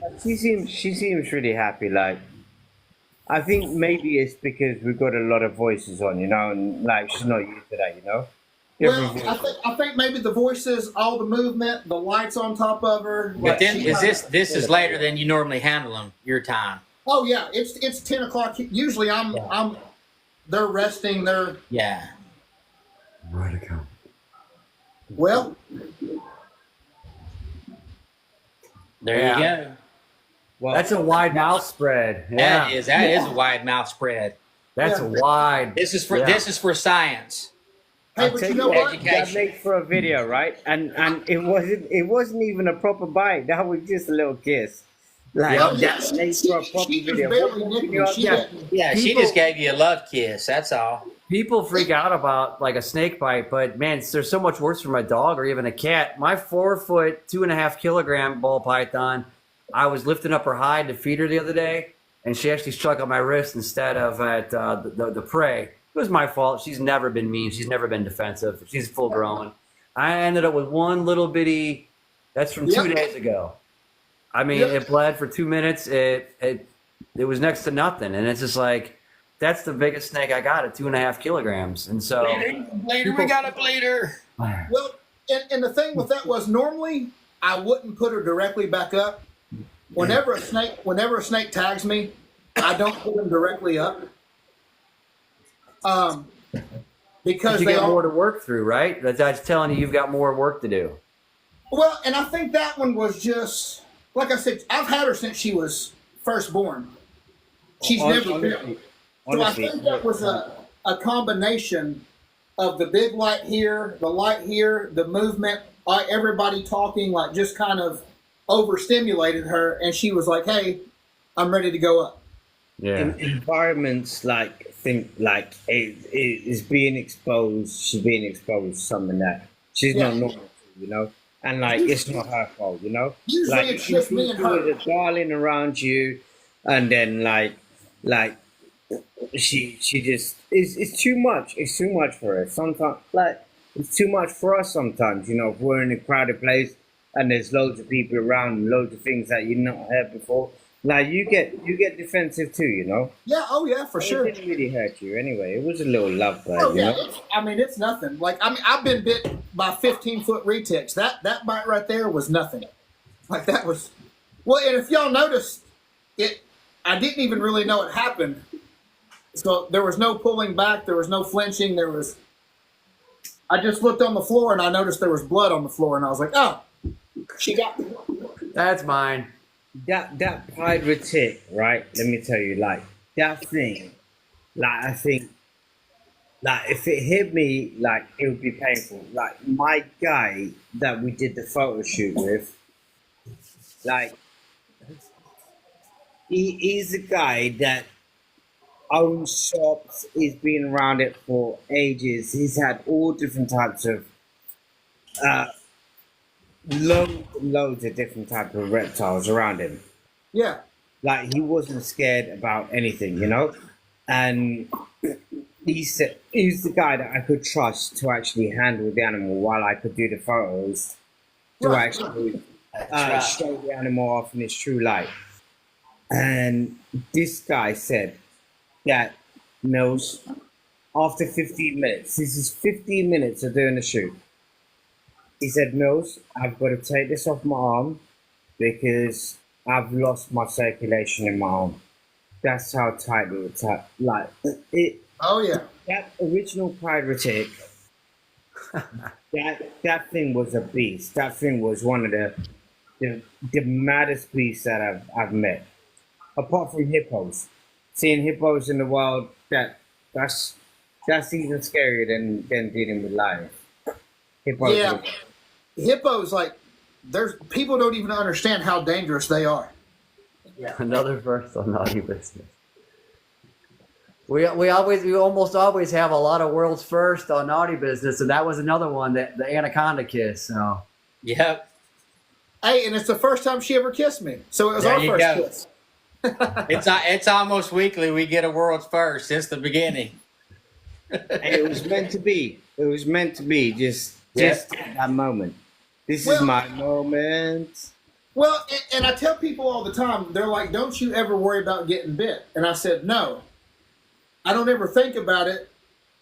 She seems really happy. Like, I think maybe it's because we've got a lot of voices on, you know, and like she's not used to that, you know. Well, I think maybe the voices, all the movement, the lights on top of her. But Like then she is kinda- this is later than you normally handle them? Your time. Oh yeah, it's 10 o'clock. Usually I'm they're resting. They're Yeah. Retic. well. There Yeah. you go. Well, That's a wide mouth spread. Yeah, That is a wide mouth spread. that's Yeah. a wide. This is for yeah. this is for science. Hey, I'll but tell you know what? Education. that makes for a video, right? And it wasn't even a proper bite. That was just a little kiss. Like Oh, yeah. that makes for a proper She just video. barely nicked me. She Yeah. didn't. Yeah, she People- just gave you a love kiss. That's all. People freak out about like a snake bite, but man, there's so much worse for my dog or even a cat. My 4 foot, 2.5 kilogram ball python, I was lifting up her hide to feed her the other day, and she actually struck on my wrist instead of at the prey. It was my fault. She's never been mean. She's never been defensive. She's full grown. I ended up with one little bitty. That's from 2 days ago. I mean, Yep. it bled for 2 minutes. It was next to nothing, and it's just like that's the biggest snake I got at 2.5 kilograms, and so Bleeder, we got a bleeder. Well, and the thing with that was normally I wouldn't put her directly back up. Whenever a snake tags me, I don't put them directly up. Because you they got all more to work through, right? That's telling you you've got more work to do. well, and I think that one was just like I said. I've had her since she was first born. She's never been. So I think that was a combination of the big light here, the movement, everybody talking, like just kind of overstimulated her, and she was like, "Hey, I'm ready to go up." Yeah. environments like it is being exposed. She's being exposed to something that she's Yeah. not normal to, you know. And like it's not her fault, you know. Usually Like it's just me and she her. was a darling around you, and then like she just it's too much. It's too much for her. Sometimes like it's too much for us. Sometimes you know if we're in a crowded place and there's loads of people around and loads of things that you've not heard before. Like you get defensive too, you know. Yeah, oh yeah, for sure. It didn't really hurt you anyway. It was a little love bite, Oh you yeah, know. it's nothing. Like I've been bit by 15-foot retics. That bite right there was nothing. Like that was well, and if y'all noticed, I didn't even really know it happened. So there was no pulling back, there was no flinching, I just looked on the floor and I noticed there was blood on the floor and I was like, oh, she got me. That's mine. That pride retic, right? Let me tell you, like that thing, like I think, like if it hit me, like it would be painful. Like my guy that we did the photo shoot with, like he's a guy that owns shops. He's been around it for ages. He's had all different types of loads of different types of reptiles around him. Yeah. Like he wasn't scared about anything, you know. And he said he's the guy that I could trust to actually handle the animal while I could do the photos to Right. actually right. show the animal off in its true light. And this guy said that Mills, after 15 minutes, this is 15 minutes of doing the shoot. He said, Mills, I've got to take this off my arm because I've lost my circulation in my arm. That's how tight it was. Like it. Oh yeah. That original Pride Retic, that thing was a beast. That thing was one of the maddest beasts that I've met. Apart from hippos, seeing hippos in the wild, that's even scarier than dealing with lions. Hippos. Yeah. Hippos, like there's people don't even understand how dangerous they are. Another verse on naughty business. We almost always have a lot of world's first on naughty business, and that was another one, that the anaconda kiss. So Yep. Hey, and it's the first time she ever kissed me. So it was There our you first go. kiss. It's almost weekly we get a world's first since the beginning. It was meant to be. It was meant to be. Just at that moment. This is Well- my moment. Well, and I tell people all the time, they're like, "Don't you ever worry about getting bit?" And I said, "No, I don't ever think about it.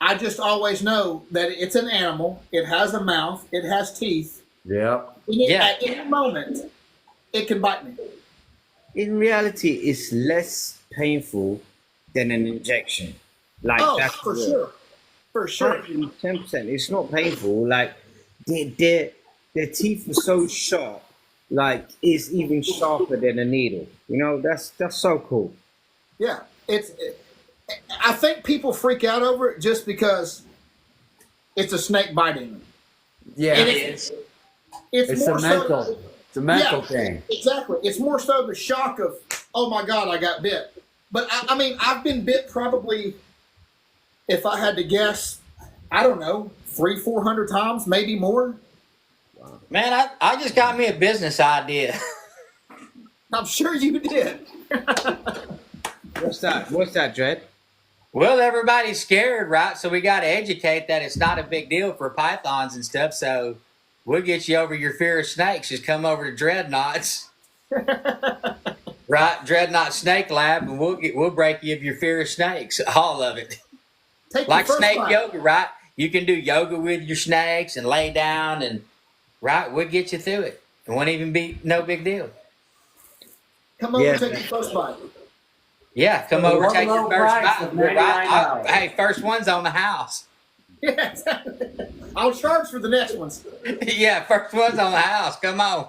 I just always know that it's an animal. It has a mouth. It has teeth. Yep. At any moment, it can bite me." In reality, it's less painful than an injection. Like Oh, that's for real. sure, for sure. 10%. It's not painful. Like their teeth are so sharp. Like it's even sharper than a needle. You know, that's so cool. Yeah, I think people freak out over it just because it's a snake biting them. Yeah. And It's it's more so. It's a mental Yeah, thing. exactly. It's more so the shock of, "Oh my God, I got bit." But I mean, I've been bit probably, if I had to guess, I don't know, 300-400 times, maybe more. man, I just got me a business idea. I'm sure you did. What's that, Dread? Well, everybody's scared, right? So we got to educate that it's not a big deal for pythons and stuff. So we'll get you over your fear of snakes. Just come over to Dreadnoughts, right? Dreadnought Snake Lab, and we'll break you of your fear of snakes, all of it. Take Like your first snake bite. yoga, right? You can do yoga with your snakes and lay down, and right, we'll get you through it. It won't even be no big deal. Come over Yeah. and take your first bite. Yeah, come For the over, take low your first price bite. of $99. Hey, first one's on the house. Yeah, exactly. I'll charge for the next ones. Yeah, first one's on the house. Come on.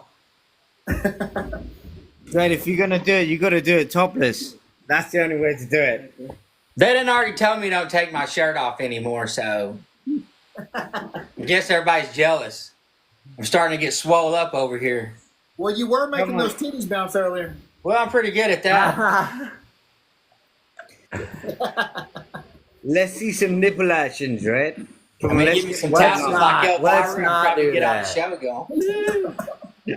Dread, if you're gonna do it, you gotta do it topless. That's the only way to do it. They didn't already tell me don't take my shirt off anymore, so I guess everybody's jealous. I'm starting to get swole up over here. Well, you were making Come on. those titties bounce earlier. Well, I'm pretty good at that. Let's see some nipple action, Dread. I mean, give me some tassels like Elvira let's and not probably do get on that. the show going.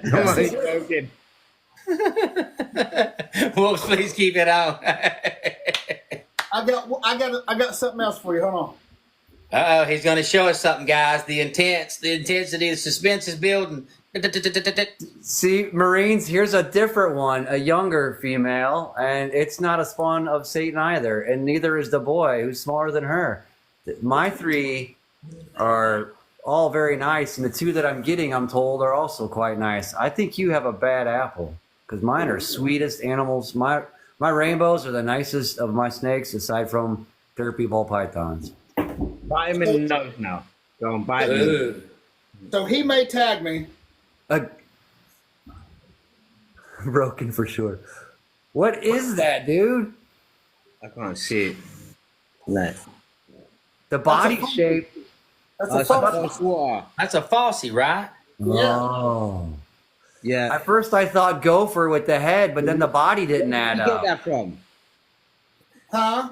Come on, he's joking. Wolves, please keep it on. I got something else for you. Hold on. Uh-oh, he's going to show us something, guys. The intensity, the suspense is building. See, Marines, here's a different one, a younger female, and it's not a spawn of Satan either, and neither is the boy who's smaller than her. My three are all very nice, and the two that I'm getting, I'm told, are also quite nice. I think you have a bad apple, because mine are sweetest animals. My rainbows are the nicest of my snakes, aside from therapy ball pythons. Bite him in the nose now. Go on, bite him. Ooh. So he may tag me. Broken for sure. What is that, dude? I can't see it. Like, The body That's a- shape. That's oh, a it's a false. false water. That's a falsie, right? Yeah. Oh. Yeah. At first, I thought gopher with the head, but then the body didn't add Where'd you up. get that from? Huh?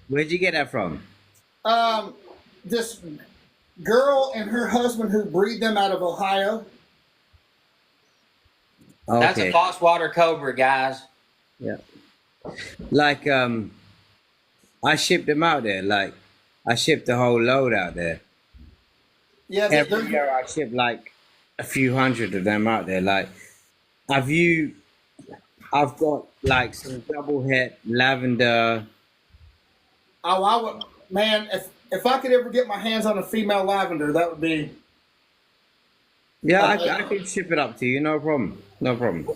Where'd you get that from? This girl and her husband who breed them out of Ohio. Okay. That's a false water cobra, guys. Yeah. Like, I shipped them out there. Like, I shipped the whole load out there. Yeah, Every year I ship like a few hundred of them out there. Like, I've got like some double head lavender. Oh, I would, man. If I could ever get my hands on a female lavender, that would be. Yeah, I can ship it up to you. No problem. No problem.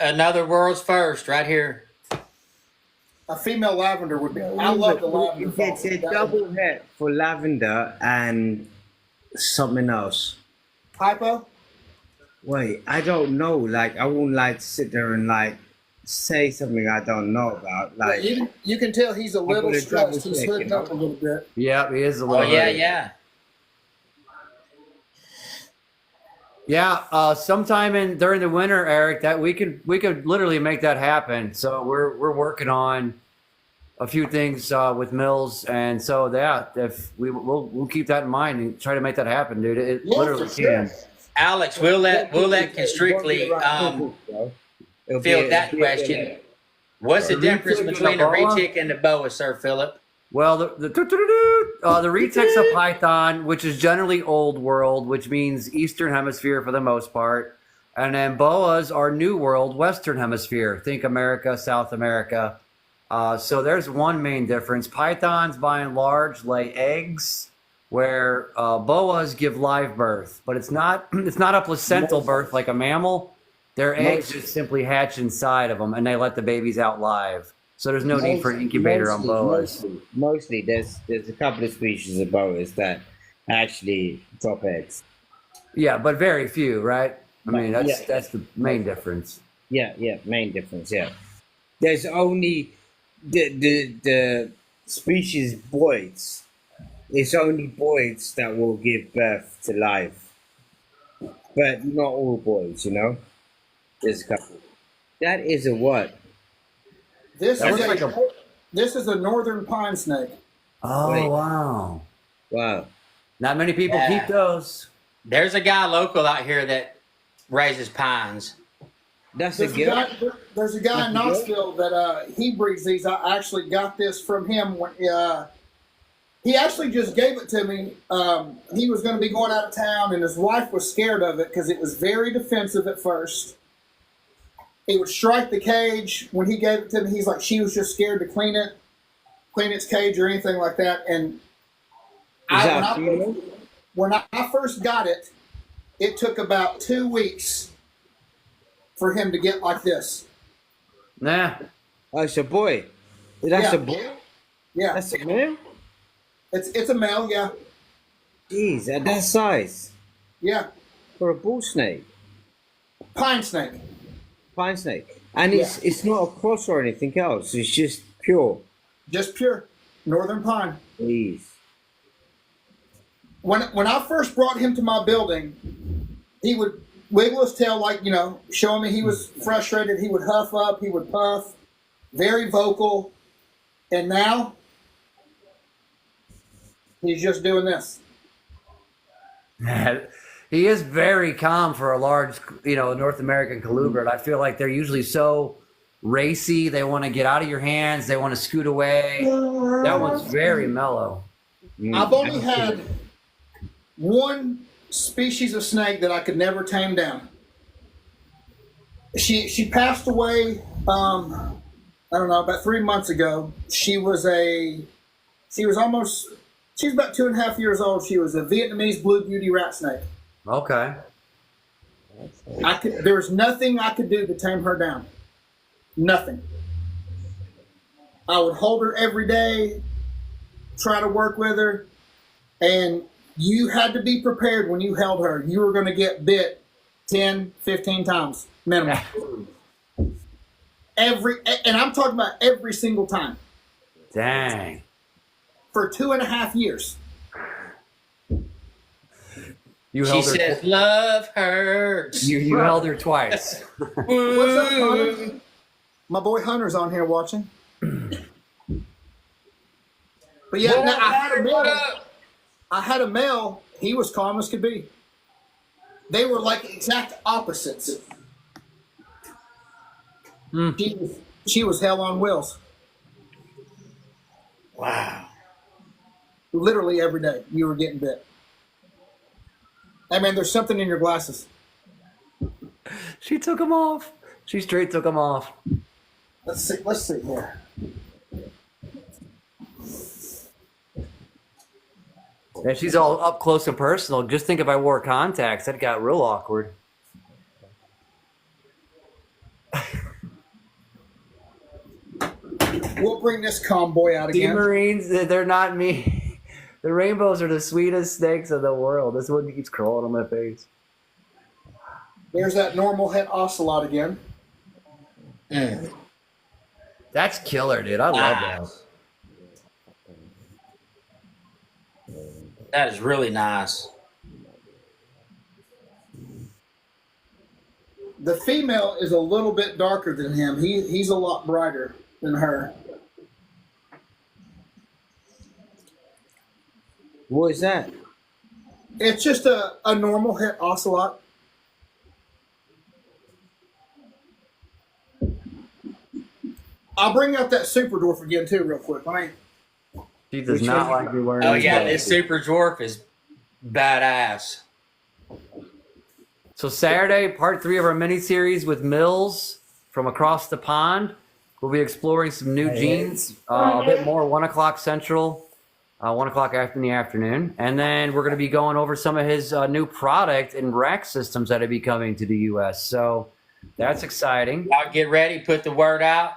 Another world's first, right here. A female lavender would be. I love the lavender. It's a double head for lavender and something else. Hypo. Wait, I don't know. Like, I wouldn't like to sit there and like say something I don't know about. Like, You can tell he's a little gonna double stressed. He's check, hooding you know? up a little bit. Yeah, he is a Oh, little. yeah, hooded. yeah. Yeah, sometime during the winter, Eric, that we could literally make that happen. So we're working on a few things with Mills, and so yeah, if we'll keep that in mind and try to make that happen, dude. It Yeah, literally for sure. can. Alex, we'll let Constrictly field that question. What's the The difference retic between and a a boa? retic and a boa, Sir Philip? Well, the retic's a python, which is generally old world, which means Eastern Hemisphere for the most part, And then boas are New World, Western Hemisphere. Think America, South America. So there's one main difference. Pythons, by and large, lay eggs, where boas give live birth, but it's not a placental birth like a mammal. Their eggs just simply hatch inside of them, and they let the babies out live. So there's no need for an incubator on boas. Mostly, there's a couple of species of boas that actually drop eggs. Yeah, but very few, right? I mean, Yeah. that's the main difference. Yeah, main difference. Yeah, there's only the species boids. It's only boids that will give birth to life, but not all boids. You know, there's a couple. That is a what? This That is looks like this is a northern pine snake. Oh, Wait. wow. Wow. Not many people Yeah. keep those. There's a guy local out here that raises pines. That's a There's a gift. guy, there's a guy in That's good. Knoxville that he breeds these. I actually got this from him when he actually just gave it to me. He was going to be going out of town, and his wife was scared of it because it was very defensive at first. It would strike the cage. When he gave it to me, he's like, she was just scared to clean its cage or anything like that. And Is that female? when I first got it, it took about 2 weeks for him to get like this. Nah. Oh, it's a boy. That's Yeah. a boy. Yeah, That's a male. it's a male. Yeah, Jeez, at that size yeah, for a bull snake, pine snake. pine snake, and it's not a cross or anything else. It's just pure. Just pure northern pine. Jeez. When I first brought him to my building, he would wiggle his tail like, showing me he was frustrated. He would huff up, he would puff, very vocal. And now he's just doing this. He is very calm for a large, North American colubrid. I feel like they're usually so racy. They want to get out of your hands. They want to scoot away. That one's very mellow. I've only had one species of snake that I could never tame down. She passed away. I don't know, about 3 months ago. She was about 2.5 years old. She was a Vietnamese blue beauty rat snake. Okay. There was nothing I could do to tame her down. Nothing. I would hold her every day, try to work with her, and you had to be prepared when you held her. You were going to get bit 10, 15 times minimum. And I'm talking about every single time. Dang. For 2.5 years. You She held her. says, "Love hurts." You held her twice. What's up, Hunter? My boy Hunter's on here watching. But yeah, What now, up, I had a Hunter? male. What up? I had a male. He was calm as could be. They were like exact opposites. She was hell on wheels. Wow. Literally every day you were getting bit. I mean, there's something in your glasses. She took them off. She straight took them off. Let's see here. And she's all up close and personal. Just think if I wore contacts, that got real awkward. We'll bring this calm boy out Sea again. Marines, they're not me. The rainbows are the sweetest snakes in the world. This one keeps crawling on my face. There's that normal head ocelot again. That's killer, dude. I love that. That is really nice. The female is a little bit darker than him. He's a lot brighter than her. What is that? It's just a normal head ocelot. I'll bring out that super dwarf again too, real quick. She does Which not one? like me wearing Oh these yeah, glasses. this super dwarf is badass. So Saturday, part 3 of our mini series with Mills from across the pond. We'll be exploring some new genes, a bit more 1 o'clock Central, 1 o'clock in the afternoon. And then we're going to be going over some of his new product and rack systems that will be coming to the U.S. So that's exciting. Y'all get ready, put the word out.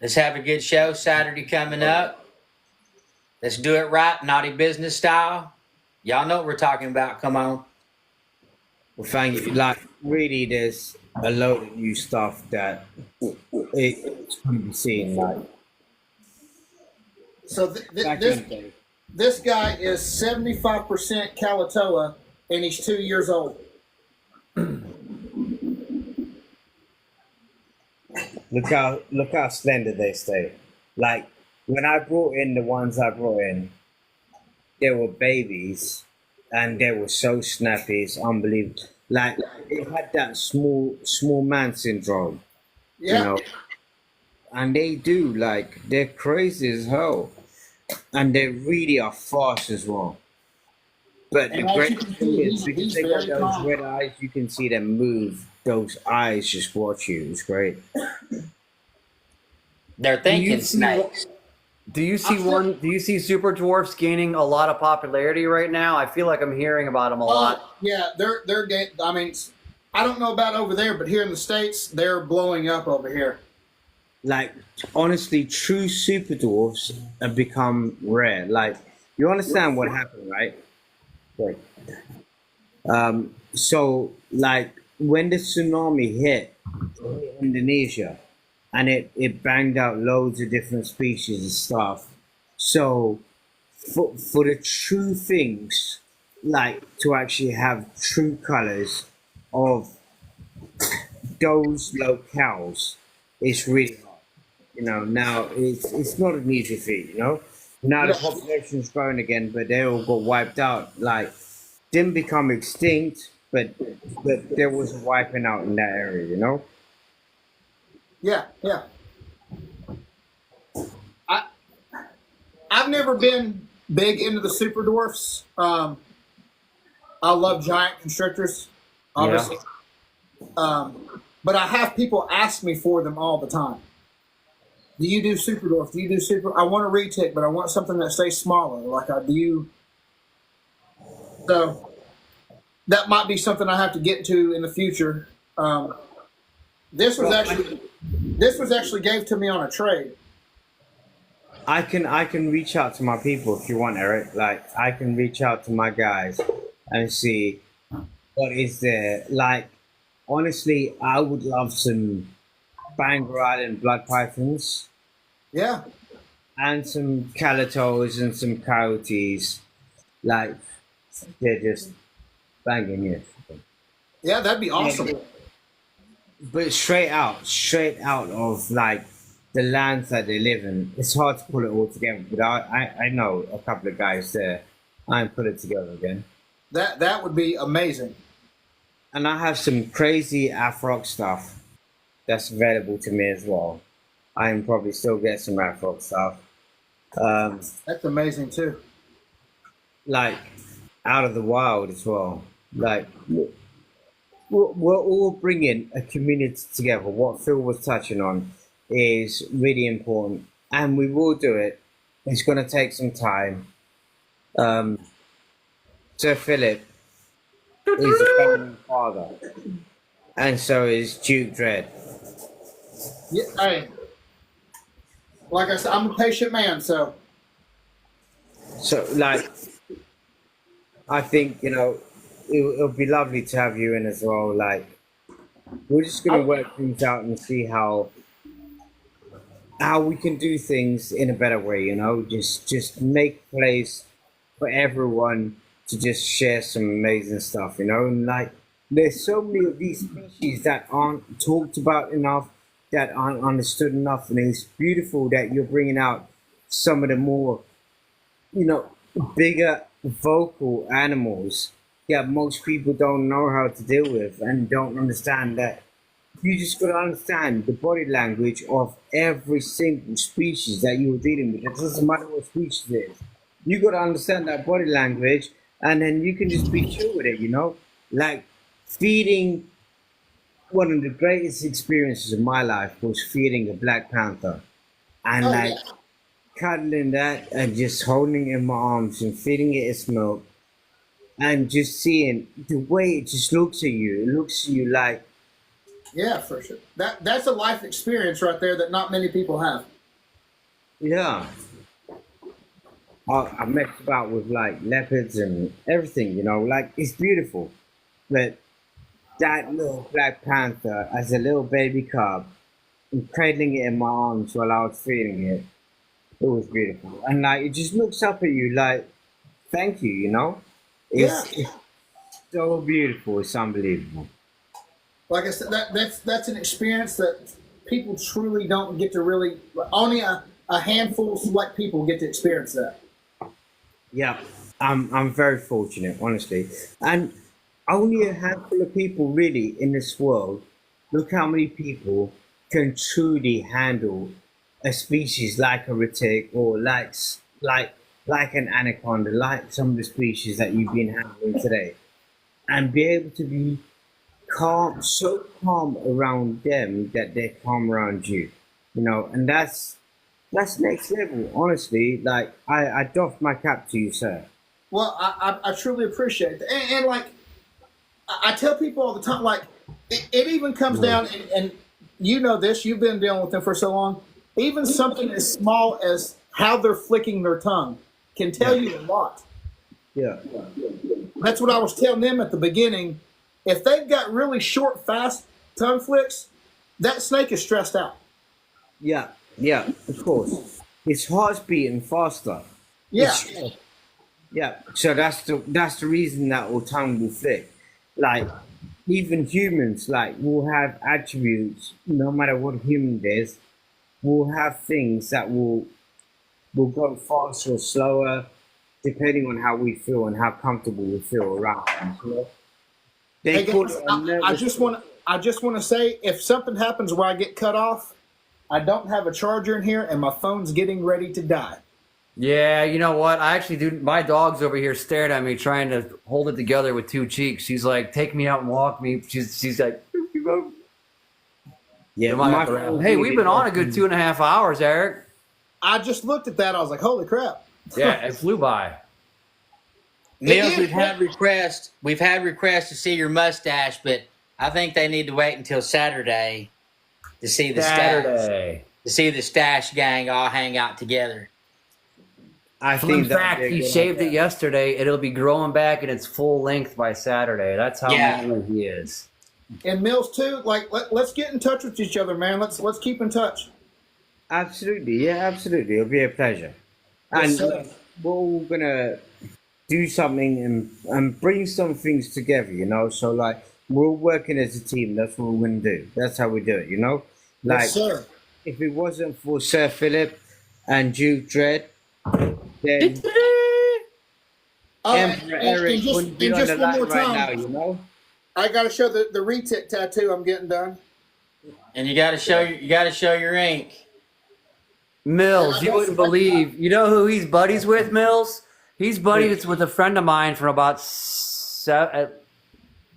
Let's have a good show Saturday coming up. Let's do it right, naughty business style. Y'all know what we're talking about. Come on. Well, thank you. Like, really, there's a load of new stuff that it's going to be seen. Like, So this guy is 75% Kalatoa, and he's 2 years old. look how slender they stay. Like, when I brought in the ones I brought in, they were babies, and they were so snappy. It's unbelievable. Like, it had that small man syndrome, Yeah. you know. And they do, like, they're crazy as hell. And they really are fast as well. But And the as great you can thing see, is, because he's they got very those calm. red eyes, you can see them move. Those eyes just watch you. It's great. They're thinking see- snakes. Do you see super dwarfs gaining a lot of popularity right now? I feel like I'm hearing about them a lot. Yeah, they're I mean, I don't know about over there, but here in the States, they're blowing up over here. Like, honestly, true super dwarfs have become rare. Like, you understand what happened, right? Like, so, like, when the tsunami hit Indonesia, and it banged out loads of different species and stuff. So, for the true things, like, to actually have true colors of those locales, it's really hard. You know, now it's not an easy feat, you know. Now the population's growing again, but they all got wiped out. Like, didn't become extinct, but there was wiping out in that area, you know. Yeah. I've never been big into the super dwarfs. I love giant constrictors, obviously. But I have people ask me for them all the time. Do you do super dwarf? Do you do super? I want a retic, but I want something that stays smaller. Like I do. So that might be something I have to get to in the future. This was actually gave to me on a trade. I can reach out to my people if you want, Eric. Like, I can reach out to my guys and see what is there. Like, honestly, I would love some Bangor Island blood pythons Yeah. and some calatos and some coyotes. Like, they're just banging you. Yeah, that'd be awesome. But straight out of like the lands that they live in, it's hard to pull it all together. But I know a couple of guys there. I put it together again. That would be amazing. And I have some crazy Afrock stuff that's available to me as well. I can probably still get some Afrock stuff. That's amazing too. Like, out of the wild as well. Like, we're all bringing a community together. What Phil was touching on is really important, and we will do it. It's going to take some time. Sir Philip is a founding father, and so is Duke Dredd. Yeah, hey, like I said, I'm a patient man, so So, like, I think, you know, it'll be lovely to have you in as well. Like, we're just going to work things out and see how we can do things in a better way, you know, just make place for everyone to just share some amazing stuff, you know. And like, there's so many of these species that aren't talked about enough, that aren't understood enough, and it's beautiful that you're bringing out some of the more, you know, bigger vocal animals that most people don't know how to deal with and don't understand. That you just got to understand the body language of every single species that you're dealing with. It doesn't matter what species it is. You got to understand that body language, and then you can just be chill with it, you know. Like, feeding one of the greatest experiences of my life was feeding a black panther, and Oh like yeah. cuddling that and just holding it in my arms and feeding it its milk and just seeing the way it just looks at you. It looks at you like, Yeah, for sure. That's a life experience right there that not many people have. yeah. I messed about with like leopards and everything, you know, like it's beautiful. But that little black panther as a little baby cub and cradling it in my arms while I was feeding it, it was beautiful. And like it just looks up at you like, thank you, you know? Yeah. It's so beautiful, it's unbelievable. Like I said, that's an experience that people truly don't get to really. Only a handful of select people get to experience that. Yeah, I'm very fortunate, honestly, and only a handful of people really in this world. Look how many people can truly handle a species like a retic or like an anaconda, like some of the species that you've been handling today, and be able to be calm, so calm around them that they're calm around you, you know, and that's next level, honestly. Like I doff my cap to you, sir. Well, I truly appreciate that, and like I tell people all the time, like it even comes down, and you know this, you've been dealing with them for so long. Even something as small as how they're flicking their tongue can tell you a lot. Yeah, That's what I was telling them at the beginning. If they've got really short, fast tongue flicks, that snake is stressed out. yeah, yeah. Of course, his heart's beating faster. Yeah, Yeah, so that's the reason that our tongue will flick. Like even humans, like will have attributes. No matter what human it is, will have things that will go faster or slower, depending on how we feel and how comfortable we feel around them. You know? They hey call guys, it a nervous. I just want to say, if something happens where I get cut off, I don't have a charger in here, and my phone's getting ready to die. Yeah, you know what? I actually do. My dog's over here staring at me, trying to hold it together with two cheeks. She's like, "Take me out and walk me." She's like, Yeah, "Am I my up around?" phone Hey, will we've get been on a off. good 2.5 hours, Eric. I just looked at that. I was like, "Holy crap!" Yeah, it flew by. Mills, is. we've had requests to see your mustache, but I think they need to wait until Saturday to see the Saturday. stash gang all hang out together. I Fun think that fact: he shaved it yesterday. It'll be growing back in its full length by Saturday. That's how Yeah. manly he is. And Mills too. Like, let's get in touch with each other, man. Let's keep in touch. Absolutely, yeah, absolutely. It'll be a pleasure. Yes, And sir. we're all gonna do something and bring some things together, you know. So like we're all working as a team. That's what we're gonna do. That's how we do it, you know. Like Yes, sir. if it wasn't for Sir Philip and Duke Dread, then Oh, Emperor Eric wouldn't be and on just the one line more right now, time, you know. I got to show the retic tattoo I'm getting done. And you got to show your ink. Mills, you wouldn't believe. You know who he's buddies with, Mills? He's buddies with a friend of mine from about 7,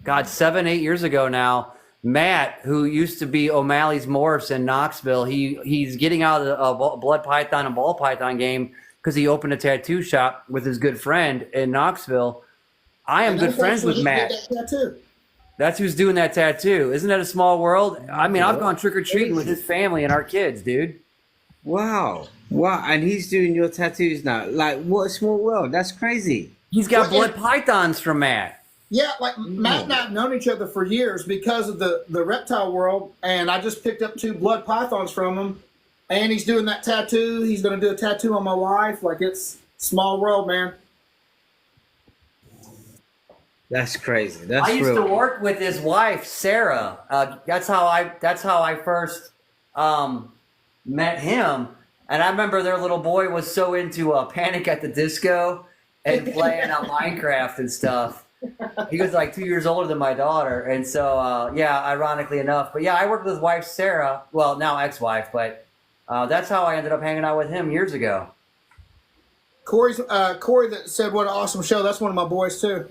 8 years ago now. Matt, who used to be O'Malley's Morphs in Knoxville. He's getting out of the blood python and ball python game because he opened a tattoo shop with his good friend in Knoxville. I am And good that's friends actually with Matt. that tattoo. That's who's doing that tattoo. Isn't that a small world? I mean, I've gone trick or treating with his family and our kids, dude. Wow, wow, and he's doing your tattoos now. Like what a small world. That's crazy. He's got Well, blood pythons from Matt. Yeah, like Matt and I have known each other for years because of the reptile world, and I just picked up 2 blood pythons from him, and he's doing that tattoo. He's going to do a tattoo on my wife. Like, it's small world, man. That's crazy. That's I used real. to work with his wife, Sarah. That's how I first met him. And I remember their little boy was so into Panic at the Disco and playing on Minecraft and stuff. He was like 2 years older than my daughter, and so yeah, ironically enough. But yeah, I worked with his wife, Sarah. Well, now ex-wife, but that's how I ended up hanging out with him years ago. Corey that said what an awesome show. That's one of my boys too.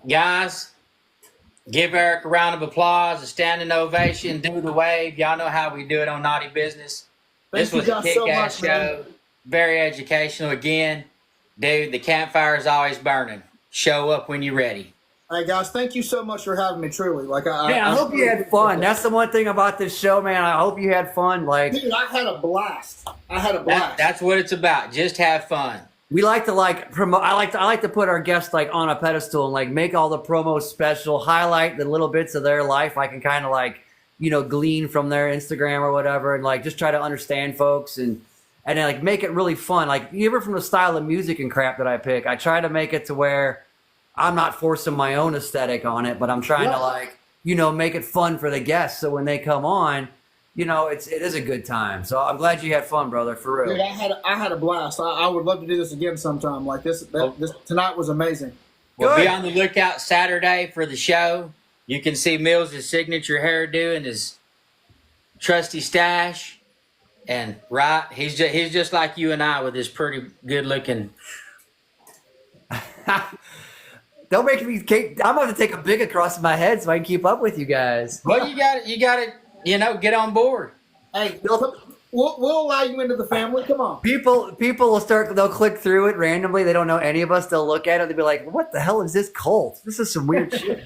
Guys, Give Eric a round of applause, a standing ovation, do the wave. Y'all know how we do it on Naughty Business. Thank This you was a guys so kick-ass much, man. show. Very educational. Again, dude, the campfire is always burning. Show up when you're ready. Hey guys, thank you so much for having me. Truly, like Man, I hope you had fun. That's the one thing about this show, man. I hope you had fun. Like, dude, I had a blast. I had a blast. That's what it's about. Just have fun. we like to like promote. I like to put our guests like on a pedestal and like make all the promos special, highlight the little bits of their life I can kind of like, you know, glean from their Instagram or whatever, and like just try to understand folks and then like make it really fun. Like even from the style of music and crap that I pick, I try to make it to where I'm not forcing my own aesthetic on it, but I'm trying to like, you know, make it fun for the guests. So when they come on, you know, it is a good time. So I'm glad you had fun, brother, for real. Dude, I had a blast. I would love to do this again sometime. Like this tonight was amazing. We'll Good. be on the lookout Saturday for the show. You can see Mills' signature hairdo and his trusty stash. And right, he's just like you and I with his pretty good looking. Don't make me. I'm going to take a big across my head so I can keep up with you guys. Well, you got to, you know, get on board. Hey, we'll allow you into the family. Come on. People will they'll click through it randomly. They don't know any of us. They'll look at it. They'll be like, what the hell is this cult? This is some weird shit.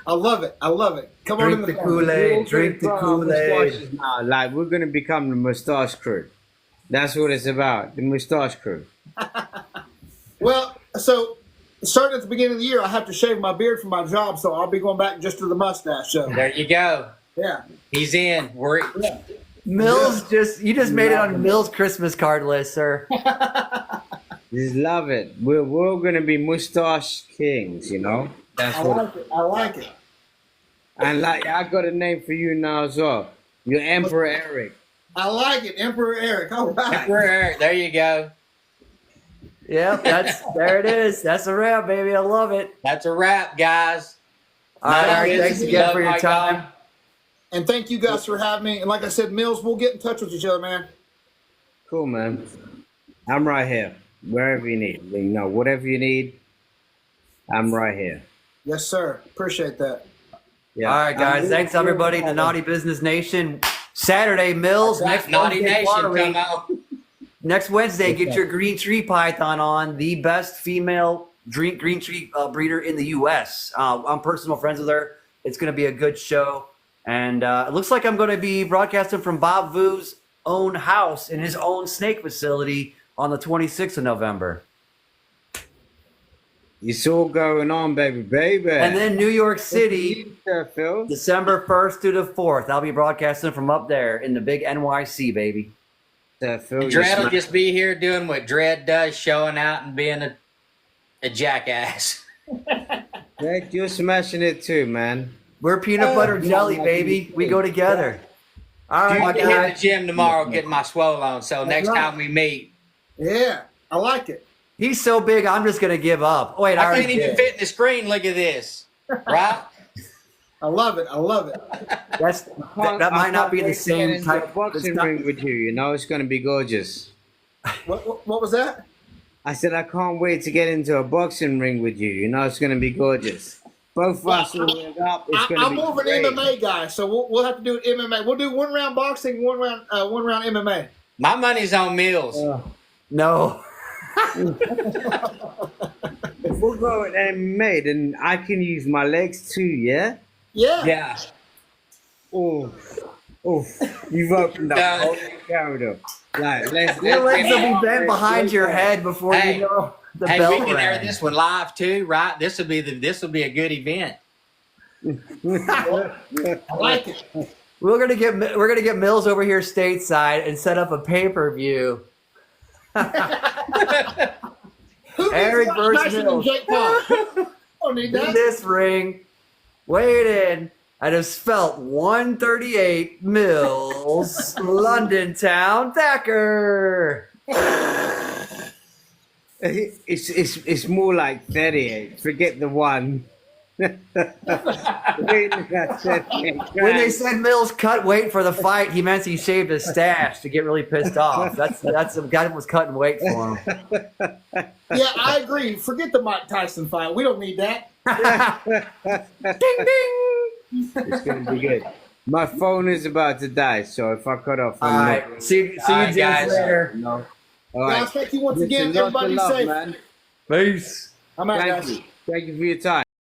I love it. I love it. Come on Drink in the the family. Kool-Aid. Drink the Kool-Aid. Now, like we're gonna become the mustache crew. That's what it's about. The mustache crew. Well, so starting at the beginning of the year, I have to shave my beard for my job, so I'll be going back just to the mustache. So There you go. yeah. He's in. Mills you just made it on Mills' Christmas card list, sir. Just love it. We're gonna be mustache kings, you know. That's I what. like it. I like it. And like I got a name for you now as well. You're Emperor Eric. I like it. Emperor Eric. All right. There you go. Yep, there it is. That's a wrap, baby. I love it. That's a wrap, guys. All right, thanks again for your Love, time. And thank you guys for having me. And like I said, Mills, we'll get in touch with each other, man. Cool, man. I'm right here. Wherever you need. You know, whatever you need, I'm right here. Yes, sir. Appreciate that. Yeah. All right, guys. Thanks, everybody. The Naughty Business Nation. Saturday, Mills. Next Naughty Wednesday, Nation, Watery. come on. Next Wednesday, get your green tree python on. The best female green tree breeder in the U.S. I'm personal friends with her. It's going to be a good show. And it looks like I'm going to be broadcasting from Bob Vu's own house in his own snake facility on the 26th of November. It's all going on, baby. And then New York City, Phil. December 1st through the 4th. I'll be broadcasting from up there in the big NYC, baby. Phil, Dredd will just be here doing what Dredd does, showing out and being a jackass. Dredd, you're smashing it too, man. We're peanut butter jelly, baby. We go together. All right, I'm my going to hit guy. the gym tomorrow, getting my swole on. So next time we meet, Yeah. I like it. He's so big, I'm just going to give up. Oh, wait, I I already can't even did. fit in the screen. Look at this. Right? I love it. I love it. That might not be the same type. Of boxing ring with you. You know, it's going to be gorgeous. What was that? I said I can't wait to get into a boxing ring with you. You know, it's going to be gorgeous. Both of us will ring up. It's going to I'm be more of an great. MMA guy, so we'll have to do MMA. We'll do 1 round boxing, 1 round MMA. My money's on Mills. No. If we're going MMA, then I can use my legs too, yeah? Yeah. Yeah. Oh, you've opened up No. all the corridor. Like, let's Your legs will be bent behind your head before Hey. you know the Hey, bell we can air rang. this one live too, right? This will be a good event. I like it. We're gonna get Mills over here stateside and set up a pay-per-view. Who Eric needs versus nicer than Mills. Jake Paul? Don't need In that. this ring, weighed in at his felt 138 Mills, London Town Thacker. It's more like 38. Forget the one. When they said Mills cut weight for the fight, he meant he shaved his stash to get really pissed off. That's the guy was cutting weight for him. Yeah, I agree. Forget the Mike Tyson fight. We don't need that. Ding ding. It's gonna be good. My phone is about to die, so if I cut off, All right. See you right, guys guys. later. No. All right. Guys, thank you once again. Listen, lots of Everybody love, safe. man. Peace. I'm out, Thank guys. you. Thank you for your time.